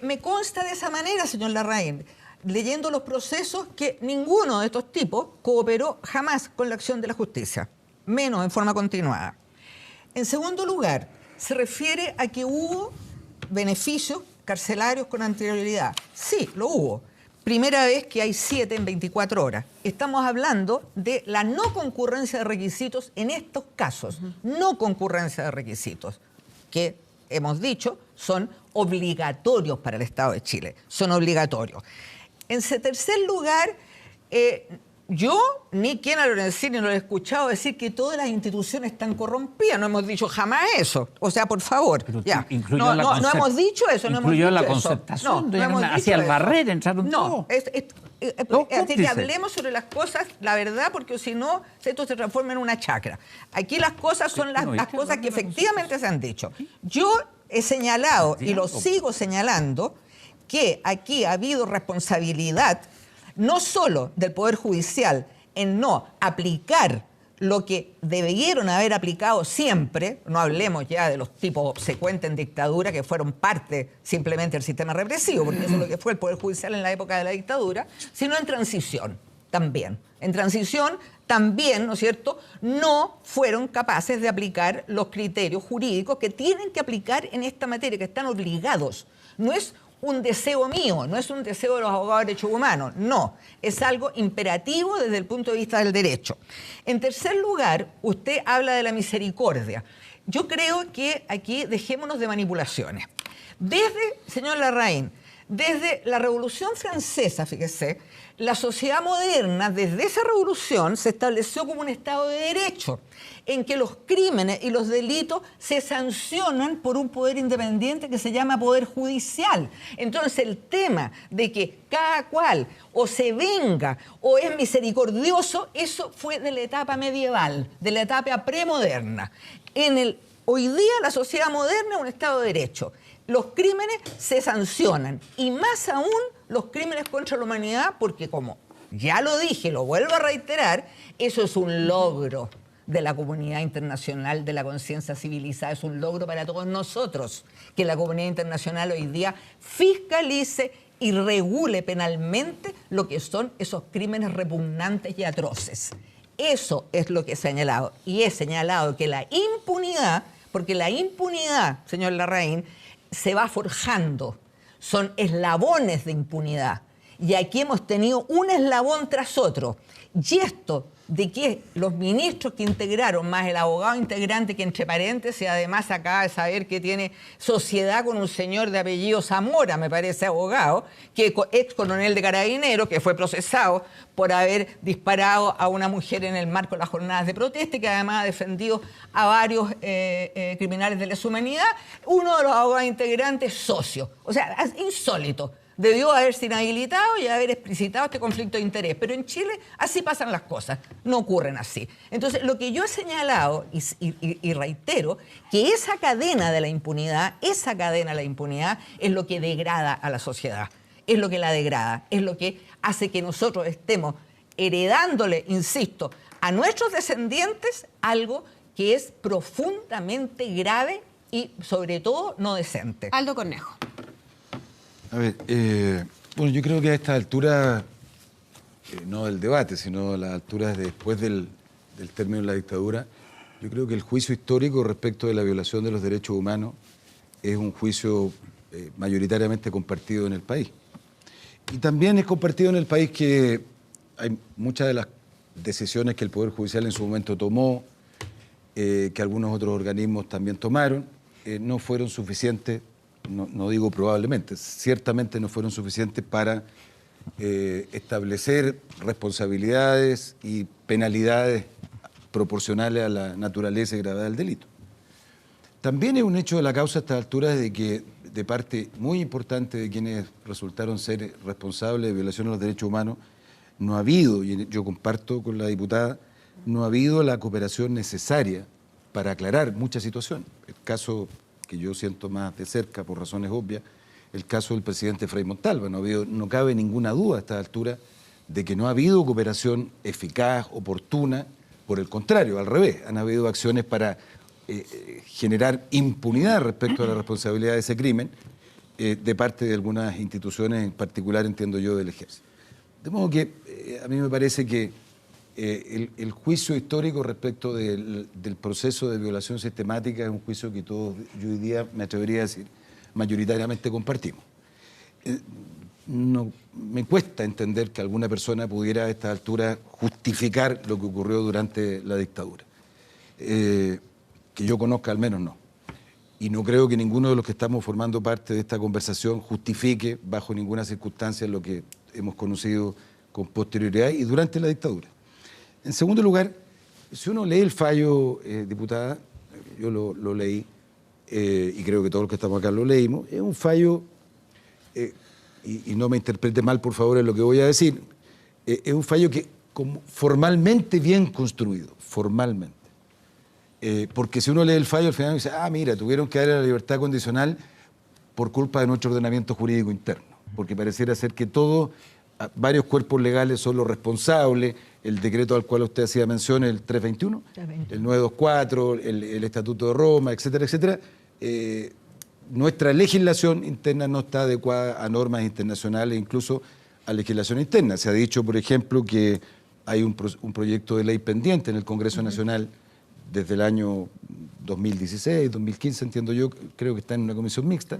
Me consta de esa manera, señor Larraín, leyendo los procesos, que ninguno de estos tipos cooperó jamás con la acción de la justicia, menos en forma continuada. En segundo lugar, se refiere a que hubo beneficios carcelarios con anterioridad. Sí, lo hubo. Primera vez que hay 7 en 24 horas. Estamos hablando de la no concurrencia de requisitos en estos casos. No concurrencia de requisitos, que hemos dicho son obligatorios para el Estado de Chile. Son obligatorios. En tercer lugar, yo ni Kiana Lorenzini no lo he escuchado decir que todas las instituciones están corrompidas. No hemos dicho jamás eso. O sea, por favor. Ya. No hemos dicho eso. Incluyó la concertación. Hacia el Barrera entraron todos. Así que hablemos sobre las cosas, la verdad, porque si no, esto se transforma en una chacra. Aquí las cosas son las cosas que efectivamente se han dicho. Yo he señalado, y lo sigo señalando, que aquí ha habido responsabilidad no solo del Poder Judicial en no aplicar lo que debieron haber aplicado siempre, no hablemos ya de los tipos obsecuentes en dictadura que fueron parte simplemente del sistema represivo, porque eso es lo que fue el Poder Judicial en la época de la dictadura, sino en transición también. En transición también, ¿no es cierto?, no fueron capaces de aplicar los criterios jurídicos que tienen que aplicar en esta materia, que están obligados. No es un deseo mío, no es un deseo de los abogados de derechos humanos, no, es algo imperativo desde el punto de vista del derecho. En tercer lugar, usted habla de la misericordia. Yo creo que aquí dejémonos de manipulaciones. Señor Larraín, desde la Revolución Francesa, fíjese, la sociedad moderna, desde esa revolución, se estableció como un Estado de Derecho, en que los crímenes y los delitos se sancionan por un poder independiente que se llama Poder Judicial. Entonces, el tema de que cada cual o se venga o es misericordioso, eso fue de la etapa medieval, de la etapa premoderna. Hoy día la sociedad moderna es un Estado de Derecho. Los crímenes se sancionan, y más aún los crímenes contra la humanidad, porque como ya lo dije, lo vuelvo a reiterar, eso es un logro de la comunidad internacional de la conciencia civilizada, es un logro para todos nosotros, que la comunidad internacional hoy día fiscalice y regule penalmente lo que son esos crímenes repugnantes y atroces. Eso es lo que he señalado, y he señalado que la impunidad, porque la impunidad, señor Larraín, se va forjando, son eslabones de impunidad. Y aquí hemos tenido un eslabón tras otro. Y esto de que los ministros que integraron, más el abogado integrante, que entre paréntesis además acaba de saber que tiene sociedad con un señor de apellido Zamora, me parece abogado, que ex coronel de Carabineros, que fue procesado por haber disparado a una mujer en el marco de las jornadas de protesta, y que además ha defendido a varios criminales de lesa humanidad, uno de los abogados integrantes socio. O sea, es insólito. debió haberse inhabilitado y haber explicitado este conflicto de interés. Pero en Chile así pasan las cosas, no ocurren así. Entonces, lo que yo he señalado y reitero, que esa cadena de la impunidad es lo que degrada a la sociedad, es lo que la degrada, es lo que hace que nosotros estemos heredándole, insisto, a nuestros descendientes algo que es profundamente grave y, sobre todo, no decente. Aldo Cornejo. A ver, bueno, yo creo que a esta altura, no del debate, sino a las alturas después del término de la dictadura, yo creo que el juicio histórico respecto de la violación de los derechos humanos es un juicio mayoritariamente compartido en el país. Y también es compartido en el país que hay muchas de las decisiones que el Poder Judicial en su momento tomó, que algunos otros organismos también tomaron, no fueron suficientes, no digo probablemente, ciertamente no fueron suficientes para establecer responsabilidades y penalidades proporcionales a la naturaleza y gravedad del delito. También es un hecho de la causa a estas alturas de que de parte muy importante de quienes resultaron ser responsables de violación de los derechos humanos, no ha habido, y yo comparto con la diputada, no ha habido la cooperación necesaria para aclarar muchas situaciones. El caso que yo siento más de cerca, por razones obvias, el caso del presidente Frei Montalva. No cabe ninguna duda a esta altura de que no ha habido cooperación eficaz, oportuna. Por el contrario, al revés, han habido acciones para generar impunidad respecto a la responsabilidad de ese crimen de parte de algunas instituciones, en particular, entiendo yo, del Ejército. De modo que a mí me parece que el juicio histórico respecto del proceso de violación sistemática es un juicio que todos, yo hoy día me atrevería a decir, mayoritariamente compartimos. No, me cuesta entender que alguna persona pudiera a esta altura justificar lo que ocurrió durante la dictadura. Que yo conozca al menos no. Y no creo que ninguno de los que estamos formando parte de esta conversación justifique bajo ninguna circunstancia lo que hemos conocido con posterioridad y durante la dictadura. En segundo lugar, si uno lee el fallo, diputada, yo lo leí, y creo que todos los que estamos acá lo leímos, es un fallo, y no me interprete mal por favor en lo que voy a decir, es un fallo que como formalmente bien construido, formalmente. Porque si uno lee el fallo, al final dice, mira, tuvieron que darle la libertad condicional por culpa de nuestro ordenamiento jurídico interno, porque pareciera ser que varios cuerpos legales son los responsables, el decreto al cual usted hacía mención, el 321, el 924, el Estatuto de Roma, etcétera, etcétera. Nuestra legislación interna no está adecuada a normas internacionales, incluso a legislación interna. Se ha dicho, por ejemplo, que hay un proyecto de ley pendiente en el Congreso Nacional desde el año 2016, 2015, entiendo yo, creo que está en una comisión mixta,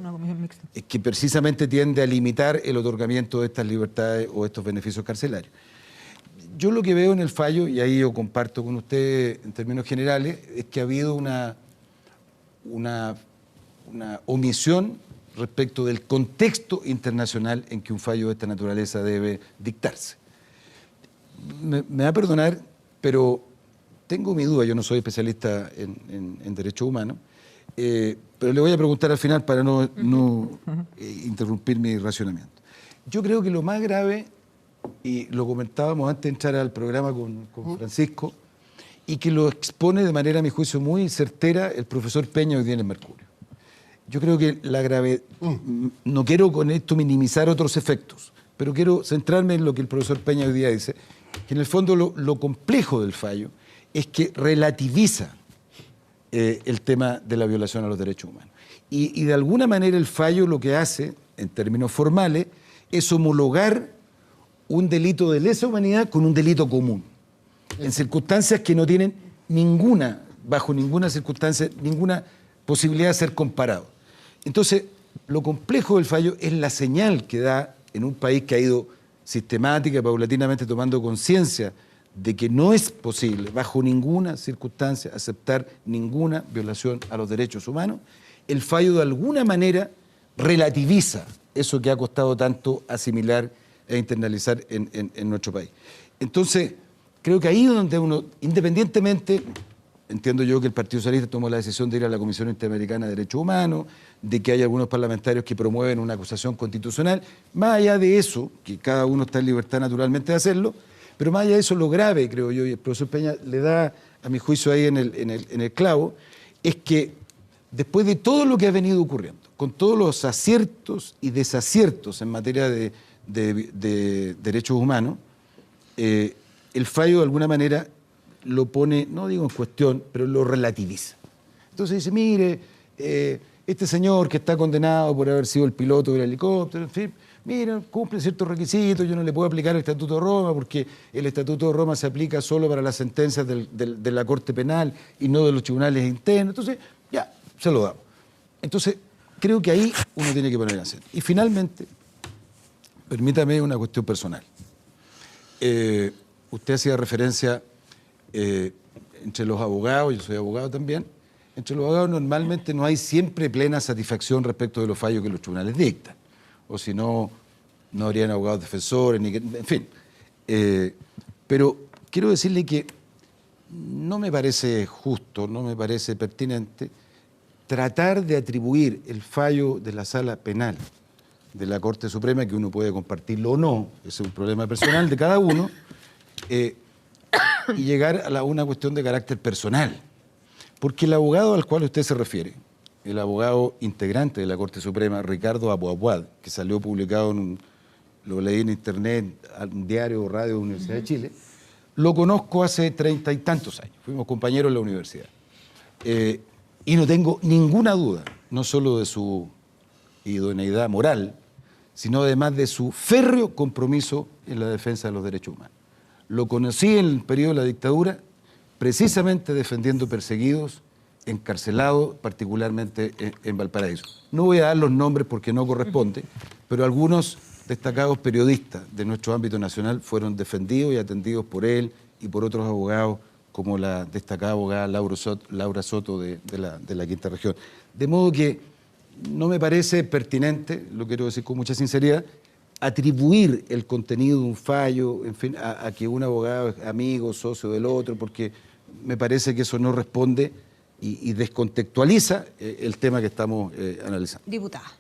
que precisamente tiende a limitar el otorgamiento de estas libertades o estos beneficios carcelarios. Yo lo que veo en el fallo, y ahí yo comparto con usted en términos generales, es que ha habido una omisión respecto del contexto internacional en que un fallo de esta naturaleza debe dictarse. Me va a perdonar, pero tengo mi duda, yo no soy especialista en derechos humanos, pero le voy a preguntar al final para no interrumpir mi racionamiento. Yo creo que lo más grave, y lo comentábamos antes de entrar al programa con Francisco, y que lo expone de manera, a mi juicio, muy certera el profesor Peña hoy día en el Mercurio. Yo creo que la gravedad, no quiero con esto minimizar otros efectos, pero quiero centrarme en lo que el profesor Peña hoy día dice, que en el fondo lo complejo del fallo es que relativiza el tema de la violación a los derechos humanos. Y de alguna manera el fallo lo que hace, en términos formales, es homologar un delito de lesa humanidad con un delito común, en circunstancias que no tienen bajo ninguna circunstancia, ninguna posibilidad de ser comparado. Entonces, lo complejo del fallo es la señal que da en un país que ha ido sistemática y paulatinamente tomando conciencia de que no es posible, bajo ninguna circunstancia, aceptar ninguna violación a los derechos humanos. El fallo, de alguna manera, relativiza eso que ha costado tanto asimilar e internalizar en nuestro país. Entonces, creo que ahí es donde uno, independientemente entiendo yo que el Partido Socialista tomó la decisión de ir a la Comisión Interamericana de Derechos Humanos, de que hay algunos parlamentarios que promueven una acusación constitucional. Más allá de eso, que cada uno está en libertad naturalmente de hacerlo, pero más allá de eso, lo grave, creo yo, y el profesor Peña le da, a mi juicio, ahí en el clavo, es que después de todo lo que ha venido ocurriendo, con todos los aciertos y desaciertos en materia de derechos humanos, el fallo de alguna manera lo pone, no digo en cuestión, pero lo relativiza. Entonces dice, mire, este señor que está condenado por haber sido el piloto del helicóptero, en fin, mire, cumple ciertos requisitos, yo no le puedo aplicar el Estatuto de Roma porque el Estatuto de Roma se aplica solo para las sentencias de la Corte Penal y no de los tribunales internos. Entonces, ya, se lo damos. Entonces, creo que ahí uno tiene que poner el acento. Y finalmente, permítame una cuestión personal. Usted hacía referencia entre los abogados, yo soy abogado también, entre los abogados normalmente no hay siempre plena satisfacción respecto de los fallos que los tribunales dictan, o si no, no habrían abogados defensores, en fin. Pero quiero decirle que no me parece justo, no me parece pertinente tratar de atribuir el fallo de la Sala Penal de la Corte Suprema, que uno puede compartirlo o no, ese es un problema personal de cada uno, y llegar a una cuestión de carácter personal. Porque el abogado al cual usted se refiere, el abogado integrante de la Corte Suprema, Ricardo Abuabuad, que salió publicado lo leí en internet, un diario o radio de la Universidad de Chile, lo conozco hace 30 y tantos años, fuimos compañeros en la universidad. Y no tengo ninguna duda, no solo de su idoneidad moral, sino además de su férreo compromiso en la defensa de los derechos humanos. Lo conocí en el periodo de la dictadura, precisamente defendiendo perseguidos, encarcelados, particularmente en Valparaíso. No voy a dar los nombres porque no corresponde, pero algunos destacados periodistas de nuestro ámbito nacional fueron defendidos y atendidos por él y por otros abogados, como la destacada abogada Laura Soto de la Quinta Región. De modo que no me parece pertinente, lo quiero decir con mucha sinceridad, atribuir el contenido de un fallo, en fin, a que un abogado es amigo, socio del otro, porque me parece que eso no responde y descontextualiza el tema que estamos analizando. Diputada.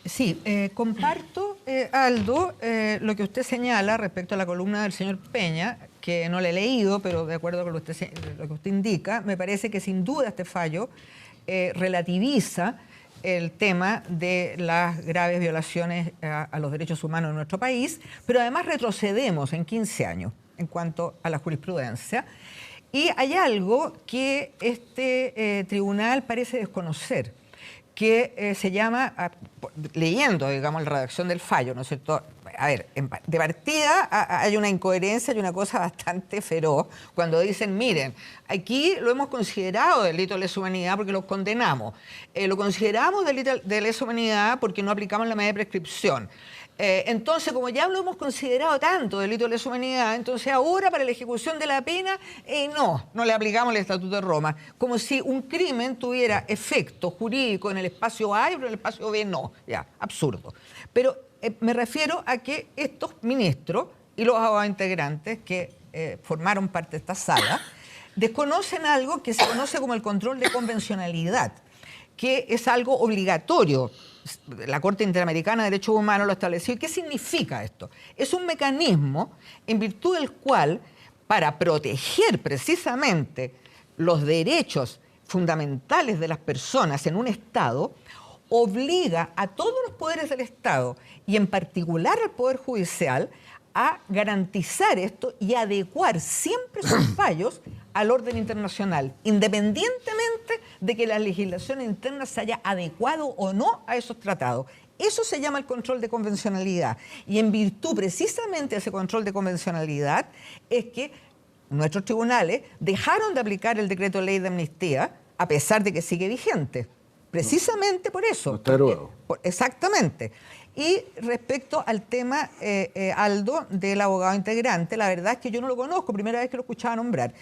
Sí, comparto, Aldo, lo que usted señala respecto a la columna del señor Peña, que no la he leído, pero de acuerdo con lo que usted indica, me parece que sin duda este fallo relativiza el tema de las graves violaciones a los derechos humanos en nuestro país, pero además retrocedemos en 15 años en cuanto a la jurisprudencia. Y hay algo que este tribunal parece desconocer, que se llama, leyendo, digamos, la redacción del fallo, ¿no es cierto? A ver, de partida hay una incoherencia y una cosa bastante feroz cuando dicen, miren, aquí lo hemos considerado delito de lesa humanidad porque lo condenamos. Lo consideramos delito de lesa humanidad porque no aplicamos la medida de prescripción. Entonces, como ya lo hemos considerado tanto delito de lesa humanidad, entonces ahora para la ejecución de la pena, no le aplicamos el Estatuto de Roma. Como si un crimen tuviera efecto jurídico en el espacio A y en el espacio B no. Ya, absurdo. Pero me refiero a que estos ministros y los abogados integrantes que formaron parte de esta sala desconocen algo que se conoce como el control de convencionalidad, que es algo obligatorio. La Corte Interamericana de Derechos Humanos lo estableció. ¿Y qué significa esto? Es un mecanismo en virtud del cual, para proteger precisamente los derechos fundamentales de las personas en un Estado, obliga a todos los poderes del Estado, y en particular al Poder Judicial, a garantizar esto y adecuar siempre sus fallos al orden internacional, independientemente de que la legislación interna se haya adecuado o no a esos tratados. Eso se llama el control de convencionalidad. Y en virtud precisamente de ese control de convencionalidad es que nuestros tribunales dejaron de aplicar el decreto de ley de amnistía, a pesar de que sigue vigente. Precisamente por eso. No está derogado. Exactamente. Y respecto al tema, Aldo, del abogado integrante, la verdad es que yo no lo conozco, primera vez que lo escuchaba nombrar.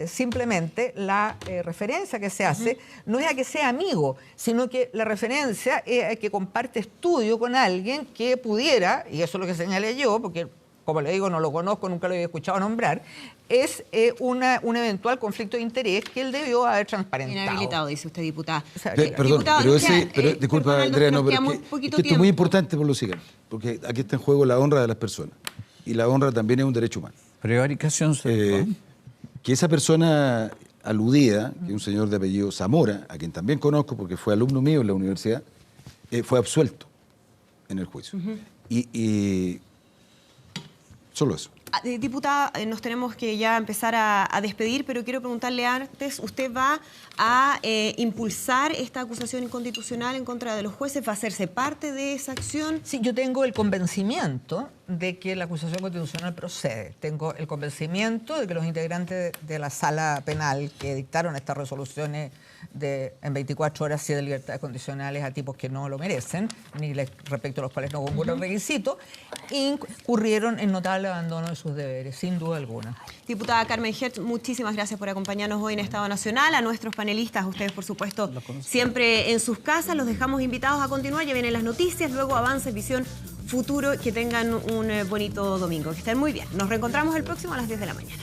Simplemente la referencia que se hace no es a que sea amigo, sino que la referencia es a que comparte estudio con alguien que pudiera, y eso es lo que señalé yo, porque como le digo, no lo conozco, nunca lo había escuchado nombrar, es un eventual conflicto de interés que él debió haber transparentado. Inhabilitado, dice usted, diputada. O sea, Perdón, Diputado, pero disculpa, perdón, Andrea, nos no, pero queda muy es que poquito esto es tiempo. muy importante por lo siguiente, porque aquí está en juego la honra de las personas, y la honra también es un derecho humano. Prevaricación sexual. Que esa persona aludida, que es un señor de apellido Zamora, a quien también conozco porque fue alumno mío en la universidad, fue absuelto en el juicio. Y solo eso. Diputada, nos tenemos que ya empezar a despedir, pero quiero preguntarle antes, ¿usted va a impulsar esta acusación inconstitucional en contra de los jueces? ¿Va a hacerse parte de esa acción? Sí, yo tengo el convencimiento de que la acusación constitucional procede. Tengo el convencimiento de que los integrantes de la sala penal que dictaron estas resoluciones en 24 horas de libertades condicionales a tipos que no lo merecen, ni respecto a los cuales no concurre el requisito, incurrieron en notable abandono de sus deberes, sin duda alguna. Diputada Carmen Hertz, muchísimas gracias por acompañarnos hoy en Estado Nacional. A nuestros panelistas, ustedes por supuesto siempre en sus casas, los dejamos invitados a continuar. Ya vienen las noticias, luego Avance, Visión, Futuro. Que tengan un bonito domingo, que estén muy bien. Nos reencontramos el próximo a las 10 de la mañana.